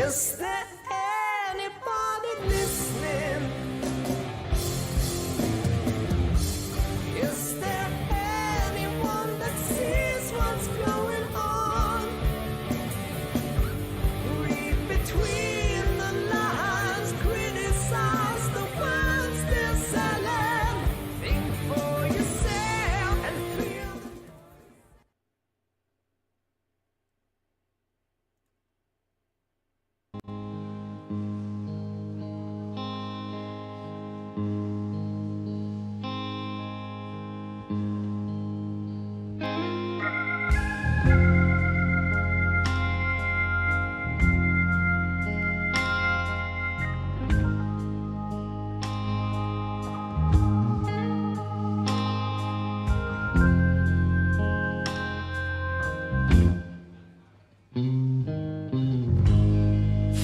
Is there anybody listening? Is there anyone that sees what's going on? Read between the lines, criticize the words they're selling. Think for yourself and feel.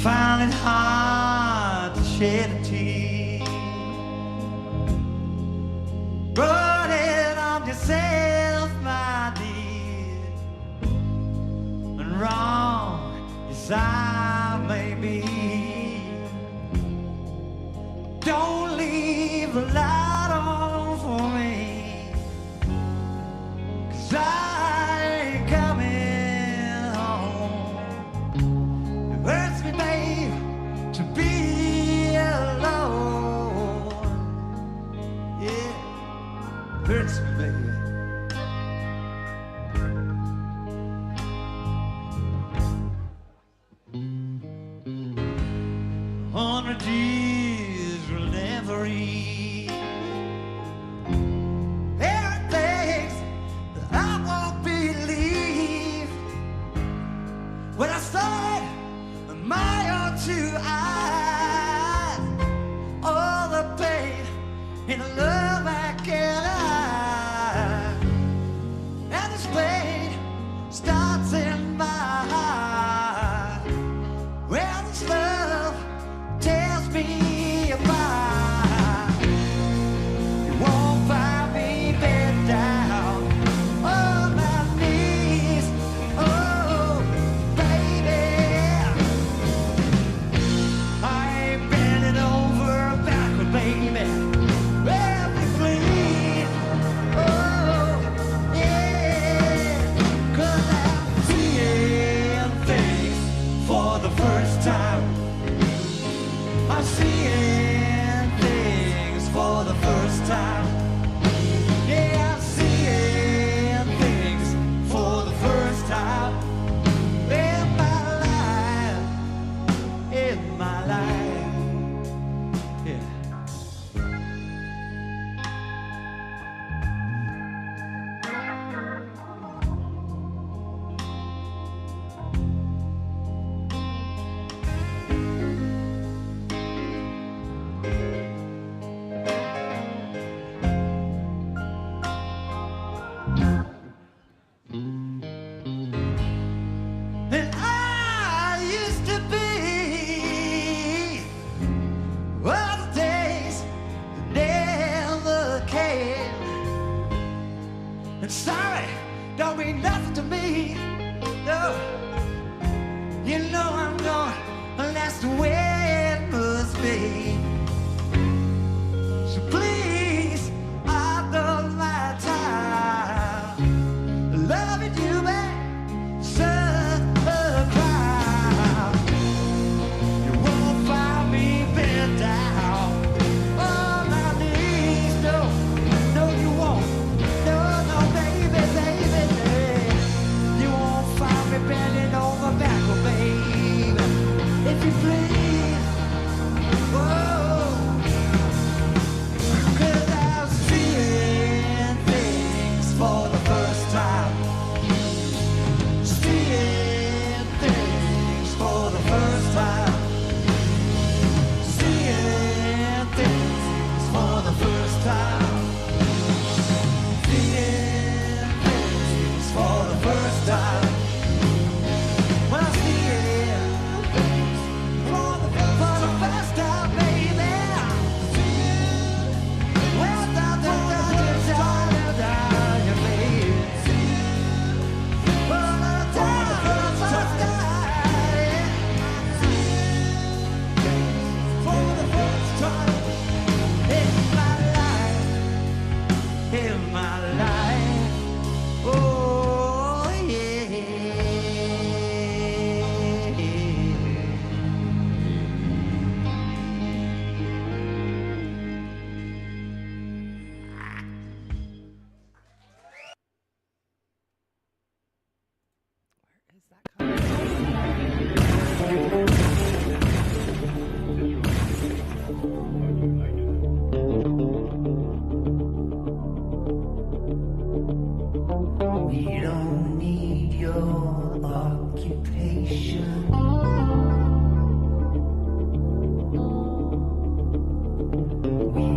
Find it hard to shed a tear. Brought it on yourself, my dear. And wrong as I may be, don't leave the light on for me, 'cause I ain't coming home. It hurts me, babe, to be alone. Yeah, hurts me, baby. 100 years will never ease. There are things that I won't believe when I saw it in my own two eyes. All the pain in the love I cannot. And this pain starts in my heart. Well, this love tears me apart. You won't find me bent down on my knees. Oh, baby, I ain't bending over backward, baby. Let me plead. Oh, yeah, 'cause I'm seeing things for the first time. I'm seeing things for the first time. Yeah, I'm seeing things for the first time in my life, in my life. Yeah. And I used to be all the days that never came. And sorry don't mean nothing to me. No, you know I'm gonna last the way it must be. So please, I've done my time loving you back. Such a crowd. You won't find me bent down on my knees. No, no, you won't. No, no, baby, baby, baby. You won't find me bending over backward, baby. If you please. We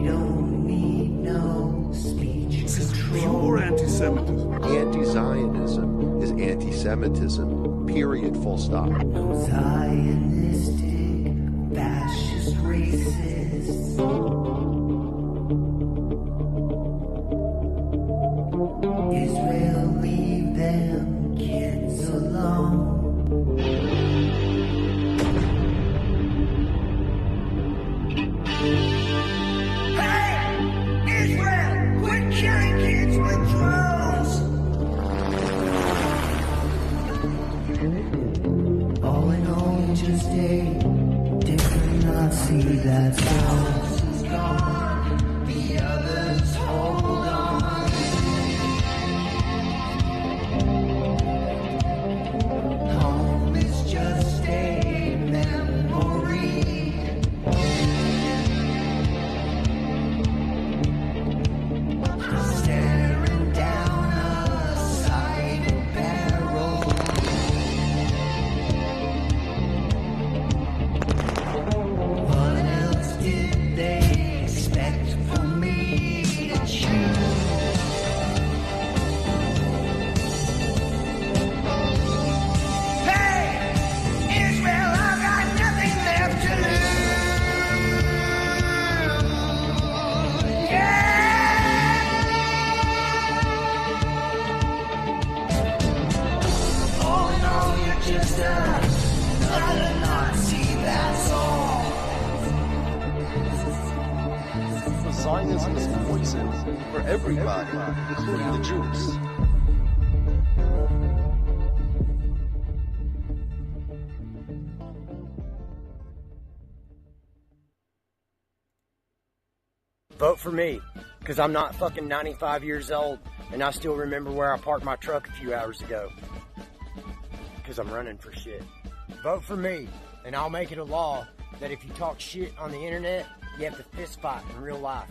don't need no speech This is control. pure anti-Semitism. Anti-Zionism is anti-Semitism, period, full stop. No Zionistic, fascist, racists. Israel, leave them kids alone. Hey! Israel, quit killing kids with drones! All in all, just a different Nazi that's gone. The others hold on. Home is just a memory. Staring down a side barrel. What else did they expect from me to choose? Hey, Israel, I've got nothing left to lose. Yeah. All in all, you're just another Nazi, that's all. Zionism is poison for everybody, including the Jews. Vote for me, because I'm not fucking 95 years old, and I still remember where I parked my truck a few hours ago. Because I'm running for shit. Vote for me, and I'll make it a law that if you talk shit on the internet, you have to fist fight in real life.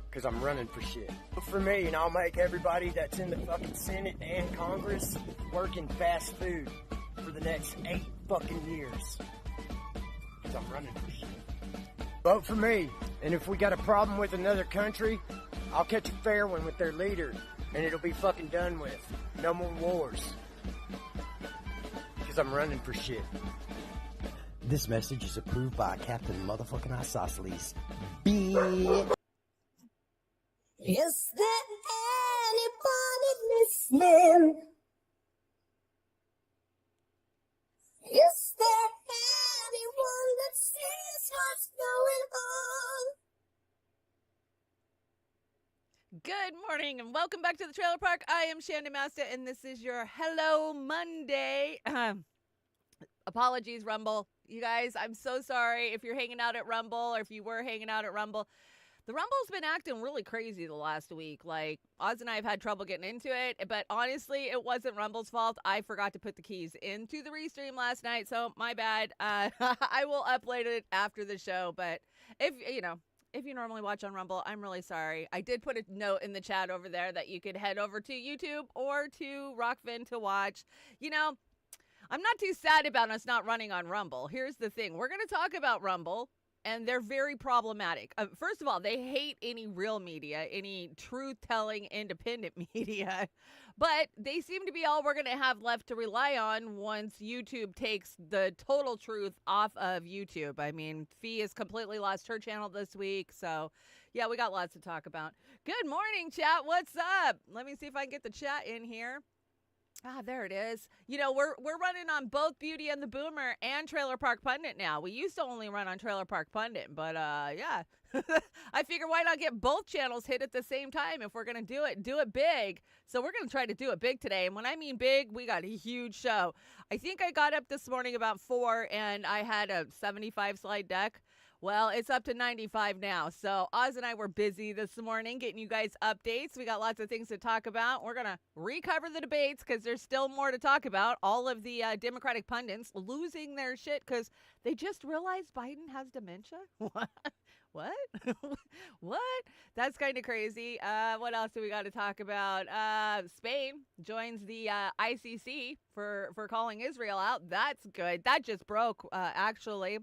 Because I'm running for shit. Vote for me, and I'll make everybody that's in the fucking Senate and Congress work in fast food for the next 8 fucking years. Because I'm running for shit. Vote for me, and if we got a problem with another country, I'll catch a fair one with their leader, and it'll be fucking done with. No more wars. Because I'm running for shit. This message is approved by Captain Motherfucking Isosceles. Bitch. Is there anybody listening? Is there anyone that sees what's going on? Good morning and welcome back to the Trailer Park. I am Chanda-Masta and this is your Hello Monday. Apologies, Rumble. You guys, I'm so sorry if you're hanging out at Rumble or if you were hanging out at Rumble. The Rumble's been acting really crazy the last week. Like, Oz and I have had trouble getting into it, but honestly, it wasn't Rumble's fault. I forgot to put the keys into the restream last night, so my bad. I will upload it after the show, but if you normally watch on Rumble, I'm really sorry. I did put a note in the chat over there that you could head over to YouTube or to Rokfin to watch. You know, I'm not too sad about us not running on Rumble. Here's the thing. We're going to talk about Rumble. And they're very problematic. First of all, they hate any real media, any truth-telling independent media. But they seem to be all we're going to have left to rely on once YouTube takes the total truth off of YouTube. I mean, Fee has completely lost her channel this week. So, yeah, we got lots to talk about. Good morning, chat. What's up? Let me see if I can get the chat in here. Ah, there it is. You know, we're running on both Beauty and the Boomer and Trailer Park Pundit now. We used to only run on Trailer Park Pundit, but yeah. I figure why not get both channels hit at the same time if we're going to do it big. So we're going to try to do it big today. And when I mean big, we got a huge show. I think I got up this morning about 4 and I had a 75 slide deck. Well, it's up to 95 now. So Oz and I were busy this morning getting you guys updates. We got lots of things to talk about. We're going to recover the debates because there's still more to talk about. All of the Democratic pundits losing their shit because they just realized Biden has dementia. What? What? That's kind of crazy. What else do we got to talk about? Spain joins the ICC for calling Israel out. That's good. That just broke, actually.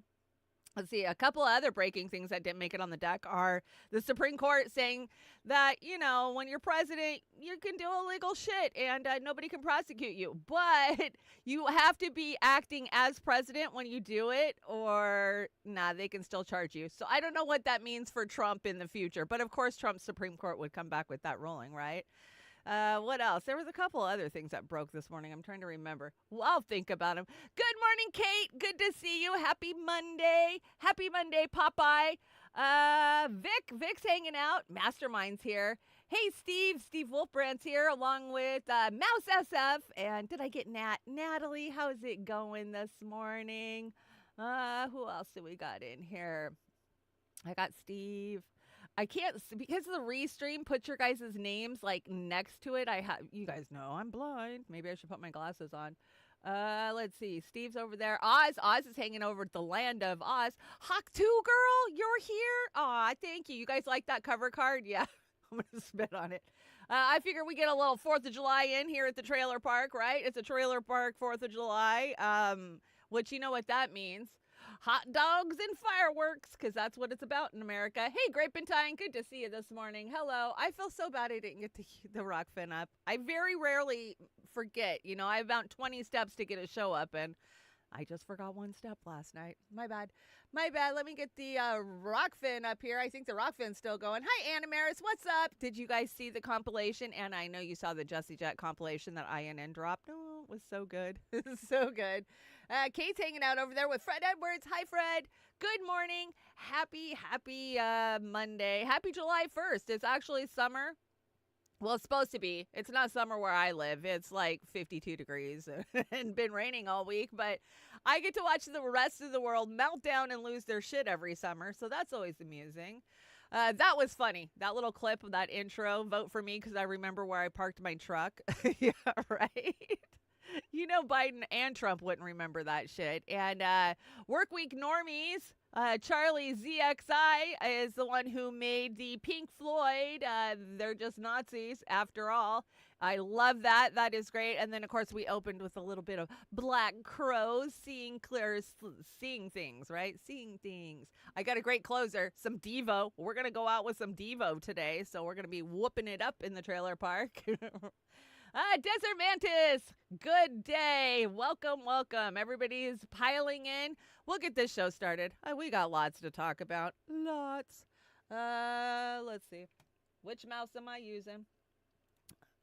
Let's see, a couple of other breaking things that didn't make it on the deck are the Supreme Court saying that, when you're president, you can do illegal shit and nobody can prosecute you. But you have to be acting as president when you do it, or they can still charge you. So I don't know what that means for Trump in the future. But of course, Trump's Supreme Court would come back with that ruling, right? What else? There was a couple other things that broke this morning. I'm trying to remember. Well, I'll think about them. Good morning, Kate. Good to see you. Happy Monday. Happy Monday, Popeye. Vic's hanging out. Mastermind's here. Hey, Steve Wolfbrand's here along with Mouse SF. And did I get Natalie? How's it going this morning? Who else do we got in here? I got Steve. I can't, because of the restream, put your guys' names like next to it. You guys know I'm blind. Maybe I should put my glasses on. Let's see. Steve's over there. Oz is hanging over at the land of Oz. Hawk 2 girl, you're here. Aw, thank you. You guys like that cover card? Yeah, I'm going to spit on it. I figure we get a little 4th of July in here at the trailer park, right? It's a trailer park 4th of July, which you know what that means. Hot dogs and fireworks, because that's what it's about in America. Hey, Grape and Tyne, good to see you this morning. Hello. I feel so bad I didn't get the Rokfin up. I very rarely forget. I have about 20 steps to get a show up, and I just forgot one step last night. My bad. Let me get the Rokfin up here. I think the Rokfin's still going. Hi, Anna Maris. What's up? Did you guys see the compilation? And I know you saw the Jesse Jet compilation that INN dropped. Oh, it was so good. It was so good. Kate's hanging out over there with Fred Edwards. Hi, Fred. Good morning. Happy Monday. Happy July 1st. It's actually summer. Well, it's supposed to be. It's not summer where I live. It's like 52 degrees and been raining all week. But I get to watch the rest of the world melt down and lose their shit every summer. So that's always amusing. That was funny. That little clip of that intro. Vote for me because I remember where I parked my truck. Yeah, right. Biden and Trump wouldn't remember that shit. And Work Week Normies, Charlie ZXI is the one who made the Pink Floyd. They're just Nazis after all. I love that. That is great. And then, of course, we opened with a little bit of Black Crows, seeing things, right? Seeing things. I got a great closer, some Devo. We're going to go out with some Devo today. So we're going to be whooping it up in the trailer park. Desert Mantis, good day. Welcome. Everybody is piling in. We'll get this show started. We got lots to talk about. Lots. Let's see. Which mouse am I using?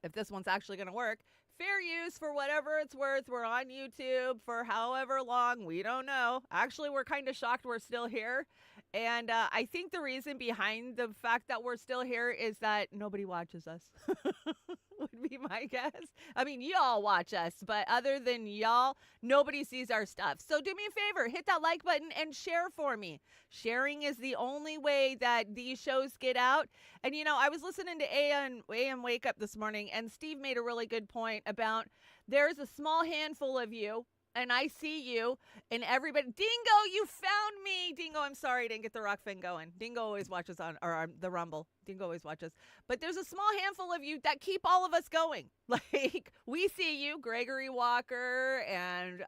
If this one's actually going to work. Fair use for whatever it's worth. We're on YouTube for however long. We don't know. Actually, we're kind of shocked we're still here. And I think the reason behind the fact that we're still here is that nobody watches us. Would be my guess. I mean, y'all watch us, but other than y'all, nobody sees our stuff. So do me a favor, hit that like button and share for me. Sharing is the only way that these shows get out. And I was listening to AM Wake Up this morning, and Steve made a really good point about there's a small handful of you, and I see you, and everybody. Dingo, you found me. Dingo, I'm sorry I didn't get the Rokfin going. Dingo always watches on the Rumble. Dingo always watches. But there's a small handful of you that keep all of us going. Like, we see you, Gregory Walker, and,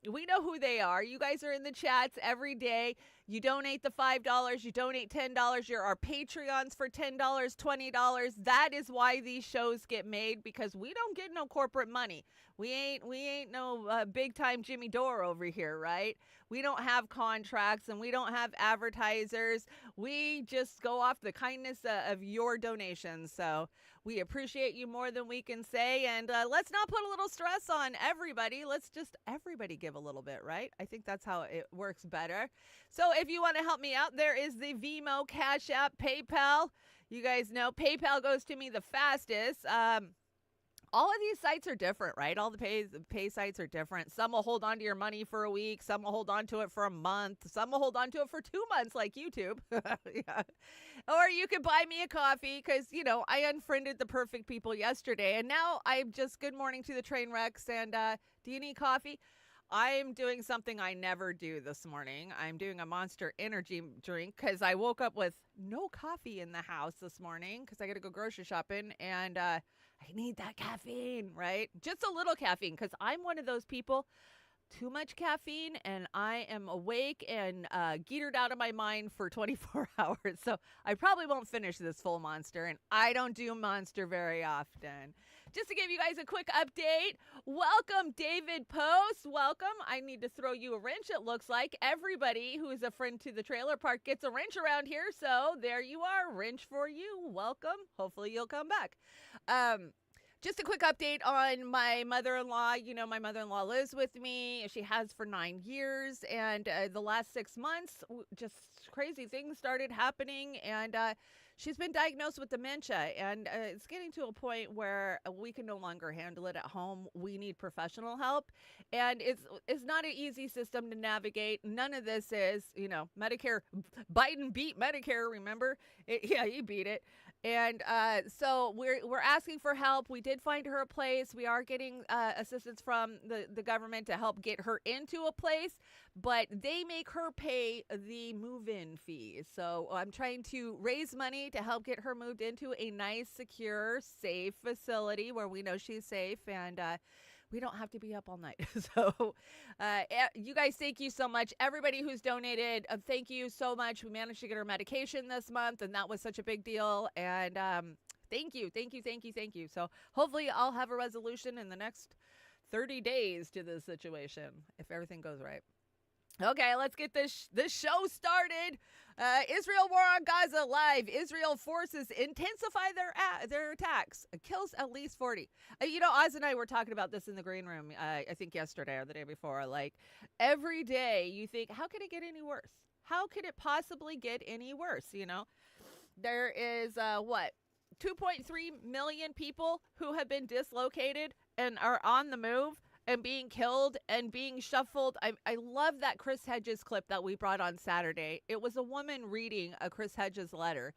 we know who they are. You guys are in the chats every day. You donate the $5. You donate $10. You're our Patreons for $10, $20. That is why these shows get made, because we don't get no corporate money. We ain't no big time Jimmy Dore over here, right? We don't have contracts and we don't have advertisers. We just go off the kindness of your donations. So we appreciate you more than we can say. And let's not put a little stress on everybody. Let's just everybody give a little bit, right? I think that's how it works better. So if you want to help me out, there is the Venmo, Cash App, PayPal. You guys know PayPal goes to me the fastest. All of these sites are different, right? All the pay sites are different. Some will hold on to your money for a week. Some will hold on to it for a month. Some will hold on to it for 2 months, like YouTube. Yeah. Or you could buy me a coffee because, I unfriended the perfect people yesterday. And now I'm just good morning to the train wrecks. And do you need coffee? I'm doing something I never do this morning. I'm doing a Monster energy drink because I woke up with no coffee in the house this morning because I got to go grocery shopping and I need that caffeine, right? Just a little caffeine because I'm one of those people, too much caffeine and I am awake and geetered out of my mind for 24 hours. So I probably won't finish this full Monster, and I don't do Monster very often. Just to give you guys a quick update, welcome David Post. Welcome. I need to throw you a wrench, it looks like. Everybody who is a friend to the trailer park gets a wrench around here, so there you are. Wrench for you. Welcome. Hopefully you'll come back. Just a quick update on my mother-in-law. You know, my mother-in-law lives with me. She has for 9 years. And the last 6 months, just crazy things started happening. And she's been diagnosed with dementia. And it's getting to a point where we can no longer handle it at home. We need professional help. And it's not an easy system to navigate. None of this is, you know, Medicare. Biden beat Medicare, remember? Yeah, he beat it. And so we're asking for help. We did find her a place. We are getting assistance from the government to help get her into a place, but they make her pay the move-in fee. So I'm trying to raise money to help get her moved into a nice, secure, safe facility where we know she's safe and we don't have to be up all night. So you guys, thank you so much. Everybody who's donated, thank you so much. We managed to get her medication this month, and that was such a big deal. And thank you. So hopefully I'll have a resolution in the next 30 days to this situation, if everything goes right. Okay, let's get this show started. Israel war on Gaza live. Israel forces intensify their attacks. Kills at least 40. You know, Oz and I were talking about this in the green room, I think yesterday or the day before. Like, every day you think, how could it get any worse? How could it possibly get any worse, you know? There is, 2.3 million people who have been dislocated and are on the move and being killed and being shuffled. I love that Chris Hedges clip that we brought on Saturday. It was a woman reading a Chris Hedges letter.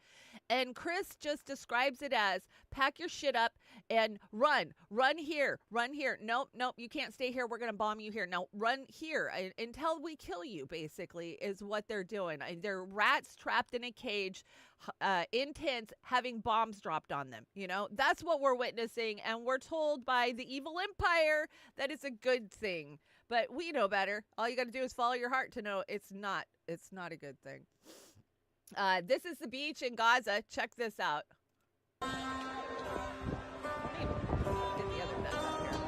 And Chris just describes it as pack your shit up and run here. Nope, you can't stay here. We're going to bomb you here. No, run here until we kill you, basically, is what they're doing. They're rats trapped in a cage, intense, having bombs dropped on them. You know, that's what we're witnessing. And we're told by the evil empire that it's a good thing. But we know better. All you got to do is follow your heart to know it's not a good thing. This is the beach in Gaza. Check this out. Let me get the other bed out here.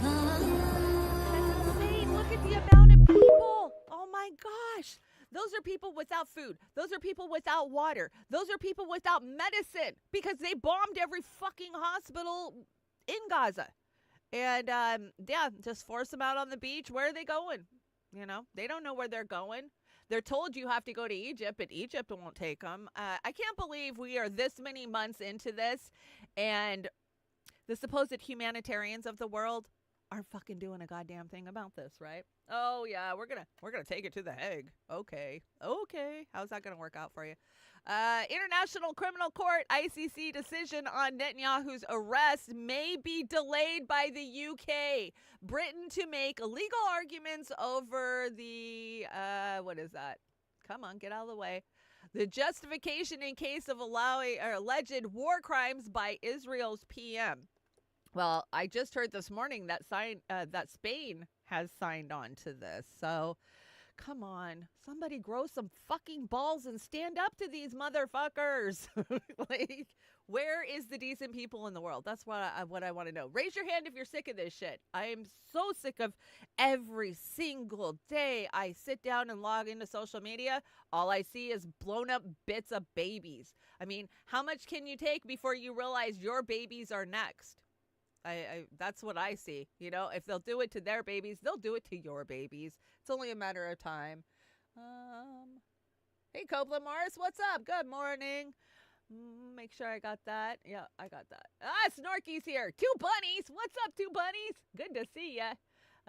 That's insane. Look at the amount of people. Oh my gosh. Those are people without food. Those are people without water. Those are people without medicine because they bombed every fucking hospital in Gaza. And, just force them out on the beach. Where are they going? You know, they don't know where they're going. They're told you have to go to Egypt, but Egypt won't take them. I can't believe we are this many months into this and the supposed humanitarians of the world aren't fucking doing a goddamn thing about this, right? Oh yeah, we're gonna take it to the Hague. Okay. How's that gonna work out for you? International Criminal Court ICC decision on Netanyahu's arrest may be delayed by the UK. Britain to make legal arguments over the what is that? Come on, get out of the way. The justification in case of alleged war crimes by Israel's PM. Well, I just heard this morning that that Spain has signed on to this. So, come on. Somebody grow some fucking balls and stand up to these motherfuckers. Like, where is the decent people in the world? That's what I want to know. Raise your hand if you're sick of this shit. I am so sick of every single day I sit down and log into social media. All I see is blown up bits of babies. I mean, how much can you take before you realize your babies are next? That's what I see. You know, if they'll do it to their babies, they'll do it to your babies. It's only a matter of time. Hey, Copeland Morris, what's up? Good morning. Make sure I got that. Yeah, I got that. Snorky's here. Two bunnies. What's up, two bunnies? Good to see ya.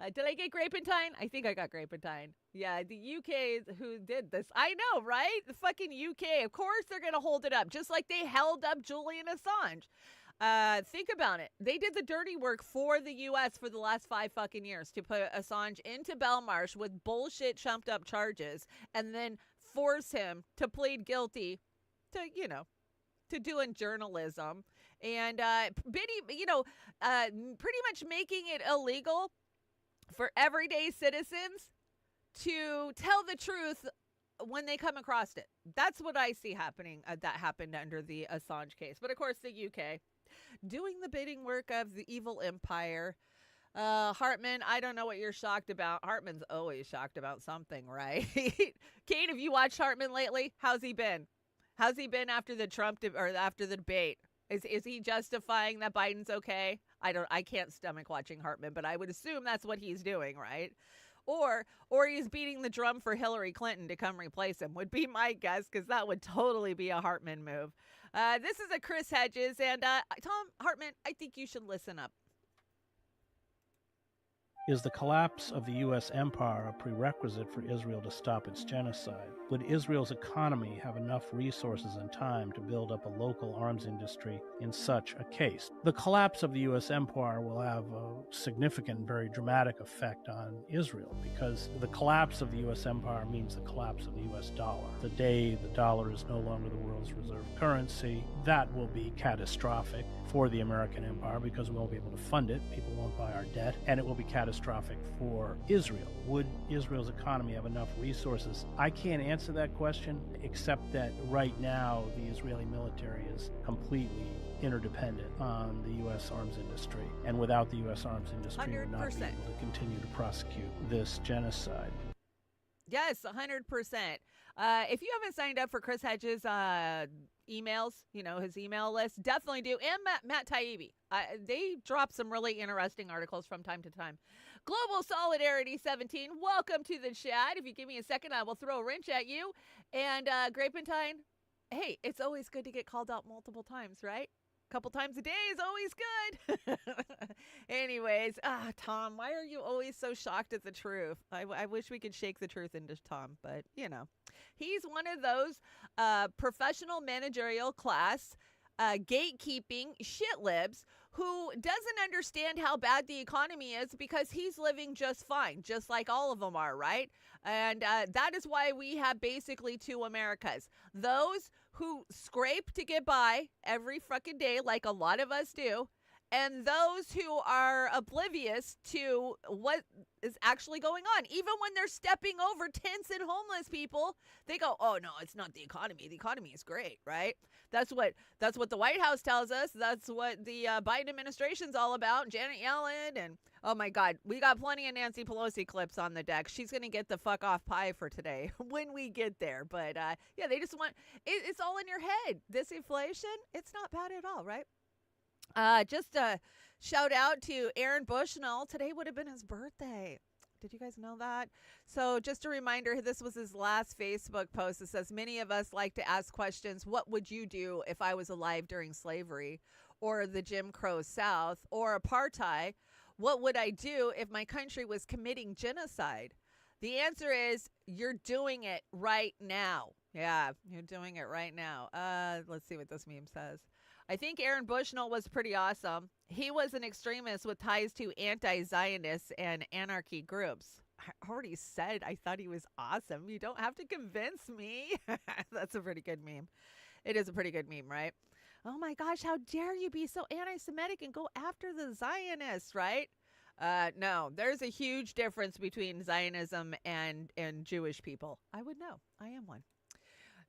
Did I get Grapentine? I think I got Grapentine. Yeah, the UK who did this. I know, right? The fucking UK. Of course they're going to hold it up, just like they held up Julian Assange. Think about it. They did the dirty work for the U.S. for the last 5 fucking years to put Assange into Belmarsh with bullshit chumped up charges and then force him to plead guilty to, to doing journalism and, pretty much making it illegal for everyday citizens to tell the truth when they come across it. That's what I see happening. That happened under the Assange case. But of course, the UK doing the bidding work of the evil empire. Hartman, I don't know what you're shocked about. Hartman's always shocked about something, right? Kate, have you watched Hartman lately? How's he been? How's he been after the after the debate? Is he justifying that Biden's okay? I can't stomach watching Hartman, but I would assume that's what he's doing, right? Or he's beating the drum for Hillary Clinton to come replace him would be my guess, because that would totally be a Hartman move. This is a Chris Hedges, and Tom Hartman, I think you should listen up. Is the collapse of the U.S. empire a prerequisite for Israel to stop its genocide? Would Israel's economy have enough resources and time to build up a local arms industry in such a case? The collapse of the U.S. empire will have a significant, very dramatic effect on Israel, because the collapse of the U.S. empire means the collapse of the U.S. dollar. The day the dollar is no longer the world's reserve currency, that will be catastrophic for the American empire, because we won't be able to fund it, people won't buy our debt, and it will be catastrophic for Israel. Would Israel's economy have enough resources? I can't answer that question, except that right now the Israeli military is completely interdependent on the U.S. arms industry. And without the U.S. arms industry, we would not be able to continue to prosecute this genocide. Yes, 100%. If you haven't signed up for Chris Hedges' emails, his email list, definitely do. And Matt Taibbi. They drop some really interesting articles from time to time. Global Solidarity 17, welcome to the chat. If you give me a second, I will throw a wrench at you. And Grapentine, hey, it's always good to get called out multiple times, right? A couple times a day is always good. Anyways, Tom, why are you always so shocked at the truth? I wish we could shake the truth into Tom, but, he's one of those professional managerial class gatekeeping shitlibs who doesn't understand how bad the economy is, because he's living just fine, just like all of them are, right? And that is why we have basically 2 Americas. Those who scrape to get by every fucking day, like a lot of us do, and those who are oblivious to what is actually going on. Even when they're stepping over tents and homeless people, they go, oh, no, it's not the economy. The economy is great, right? That's what the White House tells us. That's what the Biden administration's all about. Janet Yellen and, oh, my God, we got plenty of Nancy Pelosi clips on the deck. She's going to get the fuck off pie for today when we get there. But, yeah, they just want it's all in your head. This inflation, it's not bad at all, right? Just a shout out to Aaron Bushnell. Today would have been his birthday. Did you guys know that? So just a reminder, this was his last Facebook post. It says, many of us like to ask questions. What would you do if I was alive during slavery or the Jim Crow South or apartheid? What would I do if my country was committing genocide? The answer is you're doing it right now. Yeah, you're doing it right now. Let's see what this meme says. I think Aaron Bushnell was pretty awesome. He was an extremist with ties to anti-Zionists and anarchy groups. I already said I thought he was awesome. You don't have to convince me. That's a pretty good meme. It is a pretty good meme, right? Oh my gosh, how dare you be so anti-Semitic and go after the Zionists, right? No, there's a huge difference between Zionism and Jewish people. I would know. I am one.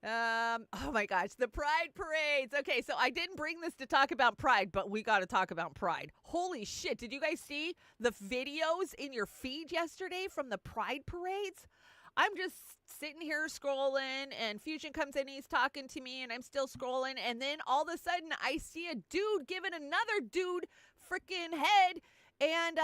Oh my gosh, the Pride parades. Okay, so I didn't bring this to talk about Pride, but we got to talk about Pride. Holy shit, did you guys see the videos in your feed yesterday from the Pride parades? I'm just sitting here scrolling, and Fusion comes in and he's talking to me, and I'm still scrolling, and then all of a sudden I see a dude giving another dude freaking head, and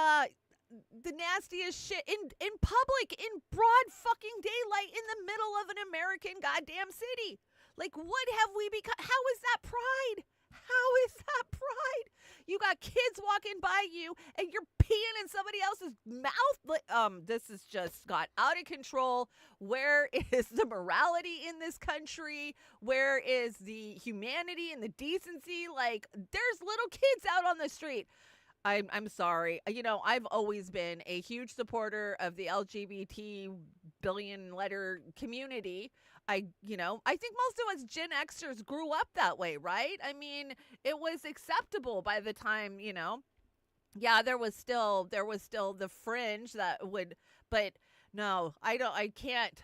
the nastiest shit in public, in broad fucking daylight, in the middle of an American goddamn city. Like, what have we become? How is that pride? How is that pride? You got kids walking by you and you're peeing in somebody else's mouth. This has just got out of control. Where is the morality in this country? Where is the humanity and the decency? Like, there's little kids out on the street. I'm sorry. You know, I've always been a huge supporter of the LGBT billion letter community. I think most of us Gen Xers grew up that way, right? I mean, it was acceptable by the time, yeah, there was still the fringe that would, but no, I can't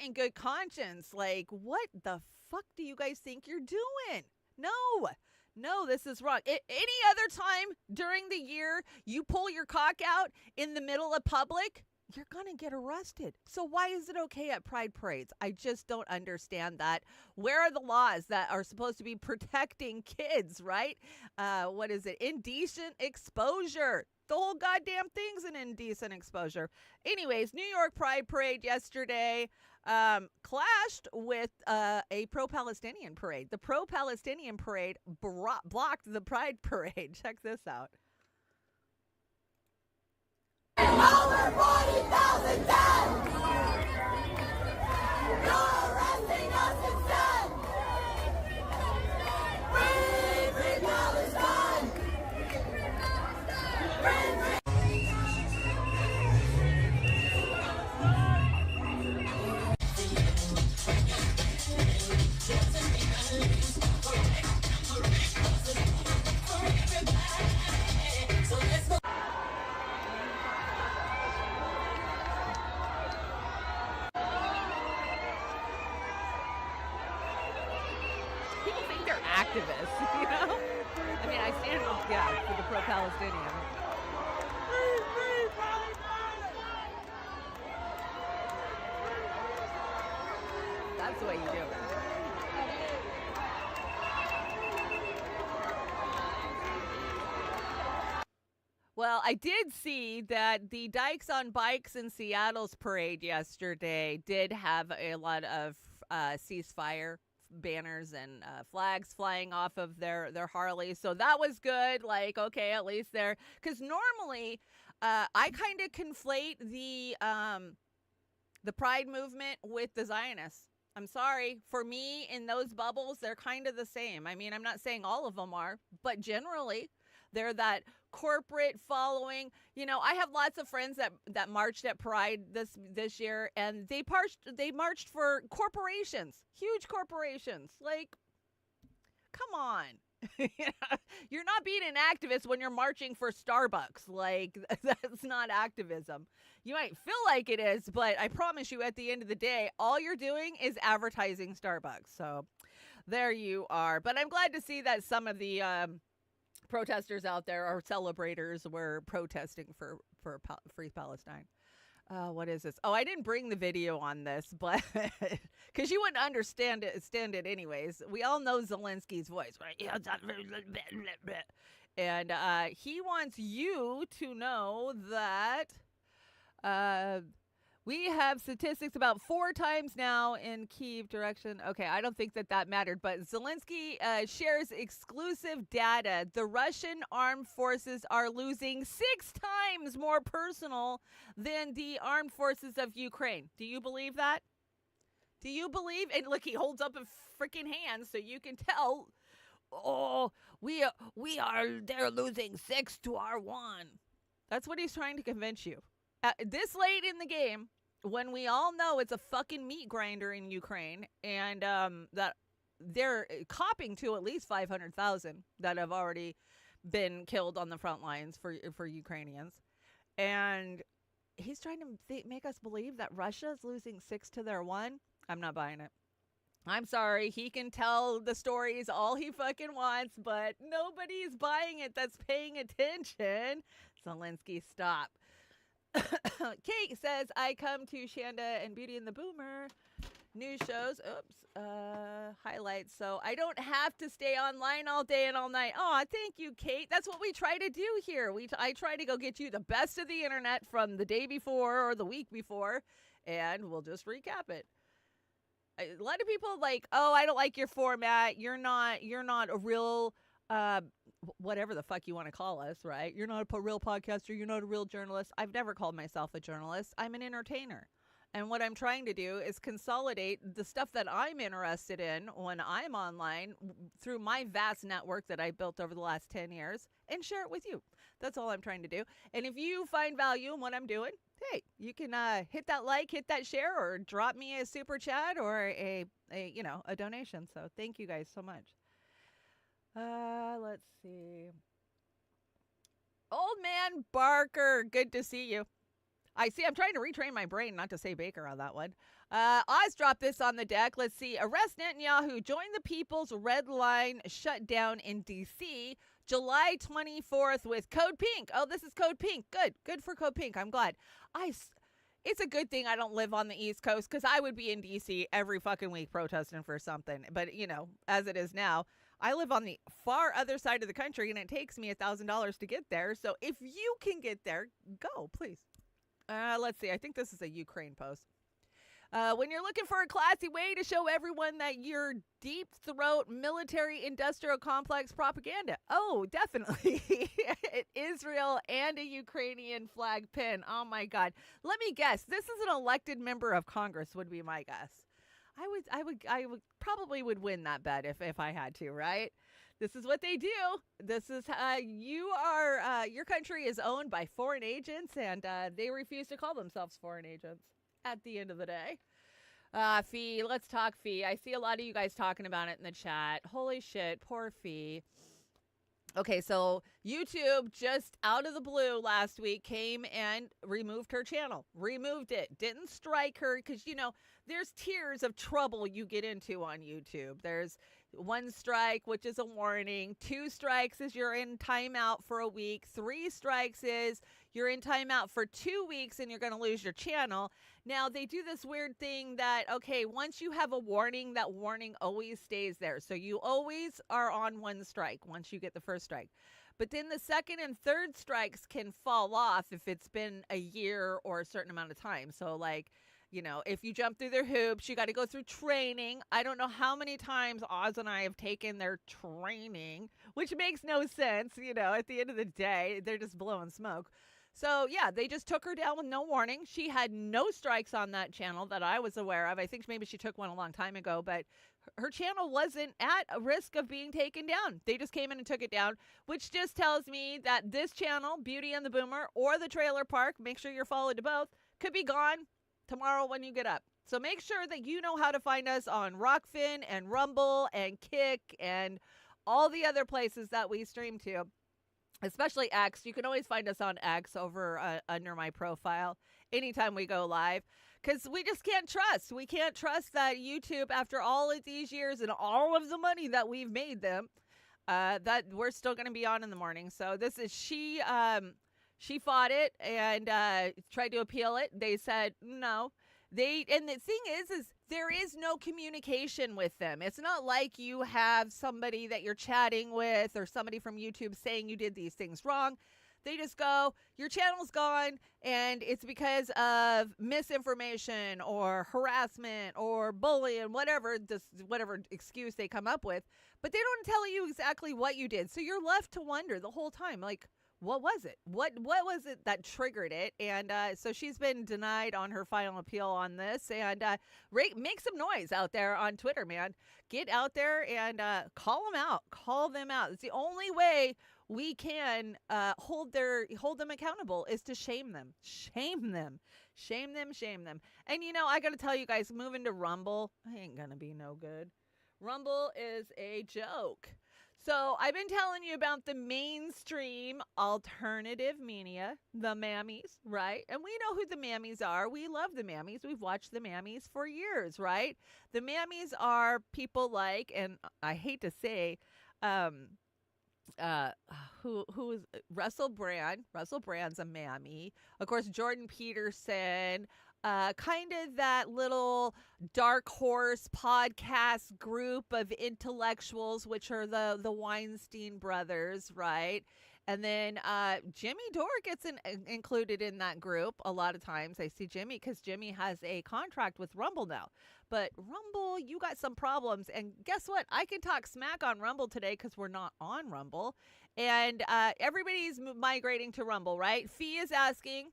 in good conscience. Like, what the fuck do you guys think you're doing? No, this is wrong. Any other time during the year you pull your cock out in the middle of public, you're going to get arrested. So why is it okay at pride parades? I just don't understand that. Where are the laws that are supposed to be protecting kids, right? What is it? Indecent exposure. The whole goddamn thing's an indecent exposure. Anyways, New York Pride Parade yesterday clashed with a pro-Palestinian parade. The pro-Palestinian parade blocked the Pride Parade. Check this out. Over 40,000 dead! You're arresting us instead! Free Palestine! Free People think they're activists, I mean, I stand, for the pro-Palestinian. That's the way you do it. Well, I did see that the Dykes on Bikes in Seattle's parade yesterday did have a lot of ceasefire banners and flags flying off of their Harleys. So that was good. Like, okay, at least they're, because normally I kind of conflate the pride movement with the Zionists. I'm sorry. For me, in those bubbles, they're kind of the same. I mean, I'm not saying all of them are, but generally they're that corporate following. I have lots of friends that marched at Pride this year, and they marched for corporations, huge corporations. Like, come on. You're not being an activist when you're marching for Starbucks. Like, that's not activism. You might feel like it is, but I promise you at the end of the day, all you're doing is advertising Starbucks. So there you are. But I'm glad to see that some of the protesters out there, or celebrators, were protesting for Free Palestine. What is this? Oh, I didn't bring the video on this, but because you wouldn't understand it anyways. We all know Zelensky's voice, right? And he wants you to know that we have statistics about 4 times now in Kyiv direction. Okay, I don't think that mattered, but Zelensky shares exclusive data. The Russian armed forces are losing 6 times more personnel than the armed forces of Ukraine. Do you believe that? Do you believe? And look, he holds up a freaking hand so you can tell. Oh, they're losing 6 to our 1. That's what he's trying to convince you. This late in the game, when we all know it's a fucking meat grinder in Ukraine, and that they're copping to at least 500,000 that have already been killed on the front lines for Ukrainians, and he's trying to make us believe that Russia's losing 6 to their 1. I'm not buying it. I'm sorry. He can tell the stories all he fucking wants, but nobody's buying it that's paying attention. Zelensky, stop. Kate says, I come to Shanda and Beauty and the Boomer news shows. Highlights. So I don't have to stay online all day and all night. Oh, thank you, Kate. That's what we try to do here. I try to go get you the best of the internet from the day before or the week before, and we'll just recap it. A lot of people like, oh, I don't like your format. You're not a real whatever the fuck you want to call us, right? You're not a real podcaster. You're not a real journalist. I've never called myself a journalist. I'm an entertainer. And what I'm trying to do is consolidate the stuff that I'm interested in when I'm online through my vast network that I built over the last 10 years and share it with you. That's all I'm trying to do. And if you find value in what I'm doing, hey, you can hit that like, hit that share, or drop me a super chat or a donation. So thank you guys so much. Let's see. Old man Barker, good to see you. I see. I'm trying to retrain my brain not to say Baker on that one. Oz dropped this on the deck. Let's see. Arrest Netanyahu. Join the People's Red Line shutdown in D.C. July 24th with Code Pink. Oh, this is Code Pink. Good. Good for Code Pink. I'm glad. It's a good thing I don't live on the East Coast because I would be in D.C. every fucking week protesting for something. But, as it is now, I live on the far other side of the country and it takes me $1,000 to get there. So if you can get there, go, please. Let's see. I think this is a Ukraine post. When you're looking for a classy way to show everyone that you're deep throat military industrial complex propaganda. Oh, definitely. Israel and a Ukrainian flag pin. Oh my God. Let me guess. This is an elected member of Congress would be my guess. I would probably would win that bet if I had to, right? This is what they do. This is your country is owned by foreign agents, and they refuse to call themselves foreign agents at the end of the day. Fee, let's talk Fee. I see a lot of you guys talking about it in the chat. Holy shit, poor Fee. Okay, so YouTube just out of the blue last week came and removed her channel. Removed it. Didn't strike her because, there's tiers of trouble you get into on YouTube. There's 1 strike, which is a warning. 2 strikes is you're in timeout for a week. 3 strikes is you're in timeout for 2 weeks and you're going to lose your channel. Now, they do this weird thing that, okay, once you have a warning, that warning always stays there. So you always are on 1 strike once you get the first strike. But then the 2nd and 3rd strikes can fall off if it's been a year or a certain amount of time. So, if you jump through their hoops, you got to go through training. I don't know how many times Oz and I have taken their training, which makes no sense. At the end of the day, they're just blowing smoke. So, yeah, they just took her down with no warning. She had no strikes on that channel that I was aware of. I think maybe she took one a long time ago, but her channel wasn't at a risk of being taken down. They just came in and took it down, which just tells me that this channel, Beauty and the Boomer, or the Trailer Park, make sure you're followed to both, could be gone tomorrow when you get up. So make sure that you know how to find us on Rokfin and Rumble and Kick and all the other places that we stream to, especially X. You can always find us on X over under my profile anytime we go live, because we just can't trust. We can't trust that YouTube, after all of these years and all of the money that we've made them, that we're still going to be on in the morning. So this is she fought it and tried to appeal it. They said no. And the thing is there is no communication with them. It's not like you have somebody that you're chatting with or somebody from YouTube saying you did these things wrong. They just go, your channel's gone, and it's because of misinformation or harassment or bullying, whatever excuse they come up with. But they don't tell you exactly what you did. So you're left to wonder the whole time, like, what was it? What was it that triggered it? And so she's been denied on her final appeal on this. And make some noise out there on Twitter, man. Get out there and call them out. Call them out. It's the only way we can hold them accountable is to shame them. Shame them. Shame them. Shame them. And I got to tell you guys, moving to Rumble ain't gonna be no good. Rumble is a joke. So I've been telling you about the mainstream alternative media, the mammies, right? And we know who the mammies are. We love the mammies. We've watched the mammies for years, right? The mammies are people like, and I hate to say, who is Russell Brand? Russell Brand's a mammy. Of course, Jordan Peterson. Kind of that little dark horse podcast group of intellectuals, which are the Weinstein brothers, right? And then Jimmy Dore gets included in that group a lot of times. I see Jimmy because Jimmy has a contract with Rumble now. But Rumble, you got some problems. And guess what? I can talk smack on Rumble today because we're not on Rumble. And everybody's migrating to Rumble, right? Fee is asking,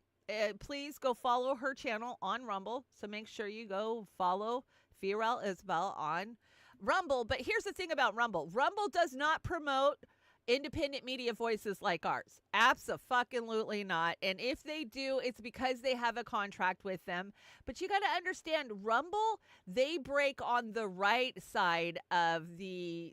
please go follow her channel on Rumble. So make sure you go follow Fiorel Isabel on Rumble. But here's the thing about Rumble. Rumble does not promote independent media voices like ours. Abso-fucking-lutely not. And if they do, it's because they have a contract with them. But you got to understand, Rumble, they break on the right side of the,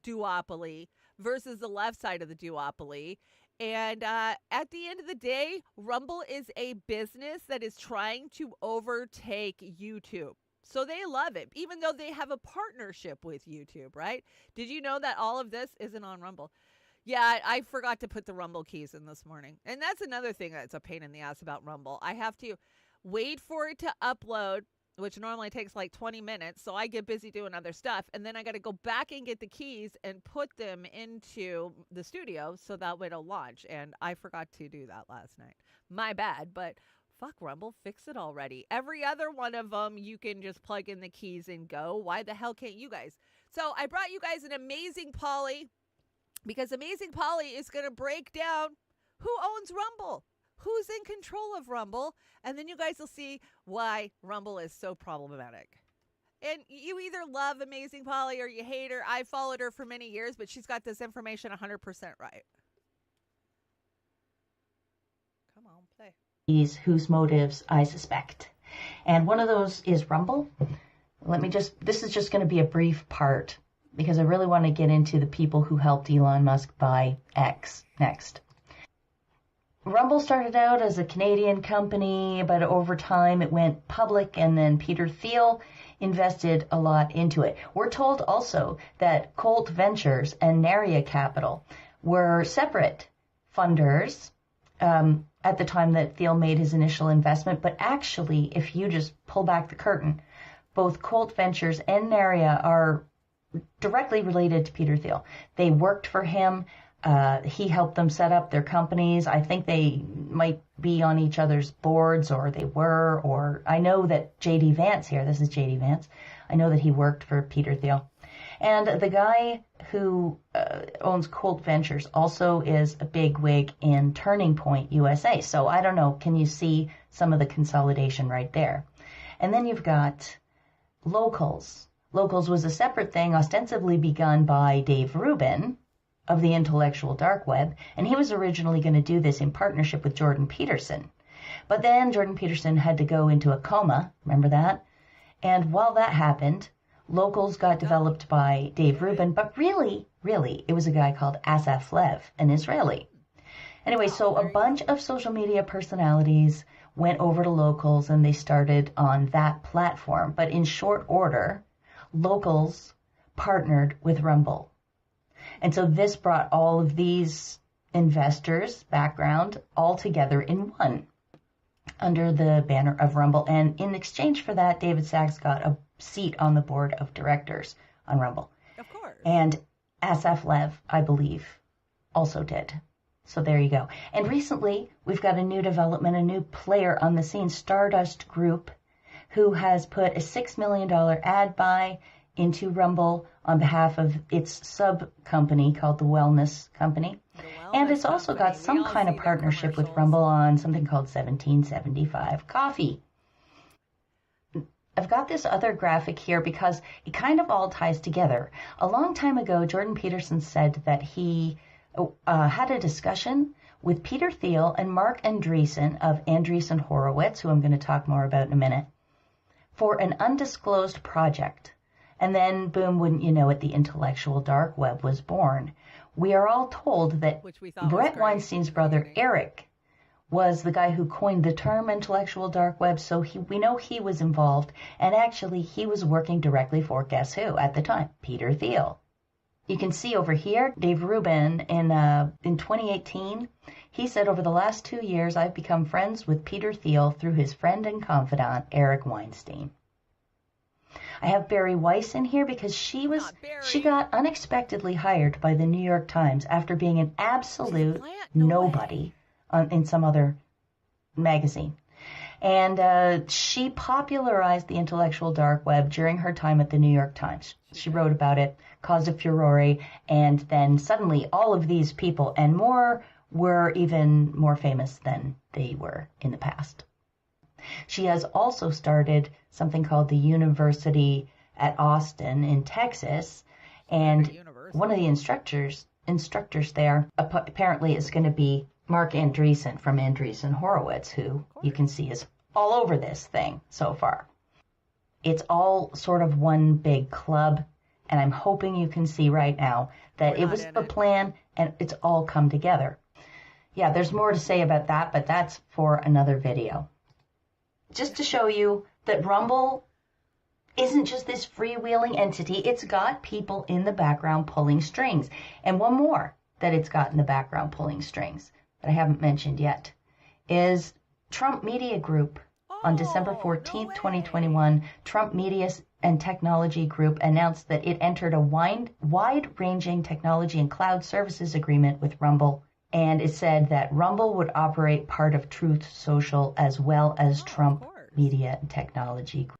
duopoly versus the left side of the duopoly. And at the end of the day, Rumble is a business that is trying to overtake YouTube. So they love it, even though they have a partnership with YouTube, right? Did you know that all of this isn't on Rumble? Yeah, I forgot to put the Rumble keys in this morning. And that's another thing that's a pain in the ass about Rumble. I have to wait for it to upload, which normally takes like 20 minutes. So I get busy doing other stuff. And then I got to go back and get the keys and put them into the studio so that way it'll launch. And I forgot to do that last night. My bad, but fuck Rumble, fix it already. Every other one of them, you can just plug in the keys and go. Why the hell can't you guys? So I brought you guys an Amazing Polly because Amazing Polly is going to break down who owns Rumble, who's in control of Rumble, and then you guys will see why Rumble is so problematic. And you either love Amazing Polly or you hate her. I followed her for many years, but she's got this information 100% right. Come on, play. Whose motives I suspect. And one of those is Rumble. This is just going to be a brief part because I really want to get into the people who helped Elon Musk buy X next. Rumble started out as a Canadian company, but over time it went public, and then Peter Thiel invested a lot into it. We're told also that Colt Ventures and Naria Capital were separate funders at the time that Thiel made his initial investment. But actually, if you just pull back the curtain, both Colt Ventures and Naria are directly related to Peter Thiel. They worked for him. He helped them set up their companies. I think they might be on each other's boards, or they were, or I know that J.D. Vance here, this is J.D. Vance, I know that he worked for Peter Thiel. And the guy who owns Colt Ventures also is a big wig in Turning Point USA. So I don't know, can you see some of the consolidation right there? And then you've got Locals. Locals was a separate thing ostensibly begun by Dave Rubin of the intellectual dark web, and he was originally going to do this in partnership with Jordan Peterson. But then Jordan Peterson had to go into a coma, remember that? And while that happened, Locals got developed by Dave Rubin, but really, it was a guy called Asaf Lev, an Israeli. Anyway, so a bunch of social media personalities went over to Locals, and they started on that platform. But in short order, Locals partnered with Rumble. And so this brought all of these investors' background all together in one under the banner of Rumble. And in exchange for that, David Sachs got a seat on the board of directors on Rumble. Of course. And Asaf Lev, I believe, also did. So there you go. And recently, we've got a new development, a new player on the scene, Stardust Group, who has put a $6 million ad buy into Rumble on behalf of its sub-company called the Wellness Company. And it's also got some kind of partnership with Rumble on something called 1775 Coffee. I've got this other graphic here because it kind of all ties together. A long time ago, Jordan Peterson said that he had a discussion with Peter Thiel and Mark Andreessen of Andreessen Horowitz, who I'm going to talk more about in a minute, for an undisclosed project. And then, boom, wouldn't you know it, the intellectual dark web was born. We are all told that Brett Weinstein's brother, Eric, was the guy who coined the term intellectual dark web, so we know he was involved, and actually he was working directly for, guess who, at the time? Peter Thiel. You can see over here, Dave Rubin, in 2018, he said, over the last 2 years, I've become friends with Peter Thiel through his friend and confidant, Eric Weinstein. I have Barry Weiss in here because she Barry. got unexpectedly hired by the New York Times after being an absolute No nobody in some other magazine. And she popularized the intellectual dark web during her time at the New York Times. She wrote about it, caused a furore, and then suddenly all of these people and more were even more famous than they were in the past. She has also started something called the University at Austin in Texas, and one of the instructors there apparently is going to be Mark Andreessen from Andreessen Horowitz, who you can see is all over this thing so far. It's all sort of one big club, and I'm hoping you can see right now that it was the plan and it's all come together. Yeah, there's more to say about that, but that's for another video. Just to show you that Rumble isn't just this freewheeling entity. It's got people in the background pulling strings. And one more that it's got in the background pulling strings that I haven't mentioned yet is Trump Media Group. On December 14th, 2021, Trump Media and Technology Group announced that it entered a wide-ranging technology and cloud services agreement with Rumble. And it said that Rumble would operate part of Truth Social as well as Trump Media and Technology Group.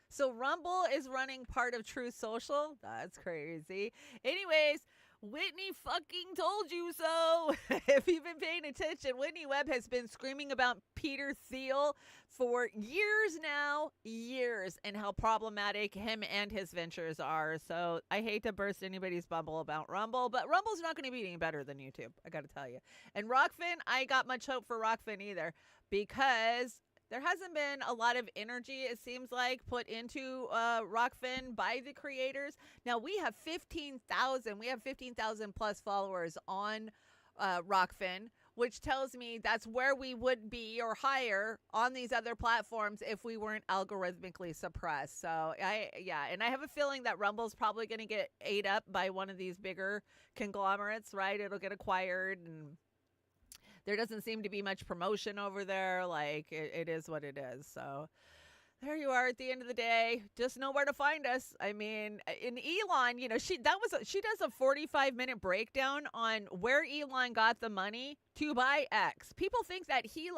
So Rumble is running part of Truth Social? That's crazy. Anyways, Whitney fucking told you so. If you've been paying attention, Whitney Webb has been screaming about Peter Thiel for years now, and how problematic him and his ventures are. So I hate to burst anybody's bubble about Rumble, but Rumble's not going to be any better than YouTube, I got to tell you. And Rokfin, I got much hope for Rokfin either, because there hasn't been a lot of energy, it seems like, put into Rokfin by the creators. Now, we have 15,000 plus followers on Rokfin, which tells me that's where we would be or higher on these other platforms if we weren't algorithmically suppressed. So, and I have a feeling that Rumble's probably going to get ate up by one of these bigger conglomerates, right? It'll get acquired, and there doesn't seem to be much promotion over there. Like, it is what it is. So there you are at the end of the day. Just know where to find us. I mean, in Elon, she does a 45-minute breakdown on where Elon got the money to buy X. People think that he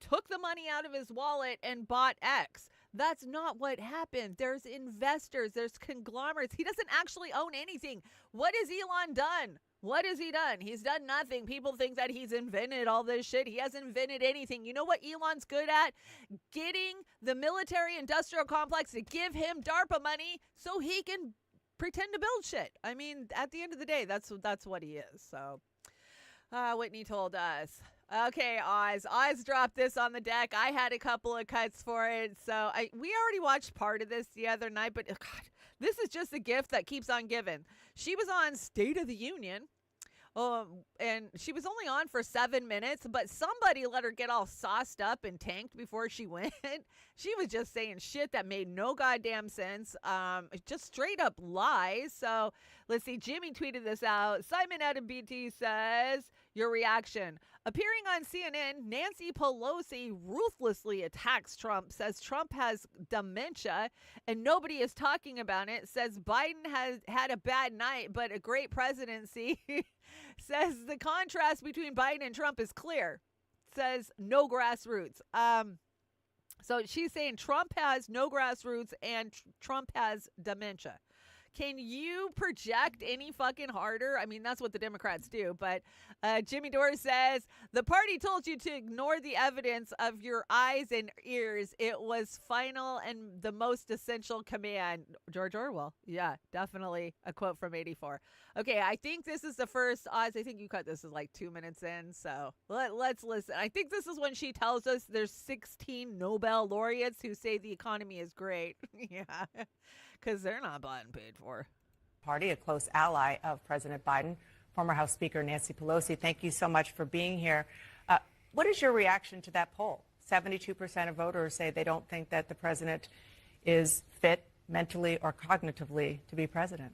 took the money out of his wallet and bought X. That's not what happened. There's investors, there's conglomerates. He doesn't actually own anything. What has Elon done? What has he done? He's done nothing. People think that he's invented all this shit. He hasn't invented anything. You know what Elon's good at? Getting the military industrial complex to give him DARPA money so he can pretend to build shit. I mean, at the end of the day, that's what he is. So Whitney told us. Okay, Oz. Oz dropped this on the deck. I had a couple of cuts for it. So we already watched part of this the other night, but God, this is just a gift that keeps on giving. She was on State of the Union. And she was only on for 7 minutes, but somebody let her get all sauced up and tanked before she went. She was just saying shit that made no goddamn sense. Just straight up lies. So let's see. Jimmy tweeted this out. Simon out of BT says, your reaction. Appearing on CNN, Nancy Pelosi ruthlessly attacks Trump, says Trump has dementia and nobody is talking about it, says Biden has had a bad night but a great presidency, says the contrast between Biden and Trump is clear, says no grassroots. So she's saying Trump has no grassroots and Trump has dementia. Can you project any fucking harder? I mean, that's what the Democrats do. But Jimmy Dore says, the party told you to ignore the evidence of your eyes and ears. It was final and the most essential command. George Orwell. Yeah, definitely a quote from 84. Okay, I think this is the first, Oz, I think you cut this is 2 minutes in. So let's listen. I think this is when she tells us there's 16 Nobel laureates who say the economy is great. Yeah. Because they're not bought and paid for. Party, a close ally of President Biden, former House Speaker Nancy Pelosi. Thank you so much for being here. What is your reaction to that poll? 72% of voters say they don't think that the president is fit mentally or cognitively to be president.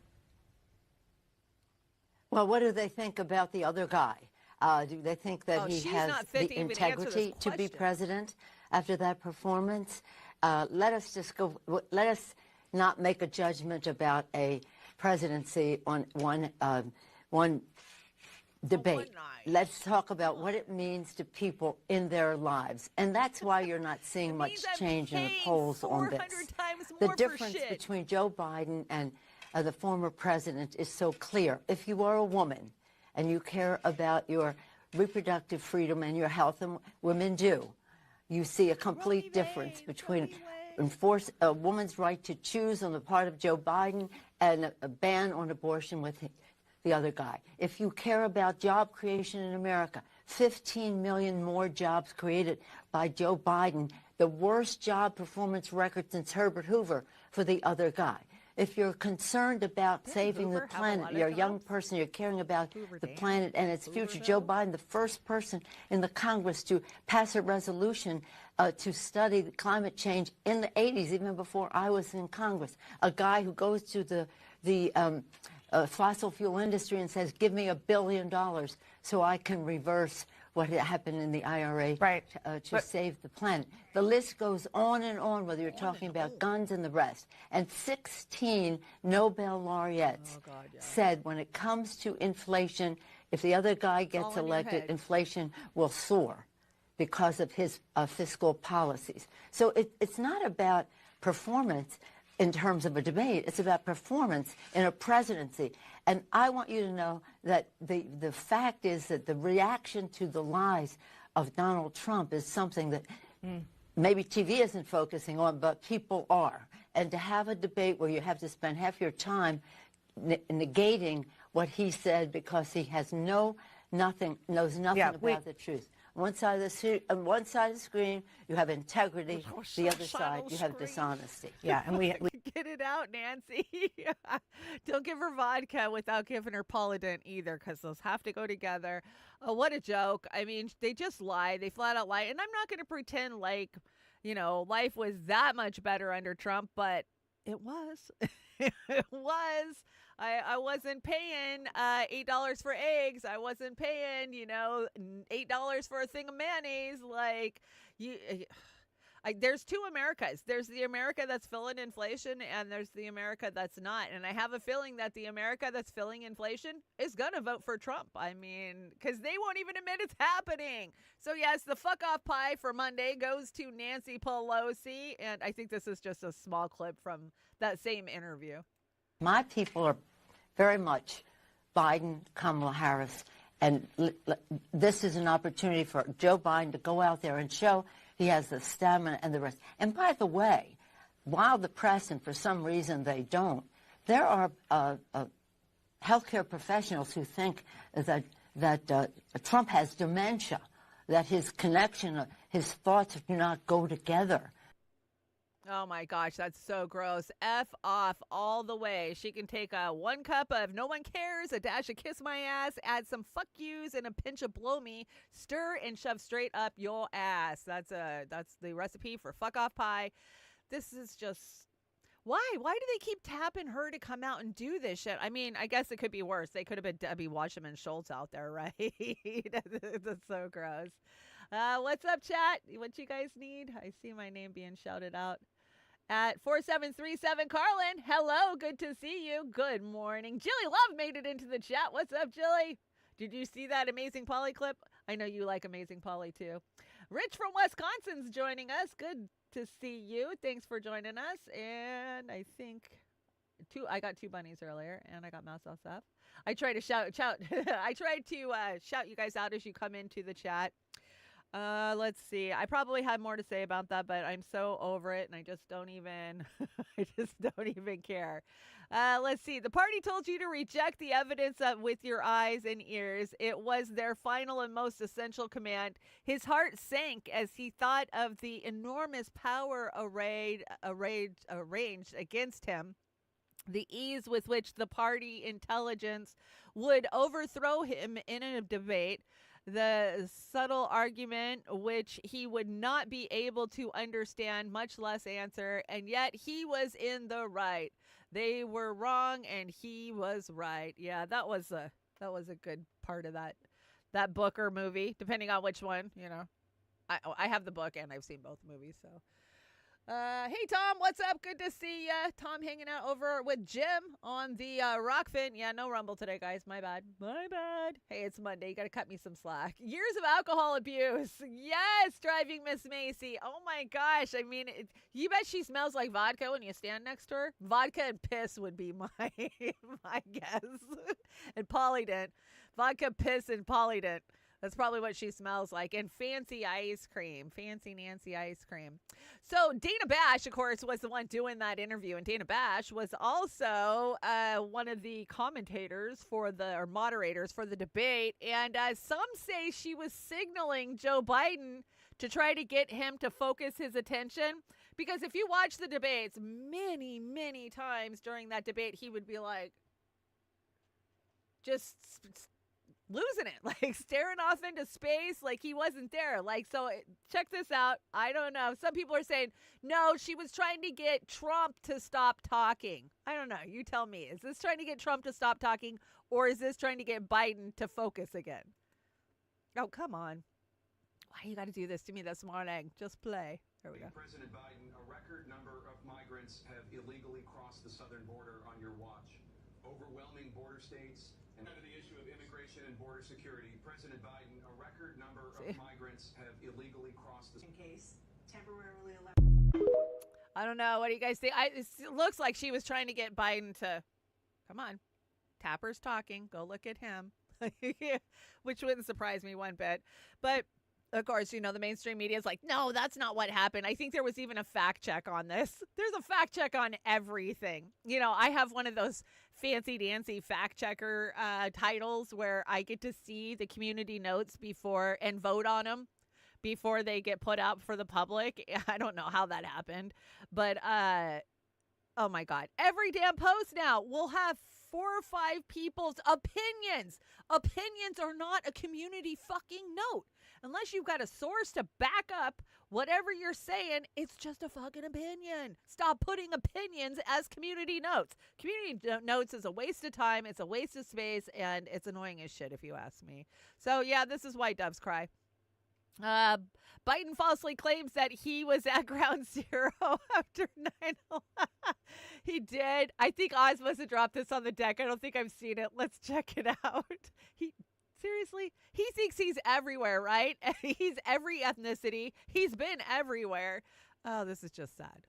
Well, what do they think about the other guy? Do they think that he has the integrity to be president after that performance? Let us not make a judgment about a presidency on one debate. Let's talk about what it means to people in their lives. And that's why you're not seeing much change in the polls on this. The difference between Joe Biden and the former president is so clear. If you are a woman and you care about your reproductive freedom and your health, and women do, you see a complete difference between enforce a woman's right to choose on the part of Joe Biden and a ban on abortion with the other guy. If you care about job creation in America, 15 million more jobs created by Joe Biden, the worst job performance record since Herbert Hoover for the other guy. If you're concerned about saving the planet, you're a young person, you're caring about the planet and its future, Joe Biden, the first person in the Congress to pass a resolution to study climate change in the 80s, even before I was in Congress. A guy who goes to the fossil fuel industry and says, give me $1 billion so I can reverse what happened in the IRA to save the planet. The list goes on and on, whether you're talking about guns and the rest. And 16 Nobel laureates said when it comes to inflation, if the other guy gets elected, inflation will soar because of his fiscal policies. So it's not about performance in terms of a debate. It's about performance in a presidency. And I want you to know that the fact is that the reaction to the lies of Donald Trump is something that maybe TV isn't focusing on, but people are. And to have a debate where you have to spend half your time negating what he said because he has knows nothing about the truth. On one side of the screen, you have integrity. The other side, you have dishonesty. Yeah, and we get it out, Nancy. Don't give her vodka without giving her Polident either, because those have to go together. Oh, what a joke. I mean, they just lie. They flat out lie. And I'm not going to pretend like, life was that much better under Trump, but it was. It was. I wasn't paying $8 for eggs. I wasn't paying, $8 for a thing of mayonnaise. Like, there's two Americas. There's the America that's filling inflation, and there's the America that's not. And I have a feeling that the America that's filling inflation is going to vote for Trump. I mean, because they won't even admit it's happening. So, yes, the fuck off pie for Monday goes to Nancy Pelosi. And I think this is just a small clip from that same interview. My people are very much Biden, Kamala Harris, and this is an opportunity for Joe Biden to go out there and show he has the stamina and the rest. And by the way, while the press, and for some reason they don't, there are healthcare professionals who think that Trump has dementia, that his connection, his thoughts do not go together. Oh my gosh, that's so gross. F off all the way. She can take 1 cup of no one cares, a dash of kiss my ass, add some fuck yous and a pinch of blow me, stir and shove straight up your ass. That's the recipe for fuck off pie. This is just, why do they keep tapping her to come out and do this shit? I mean, I guess it could be worse. They could have been Debbie Wasserman Schultz out there, right? That's so gross. What's up, chat? What you guys need? I see my name being shouted out at 4737. Carlin, hello. Good to see you. Good morning. Jilly Love made it into the chat. What's up, Jilly? Did you see that Amazing Polly clip? I know you like Amazing Polly, too. Rich from Wisconsin's joining us. Good to see you. Thanks for joining us. And I think I got 2 bunnies earlier, and I got mouse up. I try to shout. I tried to shout you guys out as you come into the chat. Let's see. I probably had more to say about that, but I'm so over it, and I just don't even care. Let's see. The party told you to reject the evidence with your eyes and ears. It was their final and most essential command. His heart sank as he thought of the enormous power arrayed against him. The ease with which the party intelligence would overthrow him in a debate. The subtle argument which he would not be able to understand, much less answer, and yet he was in the right. They were wrong and he was right. Yeah, that was a good part of that book or movie, depending on which one, I have the book and I've seen both movies, so Hey, Tom, what's up? Good to see ya. Tom hanging out over with Jim on the Rokfin. Yeah, no Rumble today, guys. My bad. My bad. Hey, it's Monday. You got to cut me some slack. Years of alcohol abuse. Yes, driving Miss Macy. Oh, my gosh. I mean, you bet she smells like vodka when you stand next to her. Vodka and piss would be my guess. And Polydent. Vodka, piss, and Polydent. That's probably what she smells like. And fancy ice cream. Fancy Nancy ice cream. So Dana Bash, of course, was the one doing that interview. And Dana Bash was also one of the commentators or moderators for the debate. And some say she was signaling Joe Biden to try to get him to focus his attention. Because if you watch the debates, many, many times during that debate, he would be like, just losing it, like staring off into space like he wasn't there. Like, so check this out. I don't know. Some people are saying, no, she was trying to get Trump to stop talking. I don't know. You tell me. Is this trying to get Trump to stop talking, or is this trying to get Biden to focus again? Oh, come on. Why you got to do this to me this morning? Just play. There we go. President Biden, a record number of migrants have illegally crossed the southern border on your watch. Overwhelming border states. And under the issue of immigration and border security, President Biden, a record number of migrants have illegally crossed the case temporarily allowed. I don't know. What do you guys think? It looks like she was trying to get Biden to, come on, Tapper's talking. Go look at him, which wouldn't surprise me one bit. But of course, you know, the mainstream media is like, no, that's not what happened. I think there was even a fact check on this. There's a fact check on everything. You know, I have one of those fancy dancy fact checker titles where I get to see the community notes before and vote on them before they get put out for the public. I don't know how that happened, but oh my God, every damn post now will have 4 or 5 people's opinions. Opinions are not a community fucking note. Unless you've got a source to back up whatever you're saying, it's just a fucking opinion. Stop putting opinions as community notes. Community notes is a waste of time. It's a waste of space, and it's annoying as shit if you ask me. So yeah, this is why doves cry. Biden falsely claims that he was at ground zero after 9/11. He did. I think Oz must have dropped this on the deck. I don't think I've seen it. Let's check it out. Seriously? He thinks he's everywhere, right? He's every ethnicity. He's been everywhere. Oh, this is just sad.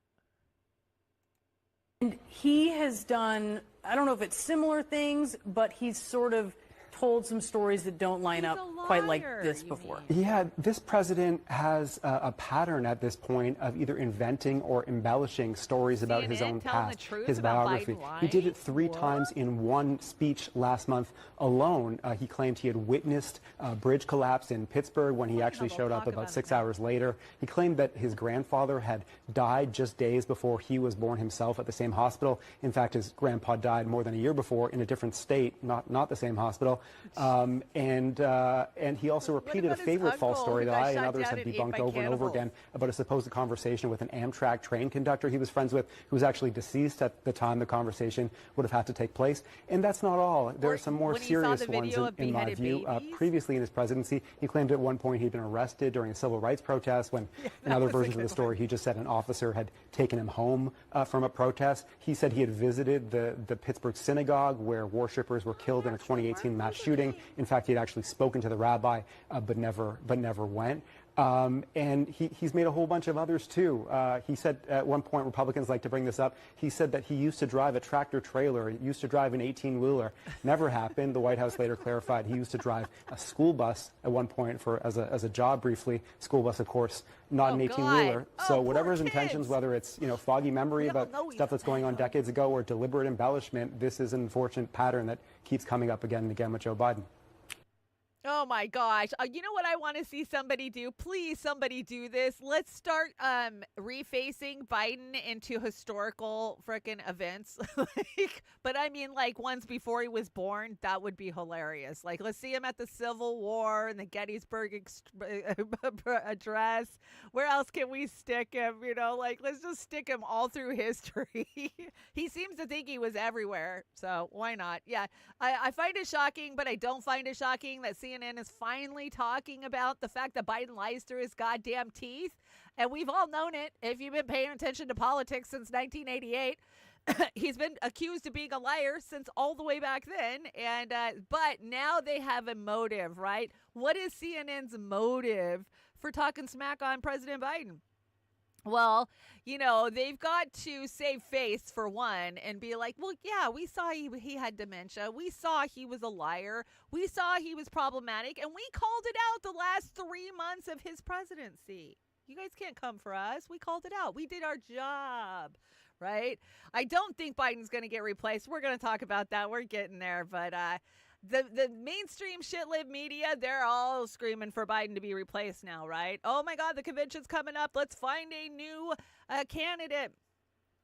And he has done, I don't know if it's similar things, but he's sort of told some stories that don't line up quite like this before. Yeah, this president has a pattern at this point of either inventing or embellishing stories about his own past, his biography. He did it 3 times in one speech last month alone. He claimed he had witnessed a bridge collapse in Pittsburgh when he actually showed up about 6 hours later. He claimed that his grandfather had died just days before he was born himself at the same hospital. In fact, his grandpa died more than a year before in a different state, not the same hospital. And he also repeated a favorite false story that I and others have debunked over and over again about a supposed conversation with an Amtrak train conductor he was friends with, who was actually deceased at the time the conversation would have had to take place. And that's not all. There are some more serious ones in my view. Previously in his presidency, he claimed at one point he'd been arrested during a civil rights protest when, in other versions of the story, he just said an officer had taken him home from a protest. He said he had visited the Pittsburgh synagogue where worshippers were killed in a 2018 mass shooting. In fact, he had actually spoken to the rabbi, but never went. And he's made a whole bunch of others, too. He said at one point, Republicans like to bring this up, he said that he used to drive a tractor trailer, he used to drive an 18-wheeler. Never happened. The White House later clarified he used to drive a school bus at one point as a job briefly. School bus, of course, not an 18-wheeler. So whatever his intentions, whether it's foggy memory about stuff that's going on decades ago or deliberate embellishment, this is an unfortunate pattern that keeps coming up again and again with Joe Biden. Oh my gosh. You know what I want to see somebody do? Please, somebody do this. Let's start refacing Biden into historical frickin' events. But I mean, like, ones before he was born. That would be hilarious. Like, let's see him at the Civil War and the Gettysburg Address. Where else can we stick him? Let's just stick him all through history. He seems to think he was everywhere. So why not? Yeah, I find it shocking, but I don't find it shocking that CNN CNN is finally talking about the fact that Biden lies through his goddamn teeth. And we've all known it if you've been paying attention to politics since 1988. He's been accused of being a liar since all the way back then. And but now they have a motive, right? What is CNN's motive for talking smack on President Biden? Well, you know, they've got to save face for one and be like, well, yeah, we saw he had dementia. We saw he was a liar. We saw he was problematic. And we called it out the last 3 months of his presidency. You guys can't come for us. We called it out. We did our job, right? I don't think Biden's going to get replaced. We're going to talk about that. We're getting there. But the mainstream shit-lib media, they're all screaming for Biden to be replaced now, right? Oh, my God, the convention's coming up. Let's find a new candidate.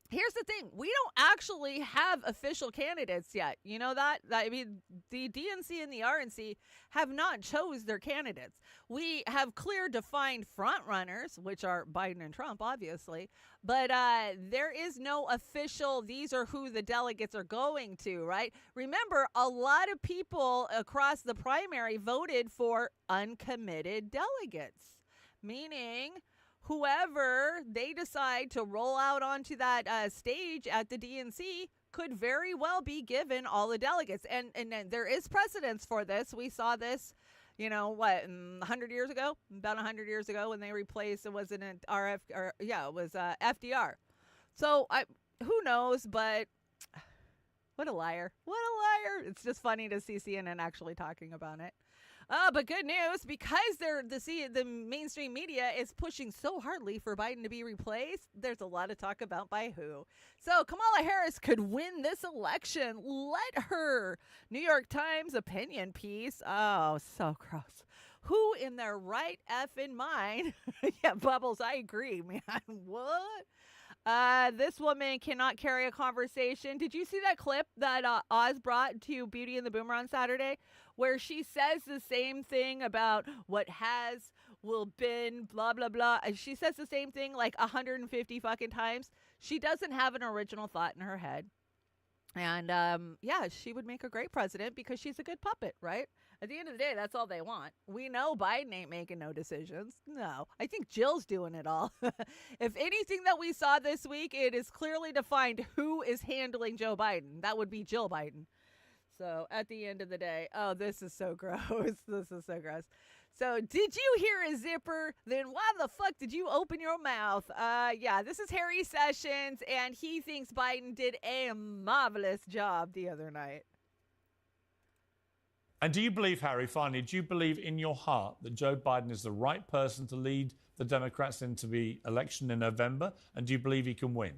Here's the thing. We don't actually have official candidates yet. You know that? I mean, the DNC and the RNC have not chose their candidates. We have clear defined front runners, which are Biden and Trump, obviously. But there is no official, these are who the delegates are going to, right? Remember, a lot of people across the primary voted for uncommitted delegates, meaning whoever they decide to roll out onto that stage at the DNC could very well be given all the delegates. And there is precedence for this. We saw this, you know, what, 100 years ago? About 100 years ago when they replaced, it was FDR. So who knows, but what a liar. What a liar. It's just funny to see CNN actually talking about it. But good news, because the mainstream media is pushing so hardly for Biden to be replaced, there's a lot of talk about by who. So Kamala Harris could win this election. Let her. New York Times opinion piece. Oh, so gross. Who in their right effing mind? Yeah, Bubbles, I agree, man. What? This woman cannot carry a conversation. Did you see that clip that Oz brought to Beauty and the Boomer on Saturday, where she says the same thing about what has, will, been, blah, blah, blah. And she says the same thing like 150 fucking times. She doesn't have an original thought in her head. And, yeah, she would make a great president because she's a good puppet, right? At the end of the day, that's all they want. We know Biden ain't making no decisions. No, I think Jill's doing it all. If anything that we saw this week, it is clearly defined who is handling Joe Biden. That would be Jill Biden. So at the end of the day, oh, this is so gross. This is so gross. So did you hear a zipper? Then why the fuck did you open your mouth? Yeah, this is Harry Sessions, and he thinks Biden did a marvelous job the other night. And do you believe, Harry, finally, do you believe in your heart that Joe Biden is the right person to lead the Democrats into the election in November? And do you believe he can win?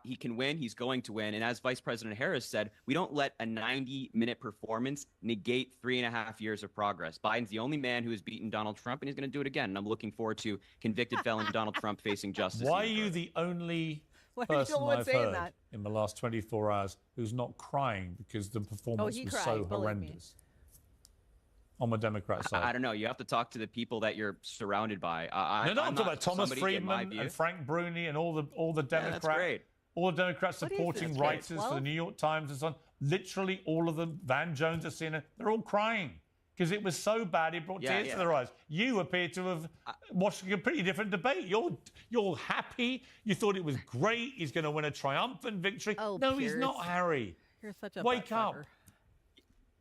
He can win. He's going to win. And as Vice President Harris said, we don't let a 90-minute performance negate 3.5 years of progress. Biden's the only man who has beaten Donald Trump, and he's going to do it again. And I'm looking forward to convicted felon Donald Trump facing justice. Why are you the only person I've heard in the last 24 hours who's not crying because the performance was so horrendous on the Democrat side? I don't know. You have to talk to the people that you're surrounded by. I'm talking about Thomas Friedman and Frank Bruni and all the Democrats. That's great. All the Democrats supporting writers for the New York Times and so on. Literally all of them. Van Jones at CNN. They're all crying because it was so bad it brought tears to their eyes. You appear to have watched a pretty different debate. You're happy. You thought it was great. He's going to win a triumphant victory. Oh, no, Piers. He's not, Harry. You're such a Wake up.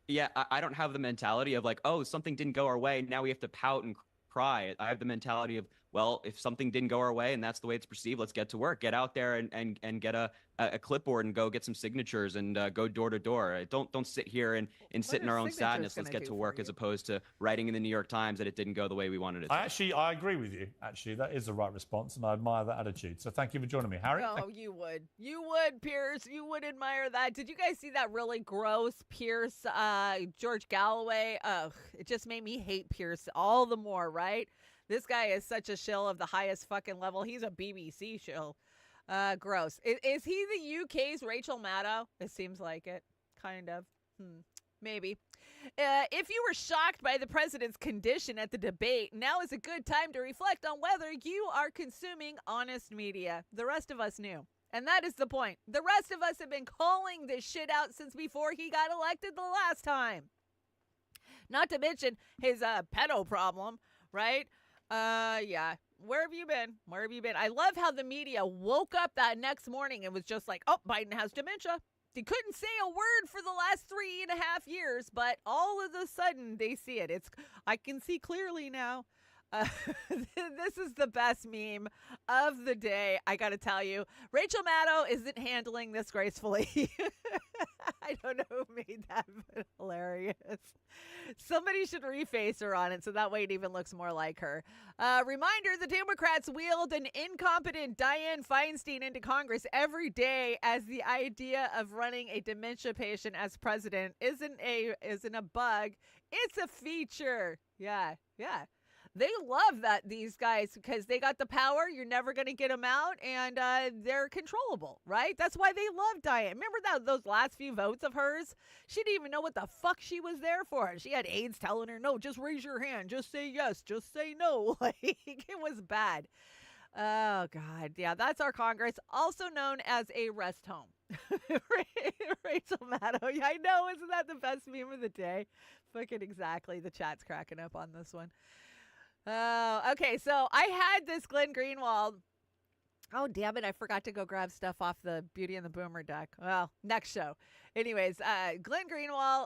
Yeah, I don't have the mentality of like, oh, something didn't go our way. Now we have to pout and cry. I have the mentality of, well, if something didn't go our way and that's the way it's perceived, let's get to work. Get out there and get a clipboard and go get some signatures and go door to door. Don't sit here and sit in our own sadness. Let's get to work as opposed to writing in the New York Times that it didn't go the way we wanted it to. I agree with you. Actually, that is the right response, and I admire that attitude. So thank you for joining me, Harry. Oh, you would. You would, Pierce. You would admire that. Did you guys see that really gross Pierce, George Galloway? Ugh, it just made me hate Pierce all the more, right? This guy is such a shill of the highest fucking level. He's a BBC shill. Gross. Is he the UK's Rachel Maddow? It seems like it. Kind of. Maybe. If you were shocked by the president's condition at the debate, now is a good time to reflect on whether you are consuming honest media. The rest of us knew. And that is the point. The rest of us have been calling this shit out since before he got elected the last time. Not to mention his pedo problem, right? Yeah. Where have you been? Where have you been? I love how the media woke up that next morning and was just like, oh, Biden has dementia. They couldn't say a word for the last 3.5 years, but all of a sudden they see it. I can see clearly now. This is the best meme of the day, I gotta tell you. Rachel Maddow isn't handling this gracefully. I don't know who made that, but hilarious. Somebody should reface her on it so that way it even looks more like her. Reminder, the Democrats wheeled an incompetent Dianne Feinstein into Congress every day as the idea of running a dementia patient as president isn't a bug, it's a feature. Yeah. They love that, these guys, because they got the power. You're never going to get them out, and they're controllable, right? That's why they love Dianne. Remember those last few votes of hers? She didn't even know what the fuck she was there for. She had aides telling her, no, just raise your hand. Just say yes. Just say no. Like, it was bad. Oh, God. Yeah, that's our Congress, also known as a rest home. Rachel Maddow. Yeah, I know. Isn't that the best meme of the day? Fucking exactly. The chat's cracking up on this one. Oh, okay. So I had this Glenn Greenwald. Oh, damn it. I forgot to go grab stuff off the Beauty and the Boomer deck. Well, next show. Anyways, Glenn Greenwald,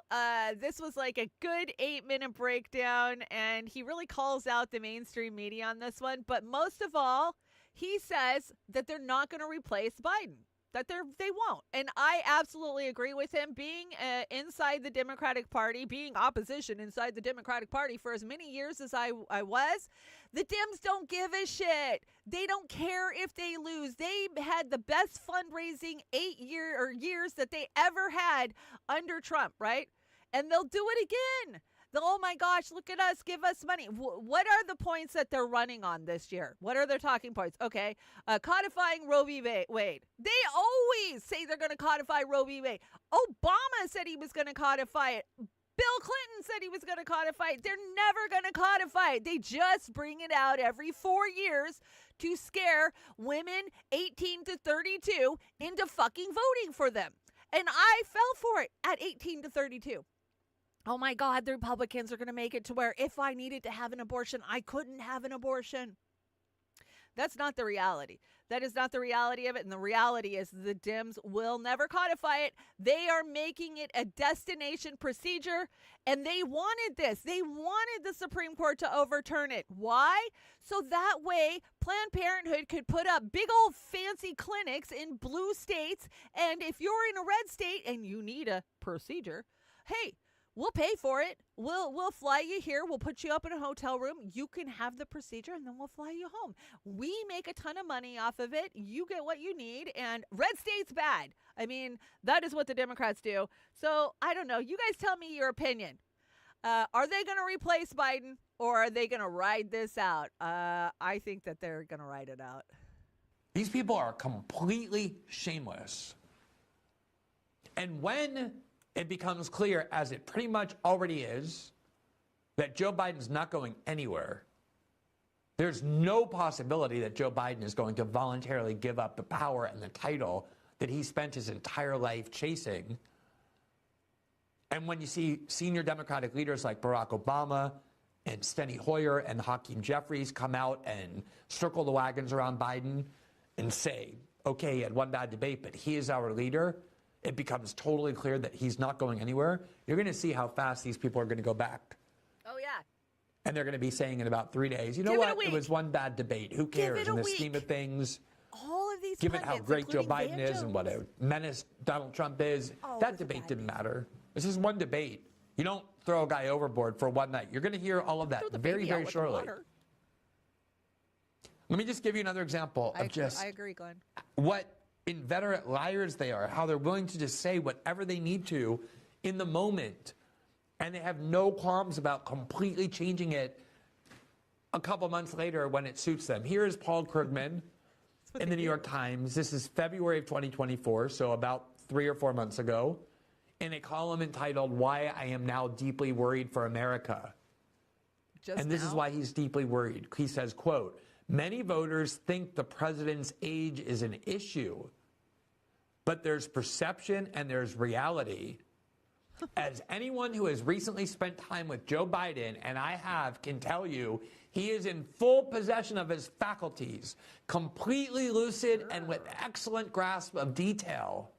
this was like a good 8-minute breakdown, and he really calls out the mainstream media on this one. But most of all, he says that they're not going to replace Biden. That they won't. And I absolutely agree with him. Being inside the Democratic Party, being opposition inside the Democratic Party for as many years as I was, the Dems don't give a shit. They don't care if they lose. They had the best fundraising 8 years that they ever had under Trump, right? And they'll do it again. Oh my gosh, look at us, give us money. What are the points that they're running on this year? What are their talking points? Okay, codifying Roe v. Wade. They always say they're going to codify Roe v. Wade. Obama said he was going to codify it. Bill Clinton said he was going to codify it. They're never going to codify it. They just bring it out every 4 years to scare women 18 to 32 into fucking voting for them. And I fell for it at 18 to 32. Oh my God, the Republicans are going to make it to where if I needed to have an abortion, I couldn't have an abortion. That's not the reality. That is not the reality of it. And the reality is the Dems will never codify it. They are making it a destination procedure. And they wanted this. They wanted the Supreme Court to overturn it. Why? So that way Planned Parenthood could put up big old fancy clinics in blue states. And if you're in a red state and you need a procedure, hey, we'll pay for it. We'll fly you here. We'll put you up in a hotel room. You can have the procedure, and then we'll fly you home. We make a ton of money off of it. You get what you need, and red state's bad. I mean, that is what the Democrats do. So, I don't know. You guys tell me your opinion. Are they going to replace Biden, or are they going to ride this out? I think that they're going to ride it out. These people are completely shameless. And when it becomes clear, as it pretty much already is, that Joe Biden's not going anywhere, there's no possibility that Joe Biden is going to voluntarily give up the power and the title that he spent his entire life chasing. And when you see senior Democratic leaders like Barack Obama and Steny Hoyer and Hakeem Jeffries come out and circle the wagons around Biden and say, okay, he had one bad debate, but he is our leader, it becomes totally clear that he's not going anywhere. You're going to see how fast these people are going to go back. Oh, yeah. And they're going to be saying in about 3 days, you know what? It was one bad debate. Who cares? In the scheme of things, all of these given how great Joe Biden is and what a menace Donald Trump is, that debate didn't matter. This is one debate. You don't throw a guy overboard for one night. You're going to hear all of that very, very shortly. Let me just give you another example of I agree, Glenn. What inveterate liars they are, how they're willing to just say whatever they need to in the moment, and they have no qualms about completely changing it a couple months later when it suits them. Here is Paul Krugman in the New York Times. This is February of 2024, so about 3 or 4 months ago, in a column entitled, "Why I Am Now Deeply Worried for America." And this is why he's deeply worried. He says, quote, "Many voters think the president's age is an issue, but there's perception and there's reality. As anyone who has recently spent time with Joe Biden, and I have, can tell you, he is in full possession of his faculties, completely lucid and with excellent grasp of detail.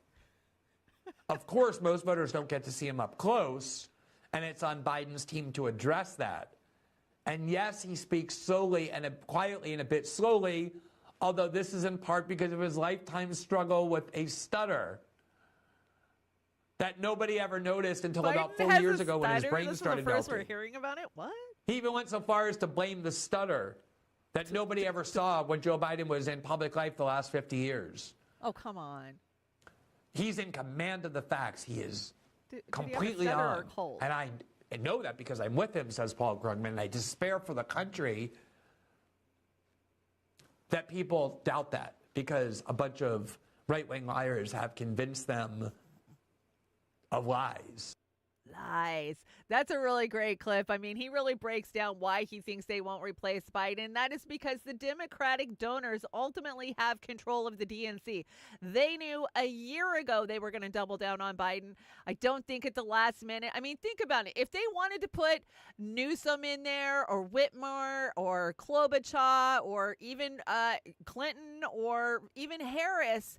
Of course, most voters don't get to see him up close, and it's on Biden's team to address that. And yes, he speaks slowly and quietly and a bit slowly, although this is in part because of his lifetime struggle with a stutter that nobody ever noticed until Biden about 4 has years a ago when his stutter? brain This started is the first melting. we're hearing about it? What? He even went so far as to blame the stutter that nobody ever saw when Joe Biden was in public life the last 50 years. Oh, come on. He's in command of the facts. He is Did completely he have a stutter on. or cold? And I know that because I'm with him, says Paul Krugman, and I despair for the country that people doubt that because a bunch of right-wing liars have convinced them of lies. Lies. That's a really great clip. I mean, he really breaks down why he thinks they won't replace Biden. That is because the Democratic donors ultimately have control of the DNC. They knew a year ago they were going to double down on Biden. I don't think at the last minute. I mean, think about it. If they wanted to put Newsom in there or Whitmer or Klobuchar or even Clinton or even Harris,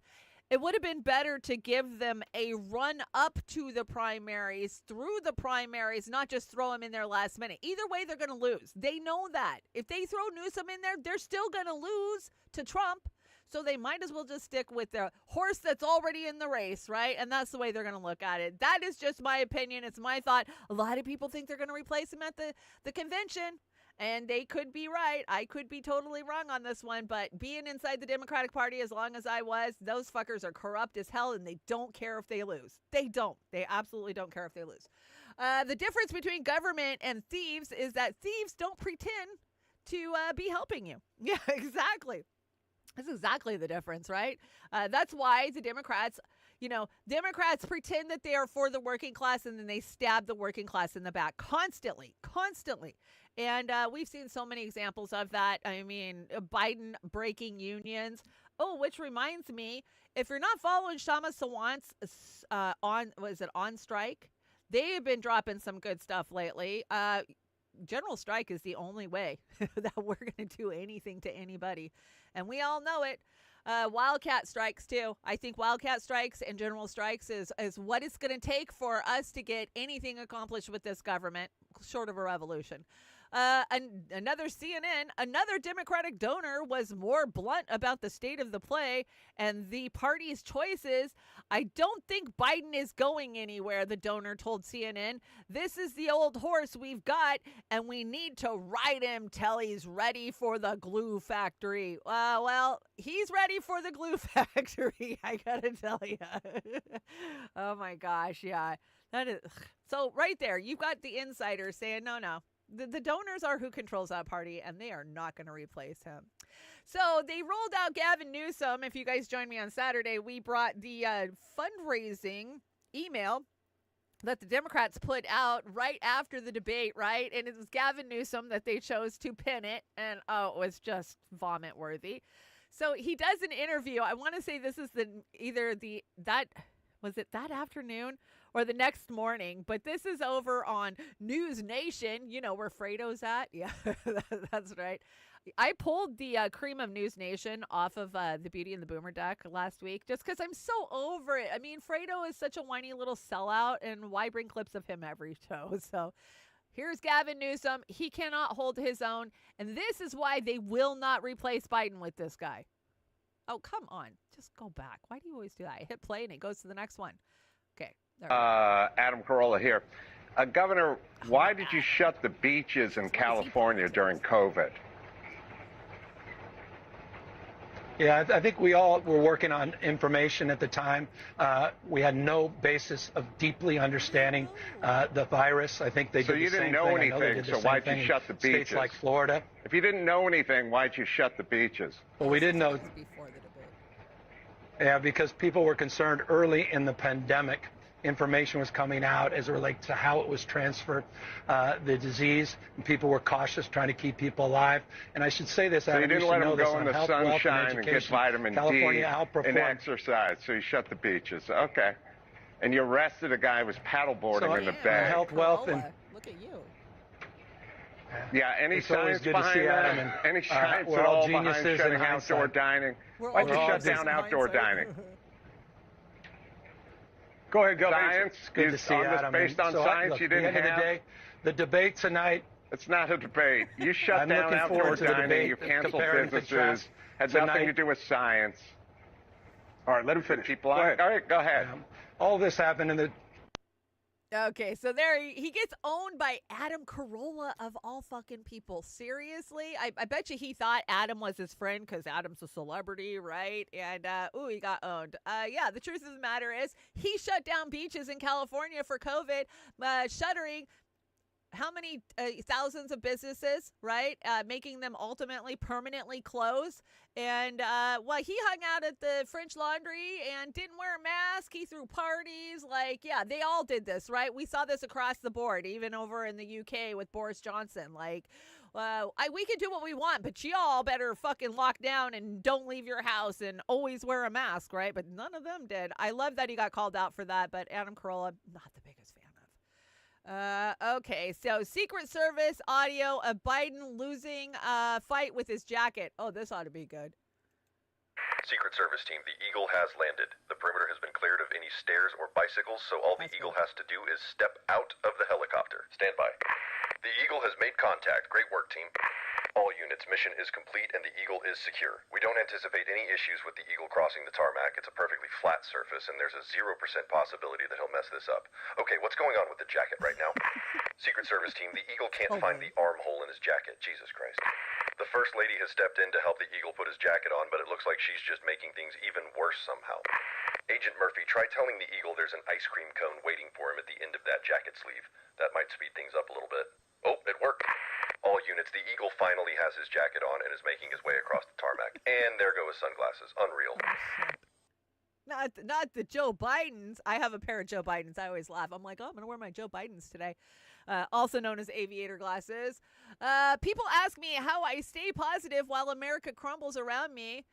it would have been better to give them a run up to the primaries, through the primaries, not just throw them in there last minute. Either way, they're going to lose. They know that. If they throw Newsom in there, they're still going to lose to Trump. So they might as well just stick with the horse that's already in the race, right? And that's the way they're going to look at it. That is just my opinion. It's my thought. A lot of people think they're going to replace him at the convention. And they could be right. I could be totally wrong on this one. But being inside the Democratic Party as long as I was, those fuckers are corrupt as hell, and they don't care if they lose. They don't. They absolutely don't care if they lose. The difference between government and thieves is that thieves don't pretend to be helping you. Yeah, exactly. That's exactly the difference, right? That's why the Democrats... Democrats pretend that they are for the working class, and then they stab the working class in the back constantly. And we've seen so many examples of that. I mean, Biden breaking unions. Oh, which reminds me, if you're not following Chanda-Masta on strike, they have been dropping some good stuff lately. General strike is the only way that we're going to do anything to anybody. And we all know it. Wildcat strikes, too. I think wildcat strikes and general strikes is what it's going to take for us to get anything accomplished with this government, short of a revolution. Another CNN, another Democratic donor was more blunt about the state of the play and the party's choices. I don't think Biden is going anywhere, the donor told CNN. This is the old horse we've got, and we need to ride him till he's ready for the glue factory. Well, he's ready for the glue factory, I gotta tell you. Oh my gosh, yeah. That is so right there. You've got the insiders saying, no. The donors are who controls that party, and they are not going to replace him. So they rolled out Gavin Newsom. If you guys joined me on Saturday, we brought the fundraising email that the Democrats put out right after the debate, right? And it was Gavin Newsom that they chose to pin it, and it was just vomit worthy. So he does an interview. I want to say this is was it that afternoon or the next morning? But this is over on News Nation, where Fredo's at. Yeah, that's right. I pulled the cream of News Nation off of the Beauty and the Boomer deck last week just because I'm so over it. I mean, Fredo is such a whiny little sellout, and why bring clips of him every show? So here's Gavin Newsom. He cannot hold his own, and this is why they will not replace Biden with this guy. Oh, come on. Just go back. Why do you always do that? I hit play and it goes to the next one. Okay. Adam Carolla here. Governor, why did you shut the beaches in California during COVID? Yeah, I think we all were working on information at the time. We had no basis of deeply understanding the virus. I think they did the same thing. So you didn't know anything, so why'd you shut the beaches? States like Florida. If you didn't know anything, why'd you shut the beaches? Well, we didn't know. Yeah, because people were concerned early in the pandemic. Information was coming out as it relates to how it was transferred, the disease, and people were cautious, trying to keep people alive. And I should say this, so Adam, you didn't let them go in the health, sunshine and get vitamin California D and exercise, so you shut the beaches. Okay. and you arrested a guy who was paddleboarding in the bay. Health, wealth, and look at you. Yeah, any It's always science good to see behind Adam, that? and, Any science we're at all all behind geniuses in shutting outdoor hindsight. dining? We're Why'd you all shut geniuses down in outdoor hindsight. dining? Go ahead, go. Science? Good to see Adam. Based on So, science look, you at the didn't end have? of the day, the debate tonight. It's not a debate. You shut I'm down looking outdoor forward to the dining, debate, you canceled compare and businesses, contrast had tonight. nothing to do with science. All right, let him finish. People, all right, go ahead. All this happened in the. Okay, so there he gets owned by Adam Carolla of all fucking people. Seriously? I bet you he thought Adam was his friend because Adam's a celebrity, right? And, he got owned. Yeah, the truth of the matter is he shut down beaches in California for COVID, shuttering how many thousands of businesses, right? Making them ultimately permanently close. And, he hung out at the French Laundry and didn't wear a mask. He threw parties. Like, yeah, they all did this, right? We saw this across the board, even over in the UK with Boris Johnson. Like, we can do what we want, but y'all better fucking lock down and don't leave your house and always wear a mask, right? But none of them did. I love that he got called out for that, but Adam Carolla, not the biggest fan of. Okay, so Secret Service audio of Biden losing fight with his jacket. Oh, this ought to be good. Secret Service team, the Eagle has landed. The perimeter has been cleared of any stairs or bicycles, so all the Eagle has to do is step out of the helicopter. Stand by. The Eagle has made contact. Great work, team. All units, mission is complete and the Eagle is secure. We don't anticipate any issues with the Eagle crossing the tarmac. It's a perfectly flat surface and there's a 0% possibility that he'll mess this up. Okay, what's going on with the jacket right now? Secret Service team, the Eagle can't find the armhole in his jacket. Jesus Christ. The First Lady has stepped in to help the Eagle put his jacket on, but it looks like she's just making things even worse somehow. Agent Murphy, try telling the Eagle there's an ice cream cone waiting for him at the end of that jacket sleeve. That might speed things up a little bit. Oh, it worked. All units, the Eagle finally has his jacket on and is making his way across the tarmac. And there go his sunglasses. Unreal. Not the Joe Bidens. I have a pair of Joe Bidens. I always laugh. I'm like, I'm going to wear my Joe Bidens today. Also known as aviator glasses. People ask me how I stay positive while America crumbles around me.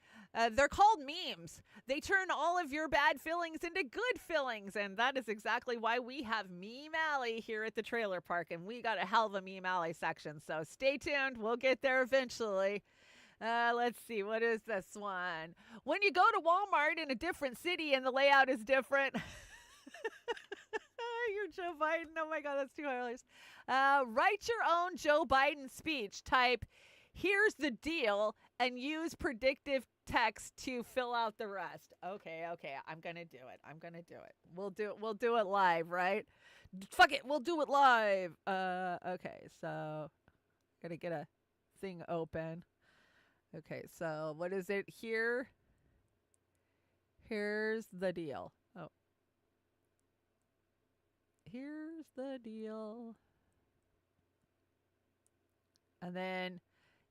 They're called memes. They turn all of your bad feelings into good feelings. And that is exactly why we have Meme Alley here at the trailer park. And we got a hell of a Meme Alley section. So stay tuned. We'll get there eventually. Let's see. What is this one? When you go to Walmart in a different city and the layout is different. You're Joe Biden. Oh, my God. That's too hilarious. Write your own Joe Biden speech. Type, here's the deal, and use predictive text to fill out the rest. Okay. I'm going to do it. We'll do it live, right? Fuck it. We'll do it live. Okay. So, got to get a thing open. Okay. So, what is it here? Here's the deal. Oh. Here's the deal. And then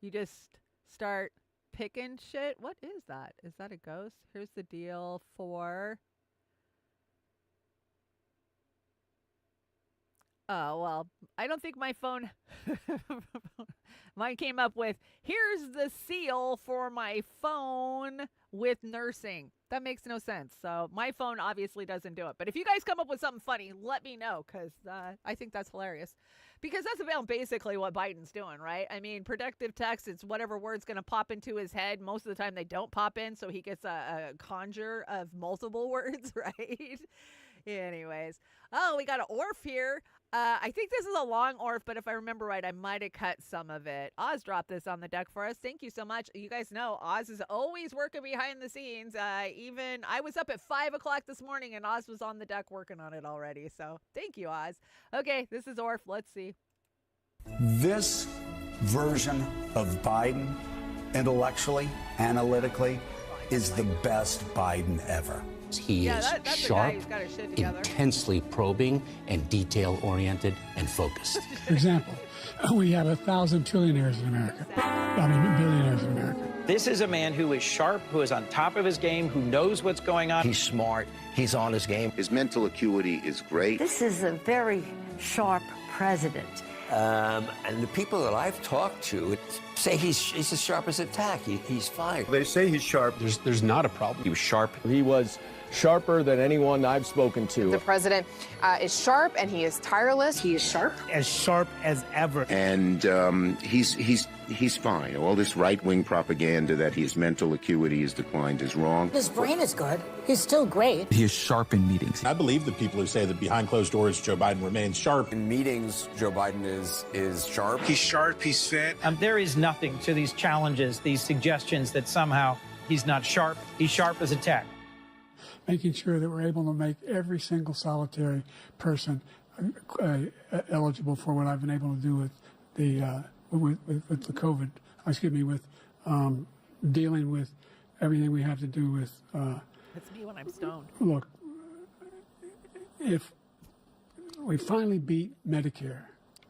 you just start picking shit. What is that? Is that a ghost? Here's the deal for... Oh, well, I don't think my phone... Mine came up with, here's the seal for my phone with nursing. That makes no sense. So my phone obviously doesn't do it. But if you guys come up with something funny, let me know, because I think that's hilarious. Because that's about basically what Biden's doing, right? I mean, predictive text, it's whatever word's going to pop into his head. Most of the time they don't pop in, so he gets a conjure of multiple words, right? Anyways. Oh, we got an ORF here. I think this is a long ORF, but if I remember right, I might have cut some of it. Oz dropped this on the deck for us. Thank you so much. You guys know Oz is always working behind the scenes. Even I was up at 5 o'clock this morning and Oz was on the deck working on it already. So thank you, Oz. Okay, this is ORF. Let's see. This version of Biden, intellectually, analytically, is the best Biden ever. He is sharp, intensely probing, and detail-oriented and focused. For example, we have 1,000 trillionaires in America. Billionaires in America. This is a man who is sharp, who is on top of his game, who knows what's going on. He's smart. He's on his game. His mental acuity is great. This is a very sharp president. And the people that I've talked to, say he's as sharp as a tack. He's fired. They say he's sharp. There's not a problem. He was sharp. He was sharper than anyone I've spoken to. The president is sharp and he is tireless. He is sharp. As sharp as ever. And he's fine. All this right-wing propaganda that his mental acuity has declined is wrong. His brain is good. He's still great. He is sharp in meetings. I believe the people who say that behind closed doors, Joe Biden remains sharp. In meetings, Joe Biden is sharp. He's sharp. He's fit. There is nothing to these challenges, these suggestions that somehow he's not sharp. He's sharp as a tack. Making sure that we're able to make every single solitary person eligible for what I've been able to do with the with the COVID. With dealing with everything we have to do with. It's me when I'm stoned. Look, if we finally beat Medicare.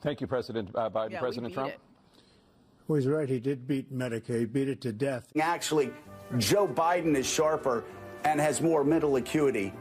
Thank you, President Biden. Yeah, President Trump. it. Well, he's right. He did beat Medicare. He beat it to death. Actually, Joe Biden is sharper and has more mental acuity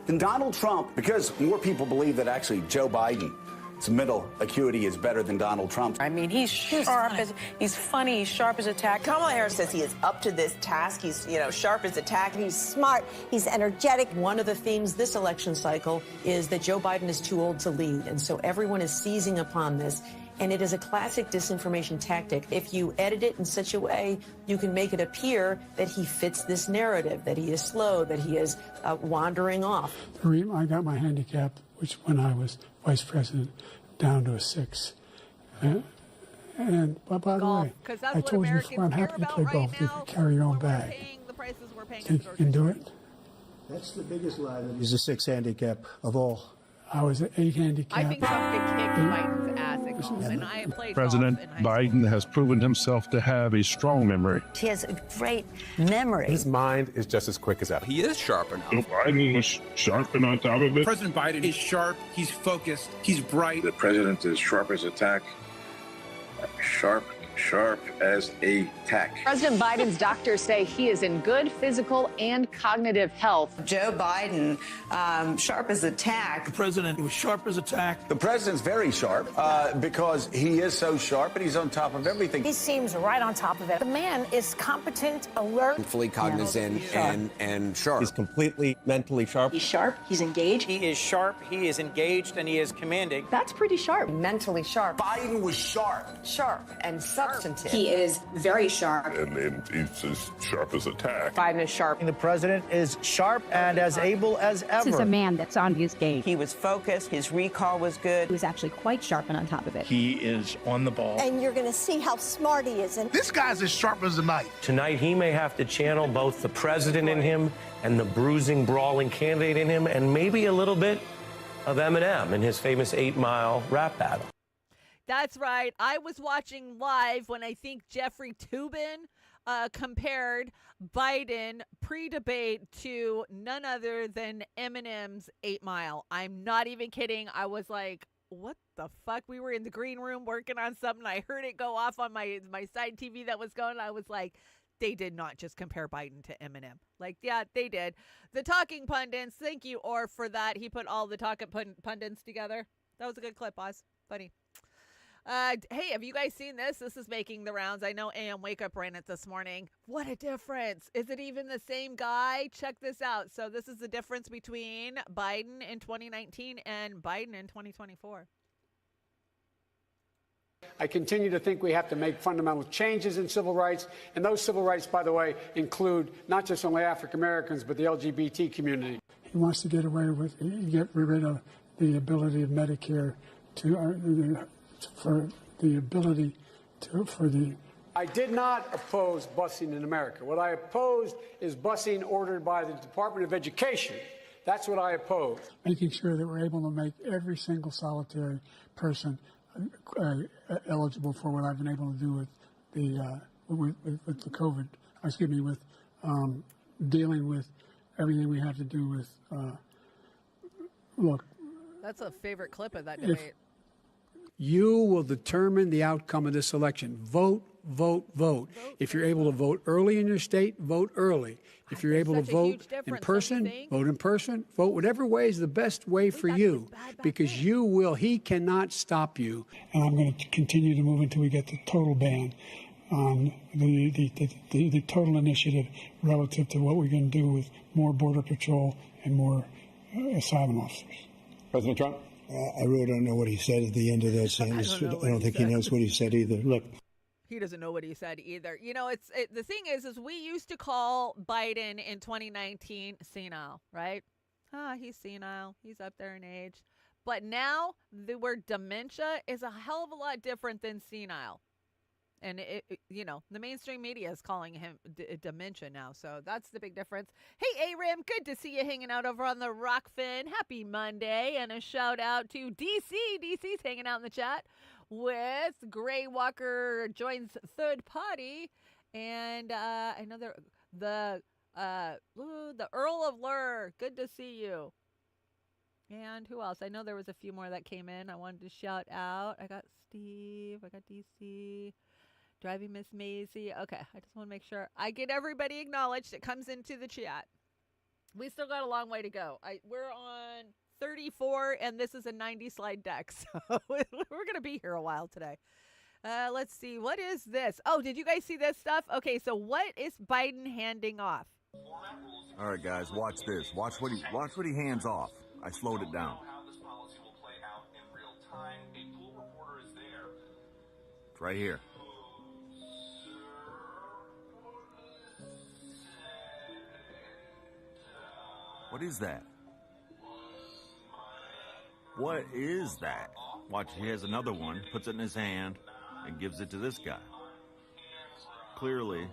than Donald Trump, because more people believe that actually Joe Biden's mental acuity is better than Donald Trump. I mean, he's sharp he's funny, he's sharp as a tack. Kamala Harris says he is up to this task. He's, sharp as a tack. He's smart. He's energetic. One of the themes this election cycle is that Joe Biden is too old to lead, and so everyone is seizing upon this. And it is a classic disinformation tactic. If you edit it in such a way, you can make it appear that he fits this narrative, that he is slow, that he is wandering off. I got my handicap, which when I was vice president, down to a 6. And by the way, I told you before, I'm happy to play golf if you carry your own bag. Think you can do it? That's the biggest lie. That he's a 6 handicap of all. I was an 8 handicap. I think someone could kick Biden's ass at golf, and I played President golf in high school. Biden has proven himself to have a strong memory. He has a great memory. His mind is just as quick as ever. He is sharp enough. Biden was sharp and on top of it. President Biden is sharp. He's focused. He's bright. The president is sharp as a tack. Sharp as a tack. President Biden's doctors say he is in good physical and cognitive health. Joe Biden, sharp as a tack. The president was sharp as a tack. The president's very sharp because he is so sharp and he's on top of everything. He seems right on top of it. The man is competent, alert. Fully cognizant and sharp. He's completely mentally sharp. He's sharp. He's engaged. He is sharp, he is engaged, and he is commanding. That's pretty sharp. Mentally sharp. Biden was sharp. Sharp and substantive. He is very sharp. And he's as sharp as a tack. Biden is sharp. The president is sharp and as able as ever. This is a man that's on his game. He was focused. His recall was good. He was actually quite sharp and on top of it. He is on the ball. And you're going to see how smart he is. And This guy's as sharp as a knife. Tonight, he may have to channel both the president in him and the bruising, brawling candidate in him, and maybe a little bit of Eminem in his famous 8 Mile rap battle. That's right. I was watching live when I think Jeffrey Toobin compared Biden pre-debate to none other than Eminem's 8 Mile. I'm not even kidding. I was like, what the fuck? We were in the green room working on something. I heard it go off on my side TV that was going. I was like, they did not just compare Biden to Eminem. Like, yeah, they did. The Talking Pundits, thank you, Orr, for that. He put all the Talking Pundits together. That was a good clip, Oz. Funny. Hey, have you guys seen this? This is making the rounds. I know AM Wake Up ran it this morning. What a difference. Is it even the same guy? Check this out. So this is the difference between Biden in 2019 and Biden in 2024. I continue to think we have to make fundamental changes in civil rights. And those civil rights, by the way, include not just only African Americans, but the LGBT community. He wants to get rid of the ability of Medicare I did not oppose busing in America. What I opposed is busing ordered by the Department of Education. That's what I oppose. Making sure that we're able to make every single solitary person eligible for what I've been able to do with the COVID. With dealing with everything we have to do with. Look. That's a favorite clip of that debate. You will determine the outcome of this election. Vote, vote, vote. If you're able to vote early in your state, vote early. If you're able to vote in person, vote in person. Vote whatever way is the best way for you, because he cannot stop you. And I'm going to continue to move until we get the total ban on the total initiative relative to what we're going to do with more Border Patrol and more asylum officers. President Trump? I really don't know what he said at the end of that sentence. I don't think he knows what he said either. Look. He doesn't know what he said either. You know, the thing is we used to call Biden in 2019 senile, right? He's senile. He's up there in age. But now the word dementia is a hell of a lot different than senile. And, the mainstream media is calling him dementia now. So that's the big difference. Hey, Aram, good to see you hanging out over on the Rokfin. Happy Monday. And a shout out to DC. DC's hanging out in the chat with Gray Walker joins third party. And I know the Earl of Lur. Good to see you. And who else? I know there was a few more that came in. I wanted to shout out. I got Steve. I got DC. Driving Miss Maisie. Okay, I just want to make sure I get everybody acknowledged that comes into the chat. We still got a long way to go. We're on 34, and this is a 90-slide deck, so we're going to be here a while today. Let's see. What is this? Oh, did you guys see this stuff? Okay, so what is Biden handing off? All right, guys, watch this. Watch what he hands off. I slowed it down. It's right here. What is that? What is that? Watch, he has another one, puts it in his hand, and gives it to this guy. Clearly.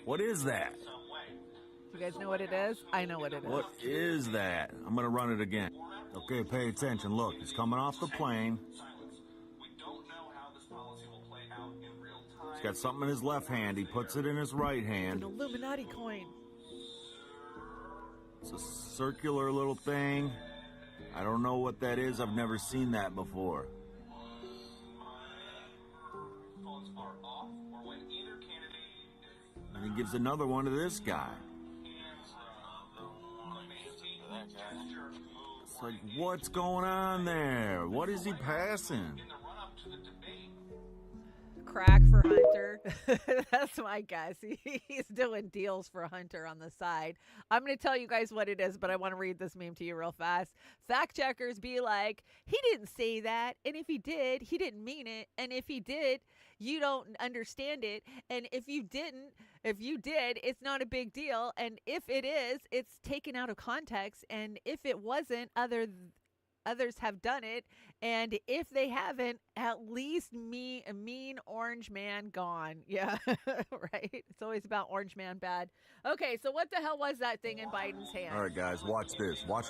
What is that? You guys know what it is? I know what it is. What is that? I'm going to run it again. Okay, pay attention. Look, he's coming off the plane. He's got something in his left hand. He puts it in his right hand. An Illuminati coin. It's a circular little thing. I don't know what that is. I've never seen that before. And he gives another one to this guy. It's like, what's going on there? What is he passing? Crack for Hunter. That's my guess. He's doing deals for Hunter on the side. I'm going to tell you guys what it is, but I want to read this meme to you real fast. Fact checkers be like, he didn't say that. And if he did, he didn't mean it. And if he did, you don't understand it. And if you did, it's not a big deal. And if it is, it's taken out of context. And if it wasn't, others have done it, and if they haven't, at least a mean orange man gone. Yeah, right? It's always about orange man bad. Okay, so what the hell was that thing in Biden's hand? All right, guys, watch this. Watch.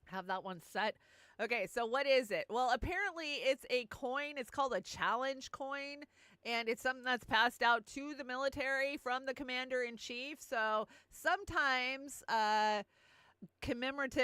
Have that one set. Okay, so what is it? Well, apparently it's a coin. It's called a challenge coin, and it's something that's passed out to the military from the commander-in-chief. So sometimes to commemorate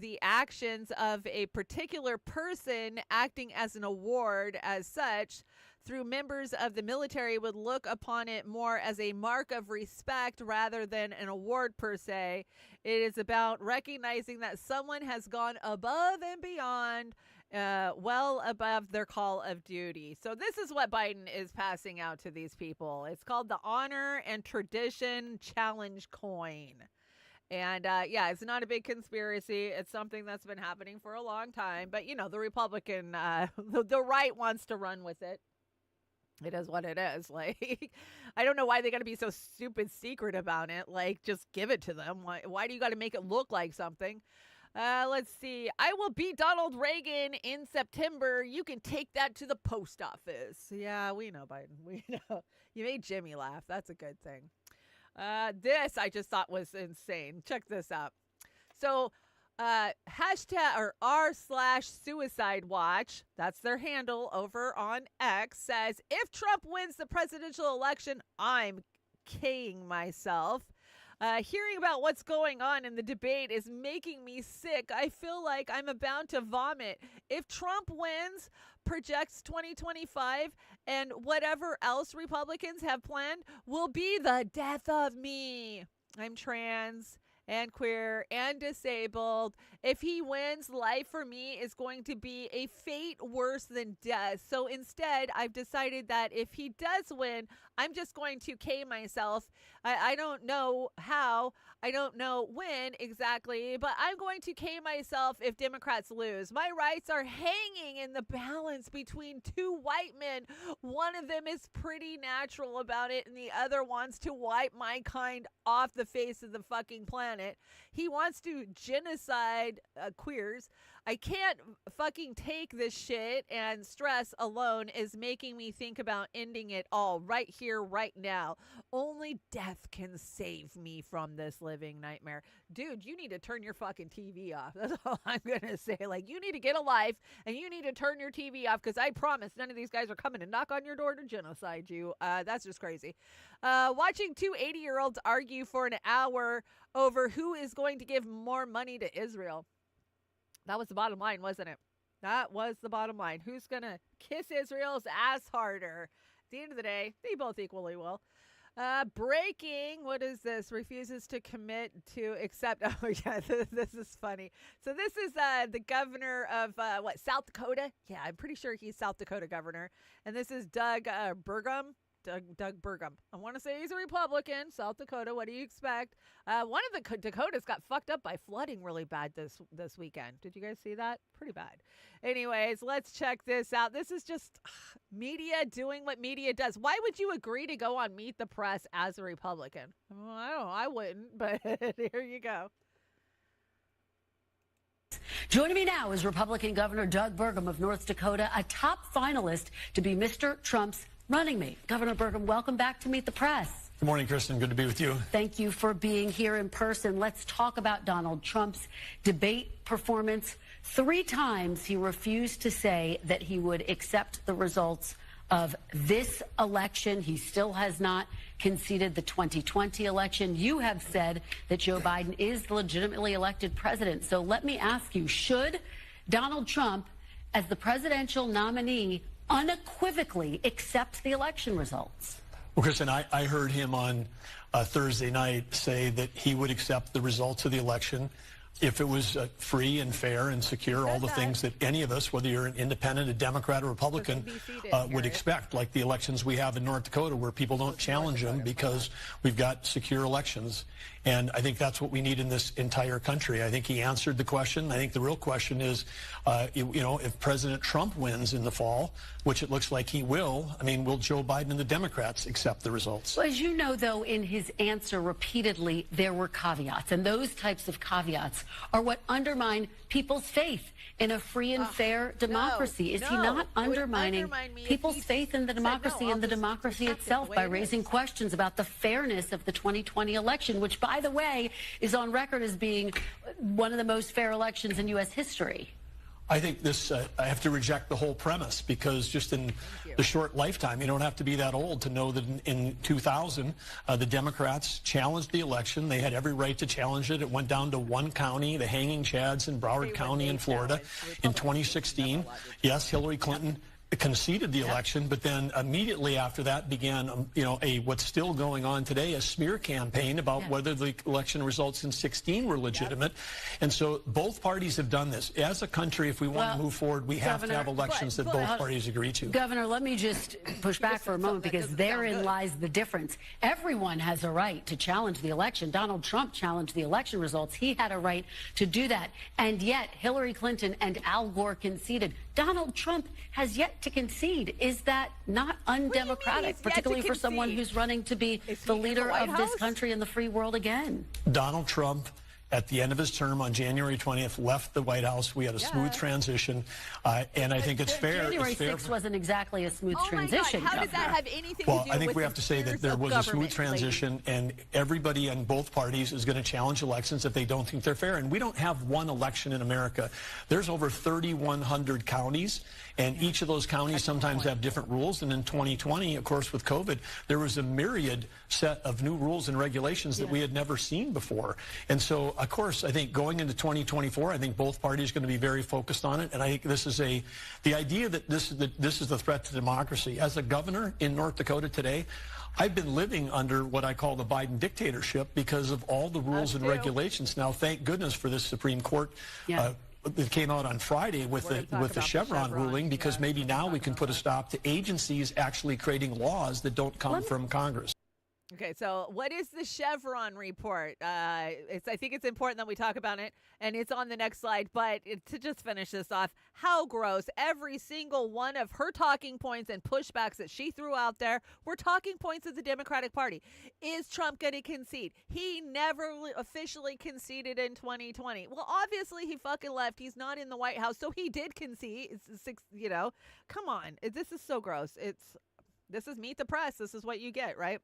the actions of a particular person acting as an award as such, through members of the military would look upon it more as a mark of respect rather than an award per se. It is about recognizing that someone has gone above and beyond, well above their call of duty. So this is what Biden is passing out to these people. It's called the Honor and Tradition Challenge Coin. And, it's not a big conspiracy. It's something that's been happening for a long time. But, the Republican, the right wants to run with it. It is what it is. Like, I don't know why they got to be so stupid secret about it. Like, just give it to them. Why do you got to make it look like something? Let's see. I will beat Donald Reagan in September. You can take that to the post office. Yeah, we know, Biden. We know. You made Jimmy laugh. That's a good thing. This I just thought was insane. Check this out. So, hashtag or r/suicide watch, that's their handle over on X, says, if Trump wins the presidential election, I'm K-ing myself. Hearing about what's going on in the debate is making me sick. I feel like I'm about to vomit. If Trump wins, projects 2025, and whatever else Republicans have planned will be the death of me. I'm trans and queer and disabled. If he wins, life for me is going to be a fate worse than death. So instead, I've decided that if he does win, I'm just going to K myself. I don't know how, I don't know when exactly, but I'm going to K myself if Democrats lose. My rights are hanging in the balance between two white men. One of them is pretty natural about it, and the other wants to wipe my kind off the face of the fucking planet. He wants to genocide queers. I can't fucking take this shit, and stress alone is making me think about ending it all right here, right now. Only death can save me from this living nightmare. Dude, you need to turn your fucking TV off. That's all I'm going to say. Like, you need to get a life, and you need to turn your TV off, because I promise none of these guys are coming to knock on your door to genocide you. That's just crazy. Watching two 80-year-olds argue for an hour over who is going to give more money to Israel. That was the bottom line, wasn't it? That was the bottom line. Who's going to kiss Israel's ass harder? At the end of the day, they both equally will. Breaking, what is this? Refuses to commit to accept. Oh, yeah, this is funny. So this is the governor of, South Dakota? Yeah, I'm pretty sure he's South Dakota governor. And this is Doug Burgum. Doug Burgum. I want to say he's a Republican. South Dakota, what do you expect? One of the Dakotas got fucked up by flooding really bad this weekend. Did you guys see that? Pretty bad. Anyways, let's check this out. This is just media doing what media does. Why would you agree to go on Meet the Press as a Republican? Well, I don't know. I wouldn't, but here you go. Joining me now is Republican Governor Doug Burgum of North Dakota, a top finalist to be Mr. Trump's running mate. Governor Burgum, welcome back to Meet the Press. Good morning, Kristen. Good to be with you. Thank you for being here in person. Let's talk about Donald Trump's debate performance. 3 times he refused to say that he would accept the results of this election. He still has not conceded the 2020 election. You have said that Joe Biden is the legitimately elected president. So let me ask you, should Donald Trump, as the presidential nominee, unequivocally accept the election results? Well, Kristen, I heard him on Thursday night say that he would accept the results of the election if it was free and fair and secure, all the things that any of us, whether you're an independent, a Democrat, or Republican, would expect, like the elections we have in North Dakota, where people don't challenge them because we've got secure elections. And I think that's what we need in this entire country. I think he answered the question. I think the real question is, if President Trump wins in the fall, which it looks like he will, I mean, will Joe Biden and the Democrats accept the results? Well, as you know, though, in his answer repeatedly, there were caveats. And those types of caveats are what undermine people's faith in a free and fair democracy. Is he not undermining people's faith in the democracy and the democracy itself by raising questions about the fairness of the 2020 election, which, by the way, is on record as being one of the most fair elections in U.S. history? I think this, I have to reject the whole premise, because just in the short lifetime, you don't have to be that old to know that in 2000, the Democrats challenged the election. They had every right to challenge it. It went down to one county, the Hanging Chads in Broward County in Florida. In 2016, yes, Hillary Clinton conceded the election, but then immediately after that began, what's still going on today, a smear campaign about whether the election results in 2016 were legitimate. And so both parties have done this. As a country, if we want to move forward, we have to have elections that both parties agree to. Governor, let me just push back for a moment, because therein lies the difference. Everyone has a right to challenge the election. Donald Trump challenged the election results. He had a right to do that. And yet Hillary Clinton and Al Gore conceded. Donald Trump has yet to concede. Is that not undemocratic, particularly for someone who's running to be the leader of this country and the free world again? Donald Trump at the end of his term on January 20th, left the White House. We had a smooth transition, and I think it's fair. January 6th wasn't exactly a smooth transition. How does that have anything to do with I think we have to say that there was a smooth transition, and everybody in both parties is going to challenge elections if they don't think they're fair. And we don't have one election in America. There's over 3,100 counties, and each of those counties sometimes have different rules. And in 2020, of course, with COVID, there was a myriad set of new rules and regulations that we had never seen before. And so, of course, I think going into 2024, I think both parties are going to be very focused on it. And I think this is the idea that this is the threat to democracy. As a governor in North Dakota today, I've been living under what I call the Biden dictatorship because of all the rules and regulations. Now, thank goodness for this Supreme Court. It came out on Friday with the Chevron ruling, because maybe now we can put a stop to agencies actually creating laws that don't come from Congress. Okay, so what is the Chevron report? I think it's important that we talk about it, and it's on the next slide. But to just finish this off, how gross. Every single one of her talking points and pushbacks that she threw out there were talking points of the Democratic Party. Is Trump going to concede? He never officially conceded in 2020. Well, obviously he fucking left. He's not in the White House, so he did concede. Come on. This is so gross. This is Meet the Press. This is what you get, right?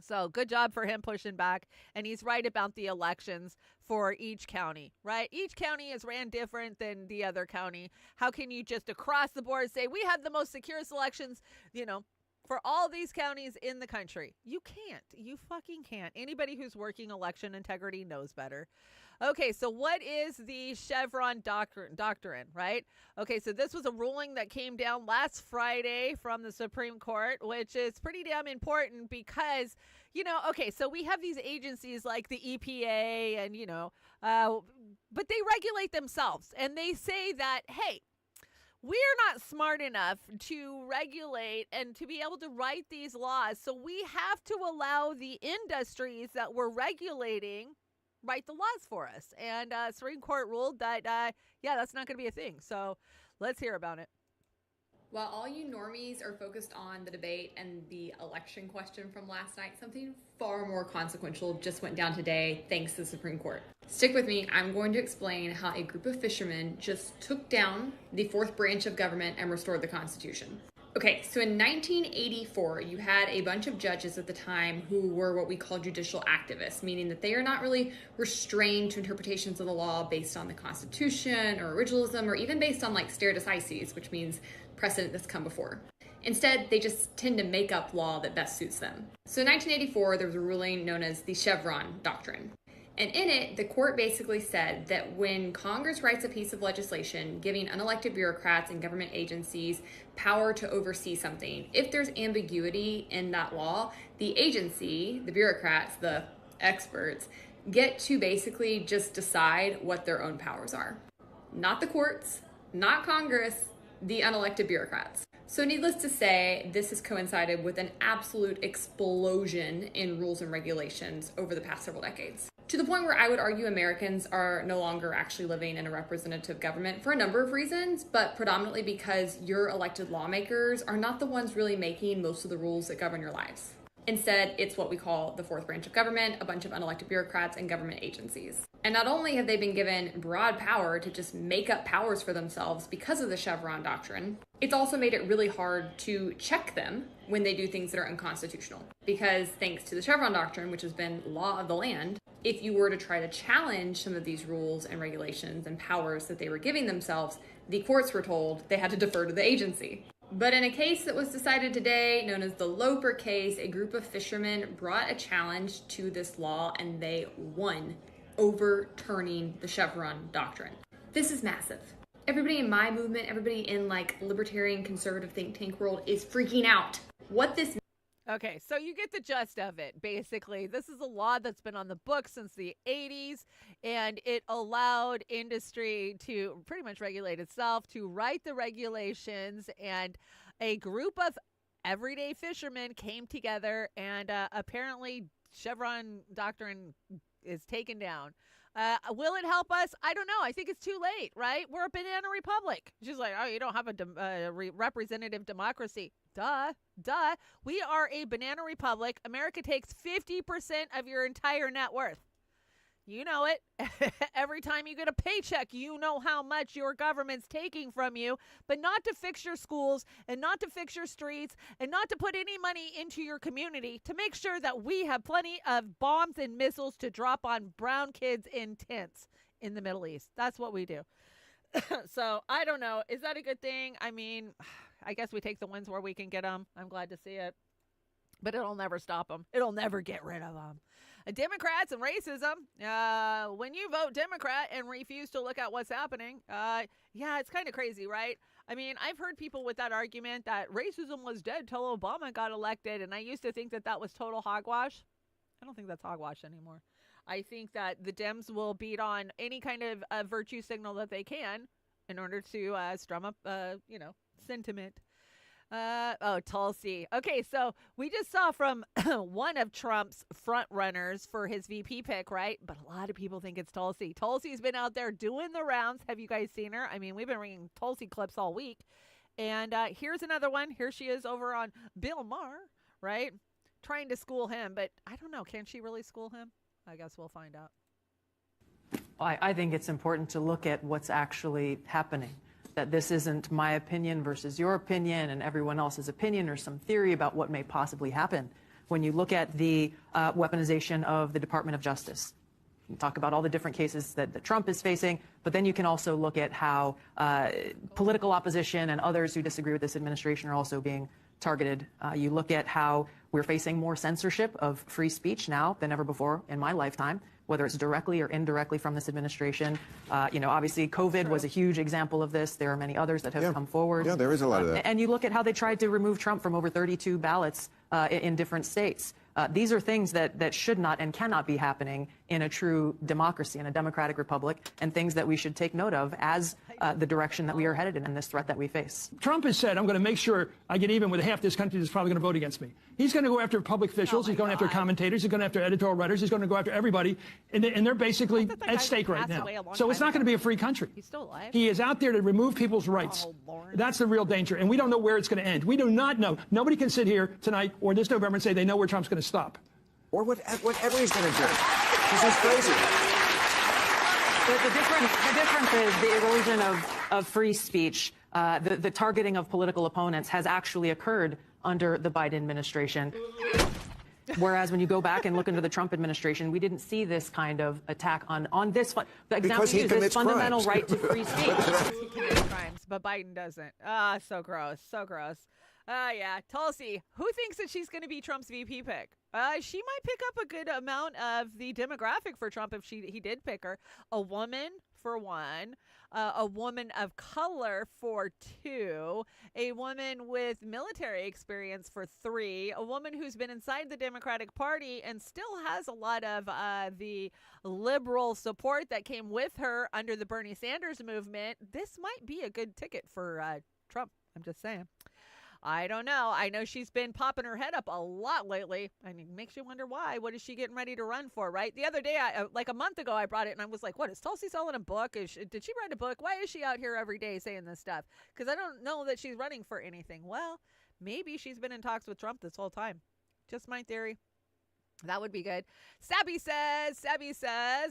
So good job for him pushing back. And he's right about the elections for each county, right? Each county is ran different than the other county. How can you just across the board say we have the most secure elections, for all these counties in the country? You can't. You fucking can't. Anybody who's working election integrity knows better. Okay, so what is the Chevron doctrine, right? Okay, so this was a ruling that came down last Friday from the Supreme Court, which is pretty damn important because, so we have these agencies like the EPA and, but they regulate themselves. And they say that, hey, we're not smart enough to regulate and to be able to write these laws. So we have to allow the industries that we're regulating write the laws for us. And Supreme Court ruled that, that's not going to be a thing. So let's hear about it. While all you normies are focused on the debate and the election question from last night, something far more consequential just went down today thanks to the Supreme Court. Stick with me. I'm going to explain how a group of fishermen just took down the fourth branch of government and restored the Constitution. Okay, so in 1984, you had a bunch of judges at the time who were what we call judicial activists, meaning that they are not really restrained to interpretations of the law based on the Constitution or originalism or even based on stare decisis, which means precedent that's come before. Instead, they just tend to make up law that best suits them. So in 1984, there was a ruling known as the Chevron doctrine. And in it, the court basically said that when Congress writes a piece of legislation giving unelected bureaucrats and government agencies power to oversee something, if there's ambiguity in that law, the agency, the bureaucrats, the experts, get to basically just decide what their own powers are. Not the courts, not Congress, the unelected bureaucrats. So needless to say, this has coincided with an absolute explosion in rules and regulations over the past several decades. To the point where I would argue Americans are no longer actually living in a representative government for a number of reasons, but predominantly because your elected lawmakers are not the ones really making most of the rules that govern your lives. Instead, it's what we call the fourth branch of government, a bunch of unelected bureaucrats and government agencies. And not only have they been given broad power to just make up powers for themselves because of the Chevron doctrine, it's also made it really hard to check them when they do things that are unconstitutional. Because thanks to the Chevron doctrine, which has been law of the land, if you were to try to challenge some of these rules and regulations and powers that they were giving themselves, the courts were told they had to defer to the agency. But in a case that was decided today, known as the Loper case, a group of fishermen brought a challenge to this law and they won, overturning the Chevron doctrine. This is massive. Everybody in my movement, everybody in libertarian conservative think tank world is freaking out. What this Okay, so you get the gist of it, basically. This is a law that's been on the books since the 80s, and it allowed industry to pretty much regulate itself, to write the regulations, and a group of everyday fishermen came together, and apparently Chevron doctrine is taken down. Will it help us? I don't know. I think it's too late, right? We're a banana republic. She's like, oh, you don't have a representative democracy. Duh. We are a banana republic. America takes 50% of your entire net worth. You know it. Every time you get a paycheck, you know how much your government's taking from you, but not to fix your schools and not to fix your streets and not to put any money into your community to make sure that we have plenty of bombs and missiles to drop on brown kids in tents in the Middle East. That's what we do. So I don't know. Is that a good thing? I mean, I guess we take the wins where we can get them. I'm glad to see it. But it'll never stop them. It'll never get rid of them. Democrats and racism. When you vote Democrat and refuse to look at what's happening, yeah, it's kind of crazy, right? I mean, I've heard people with that argument that racism was dead till Obama got elected, and I used to think that that was total hogwash. I don't think that's hogwash anymore. I think that the Dems will beat on any kind of virtue signal that they can in order to strum up, sentiment. Tulsi. Okay, so we just saw from one of Trump's front runners for his VP pick, right? But a lot of people think it's Tulsi. Tulsi's been out there doing the rounds. Have you guys seen her? I mean, we've been bringing Tulsi clips all week. And here's another one. Here she is over on Bill Maher, right? Trying to school him. But I don't know. Can she really school him? I guess we'll find out. I think it's important to look at what's actually happening. That this isn't my opinion versus your opinion and everyone else's opinion or some theory about what may possibly happen. When you look at the weaponization of the Department of Justice, you talk about all the different cases that Trump is facing, but then you can also look at how political opposition and others who disagree with this administration are also being targeted. You look at how we're facing more censorship of free speech now than ever before in my lifetime, whether it's directly or indirectly from this administration. Obviously, COVID was a huge example of this. There are many others that have come forward. Yeah, there is a lot of that. And you look at how they tried to remove Trump from over 32 ballots in different states. These are things that should not and cannot be happening in a true democracy, in a democratic republic, and things that we should take note of as the direction that we are headed in this threat that we face. Trump has said, I'm going to make sure I get even with half this country that's probably going to vote against me. He's going to go after public officials. He's going after commentators. He's going after editorial writers. He's going to go after everybody. And they're basically at stake right now. So it's not going to be a free country. He's still alive. He is out there to remove people's rights. That's the real danger. And we don't know where it's going to end. We do not know. Nobody can sit here tonight or this November and say they know where Trump's going to stop. Or whatever he's going to do. Because he's crazy. The difference is the erosion of free speech. The targeting of political opponents has actually occurred under the Biden administration. Whereas when you go back and look into the Trump administration, we didn't see this kind of attack on this. The example you use is fundamental right to free speech. He commits crimes, but Biden doesn't. So gross. So gross. Yeah. Tulsi, who thinks that she's going to be Trump's VP pick? She might pick up a good amount of the demographic for Trump if he did pick her. A woman, for one. A woman of color for 2, a woman with military experience for 3, a woman who's been inside the Democratic Party and still has a lot of the liberal support that came with her under the Bernie Sanders movement. This might be a good ticket for Trump. I'm just saying. I don't know. I know she's been popping her head up a lot lately. I mean, it makes you wonder why. What is she getting ready to run for, right? The other day, like a month ago, I brought it and I was like, what, is Tulsi selling a book? Did she write a book? Why is she out here every day saying this stuff? Because I don't know that she's running for anything. Well, maybe she's been in talks with Trump this whole time. Just my theory. That would be good. Sabby says,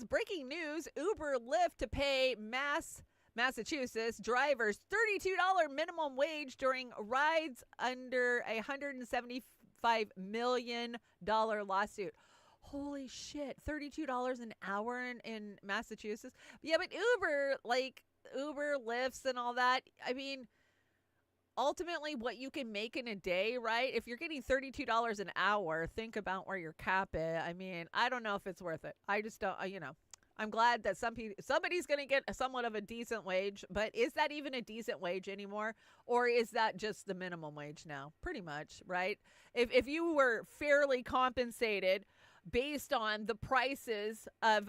breaking news, Uber Lyft to pay Massachusetts drivers $32 minimum wage during rides under a $175 million lawsuit. Holy shit, $32 an hour in Massachusetts. Yeah, but Uber, Lyfts and all that, I mean, ultimately what you can make in a day, right? If you're getting $32 an hour, think about where your cap is. I mean, I don't know if it's worth it. I just don't, I'm glad that somebody's going to get somewhat of a decent wage, but is that even a decent wage anymore? Or is that just the minimum wage now? Pretty much, right? If you were fairly compensated based on the prices of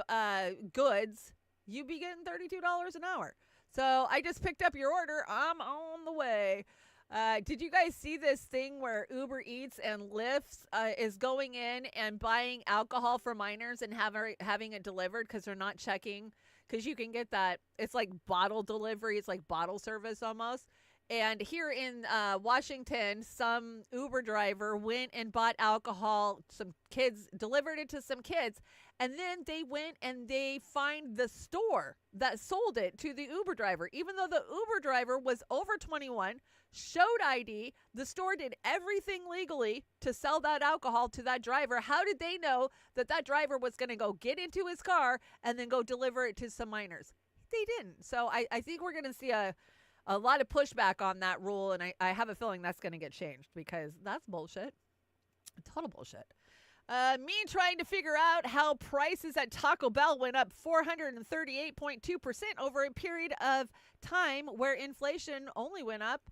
goods, you'd be getting $32 an hour. So I just picked up your order. I'm on the way. Did you guys see this thing where Uber Eats and Lyft is going in and buying alcohol for minors and having it delivered because they're not checking? Because you can get that. It's like bottle delivery. It's like bottle service almost. And here in Washington, some Uber driver went and bought alcohol. Some kids delivered it to some kids. And then they went and they find the store that sold it to the Uber driver. Even though the Uber driver was over 21, showed ID, the store did everything legally to sell that alcohol to that driver. How did they know that that driver was going to go get into his car and then go deliver it to some minors? They didn't. So I think we're going to see a lot of pushback on that rule, and I have a feeling that's going to get changed because that's bullshit. Total bullshit. Me trying to figure out how prices at Taco Bell went up 438.2% over a period of time where inflation only went up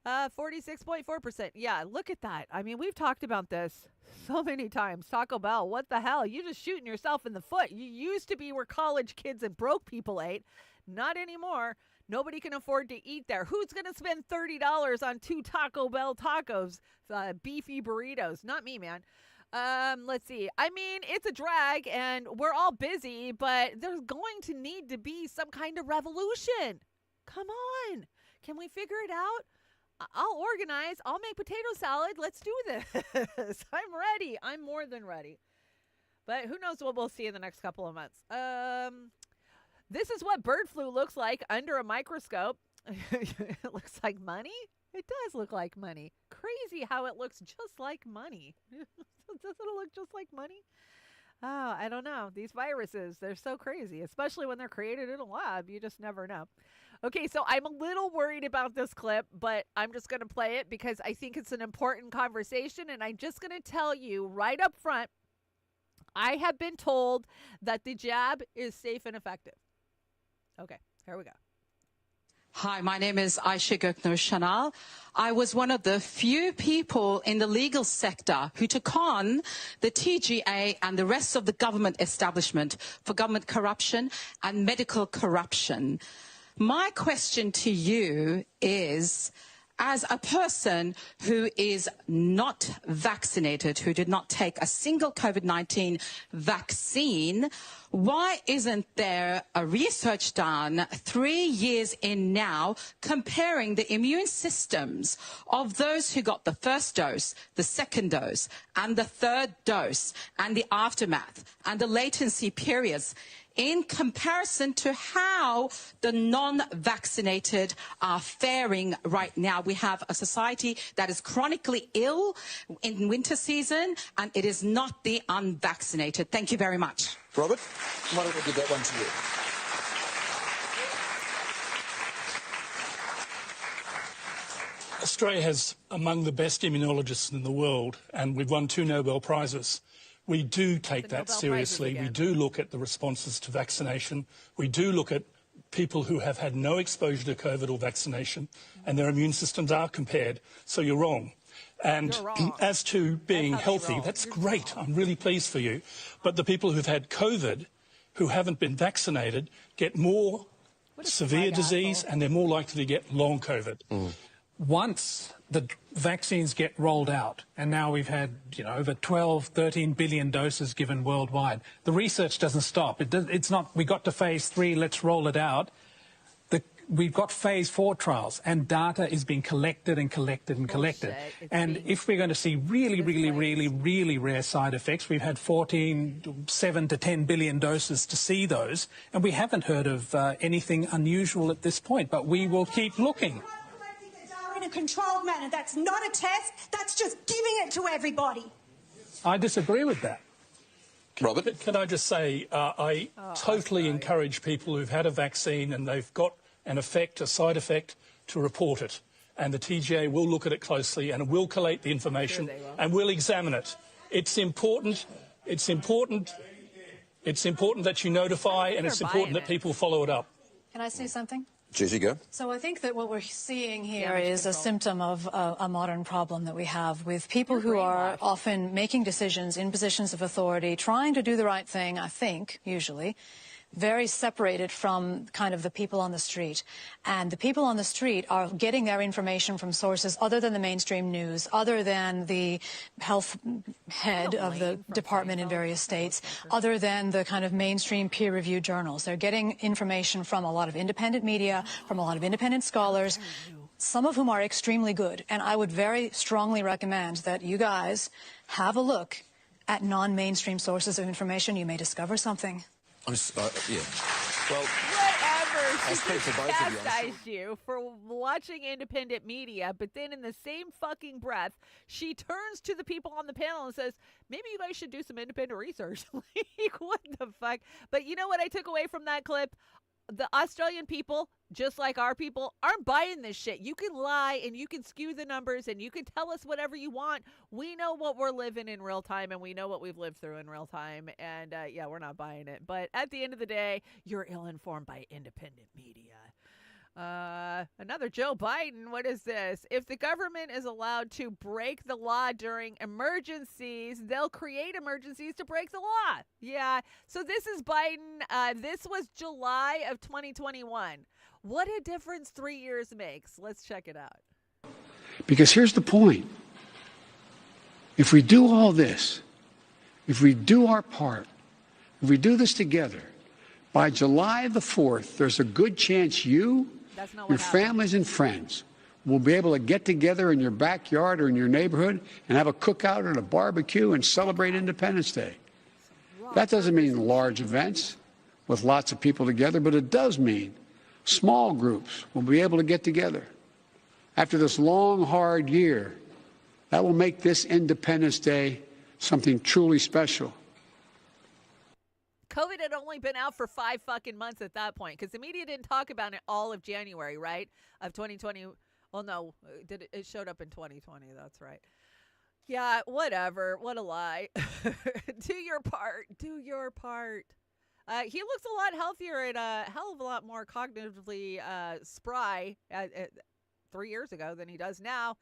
46.4%. Yeah, look at that. I mean, we've talked about this so many times. Taco Bell, what the hell? You're just shooting yourself in the foot. You used to be where college kids and broke people ate. Not anymore. Nobody can afford to eat there. Who's going to spend $30 on 2 Taco Bell tacos, beefy burritos? Not me, man. Let's see. I mean, it's a drag and we're all busy, but there's going to need to be some kind of revolution. Come on. Can we figure it out? I'll organize. I'll make potato salad. Let's do this. I'm ready. I'm more than ready. But who knows what we'll see in the next couple of months. This is what bird flu looks like under a microscope. It looks like money. It does look like money. Crazy how it looks just like money. Doesn't it look just like money? Oh, I don't know. These viruses, they're so crazy, especially when they're created in a lab. You just never know. Okay, so I'm a little worried about this clip, but I'm just going to play it because I think it's an important conversation, and I'm just going to tell you right up front, I have been told that the jab is safe and effective. Okay, here we go. Hi, my name is Aisha Gökner-Chanal. I was one of the few people in the legal sector who took on the TGA and the rest of the government establishment for government corruption and medical corruption. My question to you is, as a person who is not vaccinated, who did not take a single COVID-19 vaccine, why isn't there a research done 3 years in now comparing the immune systems of those who got the first dose, the second dose, and the third dose, and the aftermath, and the latency periods, in comparison to how the non-vaccinated are faring right now? We have a society that is chronically ill in winter season, and it is not the unvaccinated. Thank you very much. Robert, why don't we give that one to you? Australia has among the best immunologists in the world, and we've won 2 Nobel Prizes. We do take that seriously. We do look at the responses to vaccination. We do look at people who have had no exposure to COVID or vaccination, and their immune systems are compared. So you're wrong. And as to being healthy, that's great. I'm really pleased for you. But the people who've had COVID, who haven't been vaccinated, get more severe disease, and they're more likely to get long COVID. Once the vaccines get rolled out, and now we've had, over 12, 13 billion doses given worldwide, the research doesn't stop. It's not, we got to phase 3, let's roll it out. We've got phase 4 trials, and data is being collected and collected and collected. And if we're going to see really rare side effects, we've had 7 to 10 billion doses to see those, and we haven't heard of anything unusual at this point, but we will keep looking. In a controlled manner. That's not a test. That's just giving it to everybody. I disagree with that. Robert? Can I just say, I totally encourage people who've had a vaccine and they've got an effect, a side effect, to report it. And the TGA will look at it closely and will collate the information and will examine it. It's important. It's important that you notify, and it's important that people follow it up. Can I say something? Gigi, go. So I think that what we're seeing here is a symptom of a modern problem that we have with people who are often making decisions in positions of authority, trying to do the right thing, I think, usually, very separated from kind of the people on the street. And the people on the street are getting their information from sources other than the mainstream news, other than the health head of the department in various states, other than the kind of mainstream peer-reviewed journals. They're getting information from a lot of independent media, from a lot of independent scholars. some of whom are extremely good. And I would very strongly recommend that you guys have a look at non-mainstream sources of information. You may discover something. Yeah. Well, whatever. I'll She speak just for both of you. chastised you for watching independent media, but then in the same fucking breath, she turns to the people on the panel and says, maybe you guys should do some independent research. Like, what the fuck? But you know what I took away from that clip? The Australian people, just like our people, aren't buying this shit. You can lie and you can skew the numbers and you can tell us whatever you want. We know what we're living in real time and we know what we've lived through in real time. And yeah, we're not buying it. But at the end of the day, you're ill-informed by independent media. Another Joe Biden. What is this? If the government is allowed to break the law during emergencies, they'll create emergencies to break the law. Yeah. So this is Biden. This was July of 2021. What a difference 3 years makes. Let's check it out. Because here's the point. If we do all this, if we do our part, if we do this together, by July the 4th, there's a good chance you, your families and friends will be able to get together in your backyard or in your neighborhood and have a cookout and a barbecue and celebrate Independence Day. That doesn't mean large events with lots of people together, but it does mean small groups will be able to get together. After this long, hard year, that will make this Independence Day something truly special. COVID had only been out for 5 fucking months at that point because the media didn't talk about it all of January, right? Of 2020. Well, no, it showed up in 2020. That's right. Yeah, whatever. What a lie. Do your part. Do your part. He looks a lot healthier and a hell of a lot more cognitively spry 3 years ago than he does now.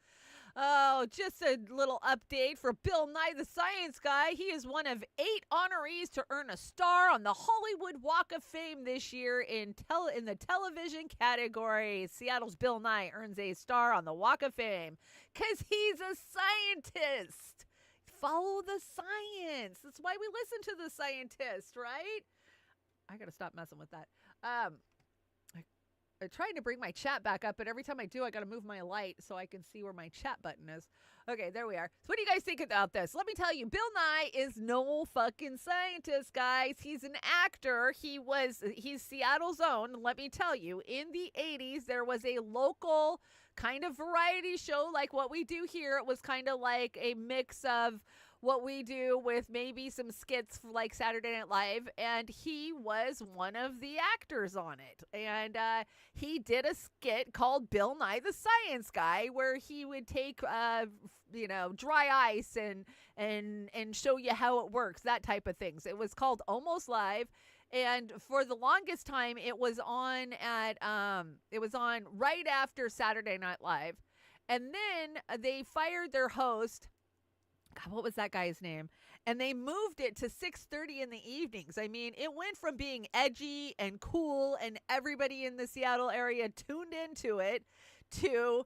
Oh, just a little update for Bill Nye the Science Guy. He is one of 8 honorees to earn a star on the Hollywood Walk of Fame this year in the television category. Seattle's Bill Nye earns a star on the Walk of Fame because he's a scientist. Follow the science. That's why we listen to the scientist, right? I got to stop messing with that. I'm trying to bring my chat back up, but every time I do, I got to move my light so I can see where my chat button is. Okay, there we are. So what do you guys think about this? Let me tell you, Bill Nye is no fucking scientist, guys. He's an actor. He's Seattle's own. Let me tell you, in the 80s, there was a local kind of variety show like what we do here. It was kind of like a mix of what we do with maybe some skits like Saturday Night Live, and he was one of the actors on it. And he did a skit called Bill Nye the Science Guy, where he would take dry ice and show you how it works, that type of things. It was called Almost Live. And for the longest time, it was on right after Saturday Night Live. And then they fired their host. God, what was that guy's name? And they moved it to 6:30 in the evenings. I mean, it went from being edgy and cool and everybody in the Seattle area tuned into it to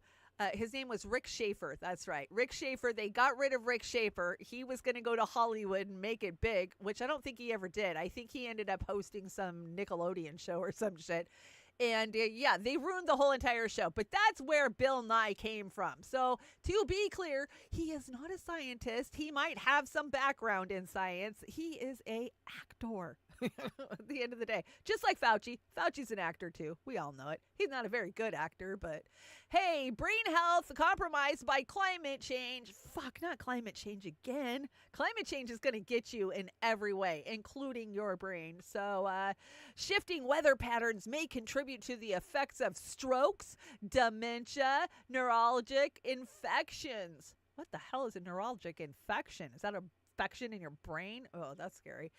his name was Rick Schaefer. That's right. Rick Schaefer. They got rid of Rick Schaefer. He was going to go to Hollywood and make it big, which I don't think he ever did. I think he ended up hosting some Nickelodeon show or some shit. And yeah, they ruined the whole entire show. But that's where Bill Nye came from. So to be clear, he is not a scientist. He might have some background in science. He is an actor at the end of the day. Just like Fauci. Fauci's an actor too. We all know it. He's not a very good actor, but hey, brain health compromised by climate change. Fuck, not climate change again. Climate change is going to get you in every way, including your brain. So shifting weather patterns may contribute to the effects of strokes, dementia, neurologic infections. What the hell is a neurologic infection? Is that an infection in your brain? Oh, that's scary.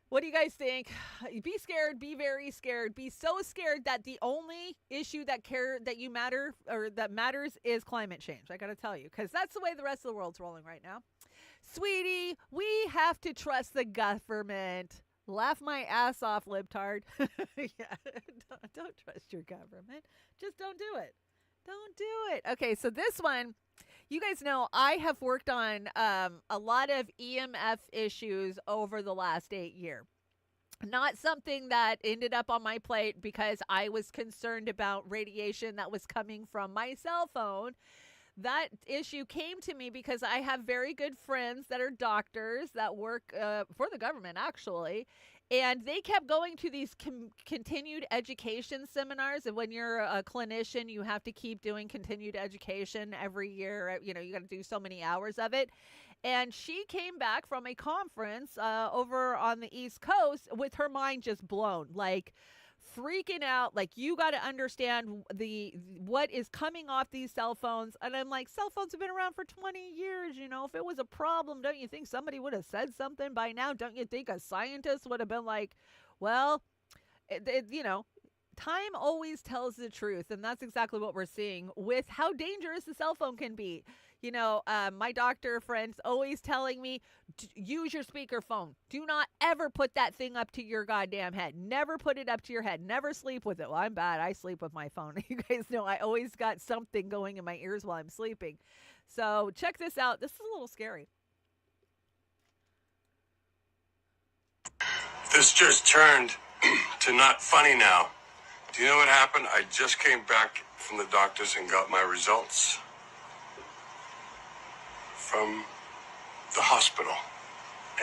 What do you guys think? Be scared. Be very scared. Be so scared that the only issue that matters is climate change. I got to tell you, because that's the way the rest of the world's rolling right now. Sweetie, we have to trust the government. Laugh my ass off, libtard. Yeah, don't trust your government. Just don't do it. Don't do it. Okay, so this one, you guys know I have worked on a lot of EMF issues over the last 8 years. Not something that ended up on my plate because I was concerned about radiation that was coming from my cell phone. That issue came to me because I have very good friends that are doctors that work for the government, actually. And they kept going to these continued education seminars. And when you're a clinician, you have to keep doing continued education every year. You know, you got to do so many hours of it. And she came back from a conference over on the East Coast with her mind just blown, like freaking out, like you got to understand what is coming off these cell phones. And I'm like, cell phones have been around for 20 years. You know, if it was a problem, don't you think somebody would have said something by now? Don't you think a scientist would have been like, well, you know, time always tells the truth. And that's exactly what we're seeing with how dangerous the cell phone can be. You know, my doctor friends always telling me, use your speakerphone. Do not ever put that thing up to your goddamn head. Never put it up to your head. Never sleep with it. Well, I'm bad. I sleep with my phone. You guys know I always got something going in my ears while I'm sleeping. So check this out. This is a little scary. This just turned to not funny now. Do you know what happened? I just came back from the doctors and got my results from the hospital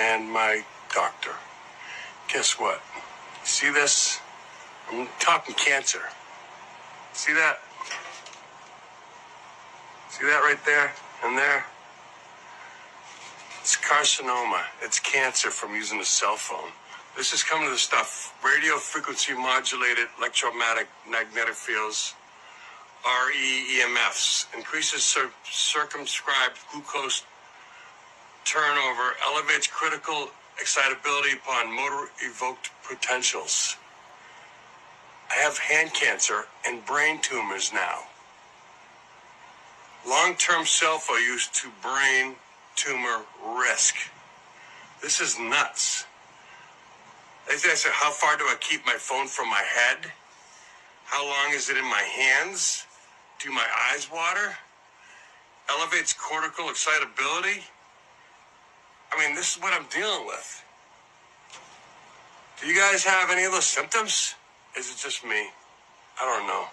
and my doctor. Guess what? See this? I'm talking cancer. See that? See that right there and there? It's carcinoma. It's cancer from using a cell phone. This is coming to the stuff. Radio frequency modulated electromagnetic fields, REMFs, increases circumscribed glucose turnover, elevates critical excitability upon motor-evoked potentials. I have hand cancer and brain tumors now. Long-term cell phone use to brain tumor risk. This is nuts. I said, how far do I keep my phone from my head? How long is it in my hands? Do my eyes water? Elevates cortical excitability? I mean, this is what I'm dealing with. Do you guys have any of those symptoms? Is it just me? I don't know.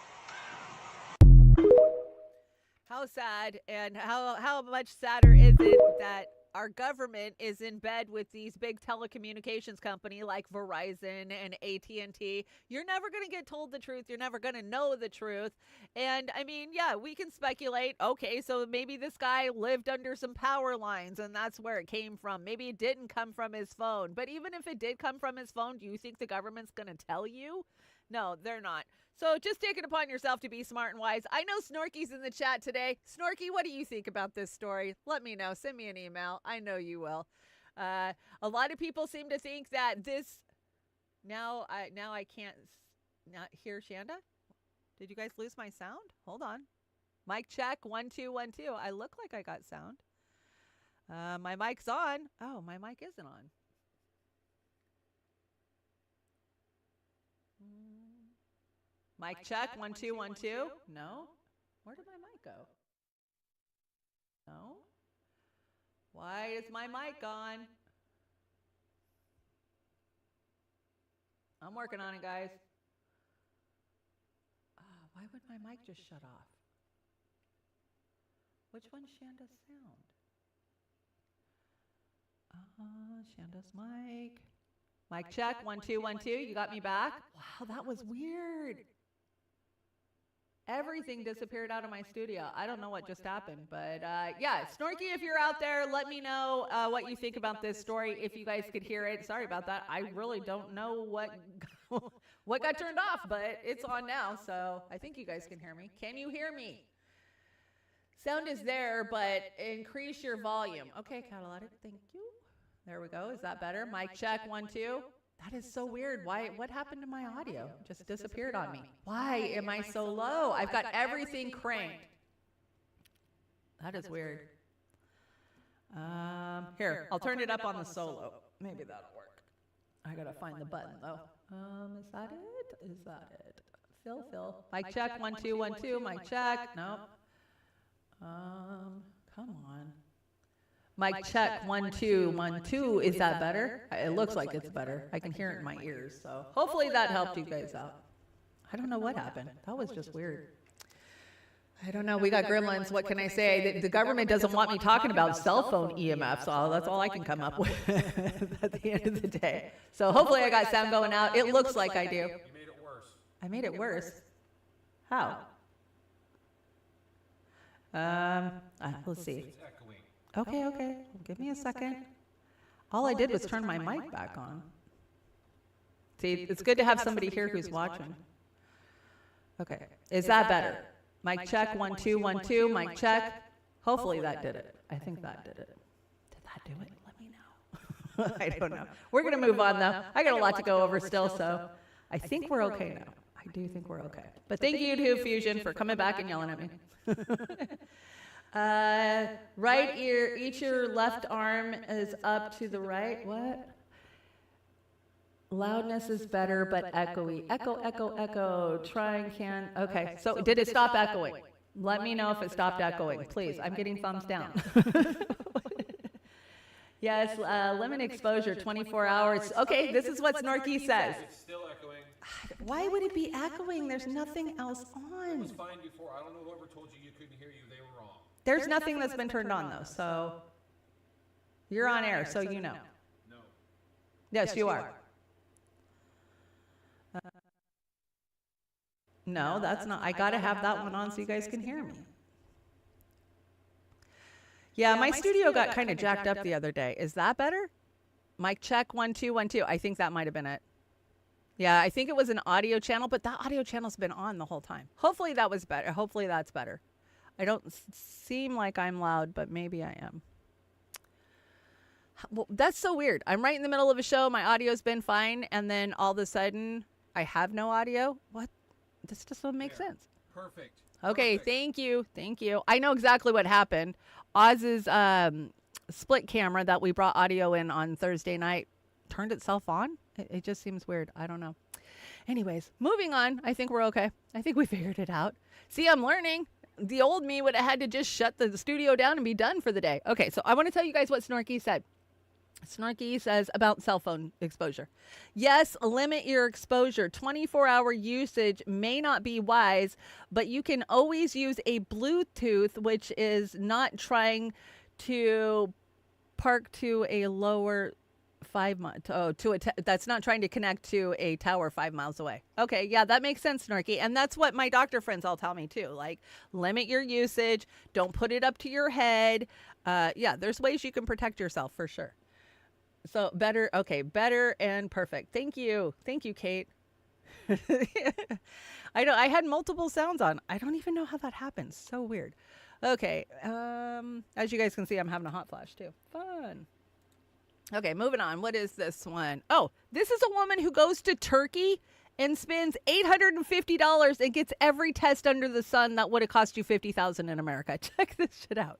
How sad, and how much sadder is it that our government is in bed with these big telecommunications company like Verizon and AT&T. You're never going to get told the truth. You're never going to know the truth. And I mean, yeah, we can speculate. Okay, so maybe this guy lived under some power lines and that's where it came from. Maybe it didn't come from his phone. But even if it did come from his phone, do you think the government's going to tell you? No, they're not. So just take it upon yourself to be smart and wise. I know Snorky's in the chat today. Snorky, what do you think about this story? Let me know. Send me an email. I know you will. A lot of people seem to think that this... Now I can't not hear Chanda. Did you guys lose my sound? Hold on. Mic check. 1 2 1 2. I look like I got sound. My mic's on. Oh, my mic isn't on. Mic check. 1 2 1 2. No. Where did my mic go? No. Why is my mic gone? I'm working on it, guys. Why would my mic just shut off? Which one's Shanda's sound? Shanda's mic. Mic check. 1 2 1 2. You got me back? Wow, that was weird. Everything disappeared out of my studio. I don't know what just happened, but yeah, Snorky, if you're out there, let me know what you think about this story. If you guys could hear it, sorry about that. I really don't know what got turned off, but it's on now, so I think you guys can hear me. Can you hear me? Sound is there, but increase your volume. Okay, Catalytic, thank you. There we go. Is that better? Mic check. 1 2. That is so weird. What happened to my audio? Just disappeared on me. Why am I so low? I've got everything cranked. That is weird. Here, I'll turn it up on the solo. Maybe that'll work. I gotta find the button though. Is that it? Is that it? Phil. Mic check. 1 2 1 2. Mic check. Nope. Come on. Mic check, 1 2 1 2. Is that better? It looks like it's better. I can hear it in my ears. So hopefully that helped you guys out. I don't know what happened. That was just weird. I don't know. We got gremlins. What can I say? The government doesn't want me talking about cell phone EMF, so that's all I can come up with at the end of the day. So hopefully I got sound going out. It looks like I do. You made it worse. I made it worse. How? Let's see. Okay. Give me a second. All I did was turn my mic back on. See, it's good to have somebody here who's watching. Okay. Is that better? Mic check, 1 2 1 2. Mic check. Hopefully that did it. I think that did it. Did that do it? Let me know. I don't know. We're going to move on, though. I got a lot to go over still, so I think we're okay now. I do think we're okay. But thank you to Fusion for coming back and yelling at me. Right ear, each your left arm is up to the right. What? Loudness is better, but echoey. Echo, echo, echo. Try and can. Okay, so did it stop echoing? Let me know if it stopped echoing, please. I'm getting thumbs down. Yes, limit exposure, 24 hours. Okay, this is what Snorky says. It's still echoing. Why would it be echoing? There's nothing else on. It was fine before. I don't know whoever told you couldn't hear you. They were wrong. There's nothing that's been turned on, though, so you're on air, so you know. No. Yes, you are. No, that's not. I got to have that one on so you guys can hear me. Yeah, my studio got kind of jacked up the other day. Is that better? Mic check, 1 2 1 2. I think that might have been it. Yeah, I think it was an audio channel, but that audio channel's been on the whole time. Hopefully that was better. Hopefully that's better. I don't seem like I'm loud, but maybe I am. Well, that's so weird. I'm right in the middle of a show. My audio's been fine, and then all of a sudden I have no audio. What? This just doesn't make sense. Perfect. Okay, thank you. Thank you. I know exactly what happened. Oz's split camera that we brought audio in on Thursday night turned itself on. It just seems weird. I don't know. Anyways, moving on. I think we're okay. I think we figured it out. See, I'm learning. The old me would have had to just shut the studio down and be done for the day. Okay, so I want to tell you guys what Snorky said. Snorky says about cell phone exposure. Yes, limit your exposure. 24-hour usage may not be wise, but you can always use a Bluetooth, which is not trying to park to a lower 5 miles. That's not trying to connect to a tower 5 miles away. Okay, yeah, that makes sense, Snorky. And that's what my doctor friends all tell me too. Like, limit your usage. Don't put it up to your head. Yeah, there's ways you can protect yourself for sure. So better, okay, better and perfect. Thank you, Kate. I had multiple sounds on. I don't even know how that happens. So weird. Okay, as you guys can see, I'm having a hot flash too. Fun. Okay, moving on. What is this one? Oh, this is a woman who goes to Turkey and spends $850 and gets every test under the sun that would have cost you $50,000 in America. Check this shit out.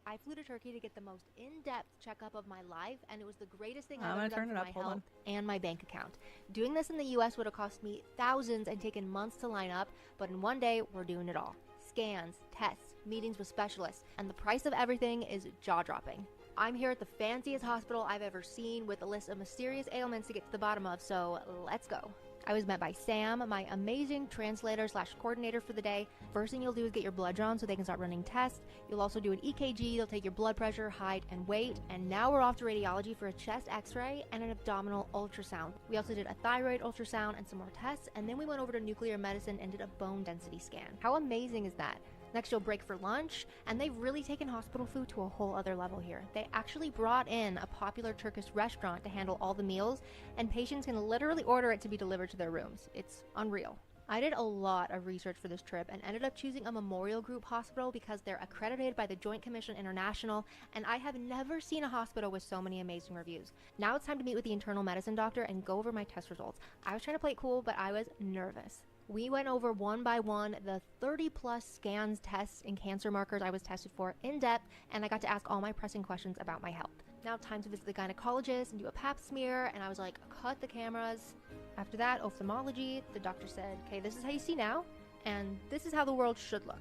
I flew to Turkey to get the most in-depth checkup of my life, and it was the greatest thing I've ever done for my health and my bank account. Doing this in the U.S. would have cost me thousands and taken months to line up, but in one day, we're doing it all. Scans, tests, meetings with specialists, and the price of everything is jaw-dropping. I'm here at the fanciest hospital I've ever seen with a list of mysterious ailments to get to the bottom of, so let's go. I was met by Sam, my amazing translator/coordinator for the day. First thing you'll do is get your blood drawn so they can start running tests. You'll also do an EKG, they'll take your blood pressure, height, and weight. And now we're off to radiology for a chest x-ray and an abdominal ultrasound. We also did a thyroid ultrasound and some more tests, and then we went over to nuclear medicine and did a bone density scan. How amazing is that? Next, you'll break for lunch, and they've really taken hospital food to a whole other level here. They actually brought in a popular Turkish restaurant to handle all the meals, and patients can literally order it to be delivered to their rooms. It's unreal. I did a lot of research for this trip and ended up choosing a Memorial Group hospital because they're accredited by the Joint Commission International, and I have never seen a hospital with so many amazing reviews. Now it's time to meet with the internal medicine doctor and go over my test results. I was trying to play it cool, but I was nervous. We went over one by one the 30-plus scans, tests, and cancer markers I was tested for in depth, and I got to ask all my pressing questions about my health. Now time to visit the gynecologist and do a pap smear, and I was like, cut the cameras. After that, ophthalmology. The doctor said, okay, this is how you see now, and this is how the world should look.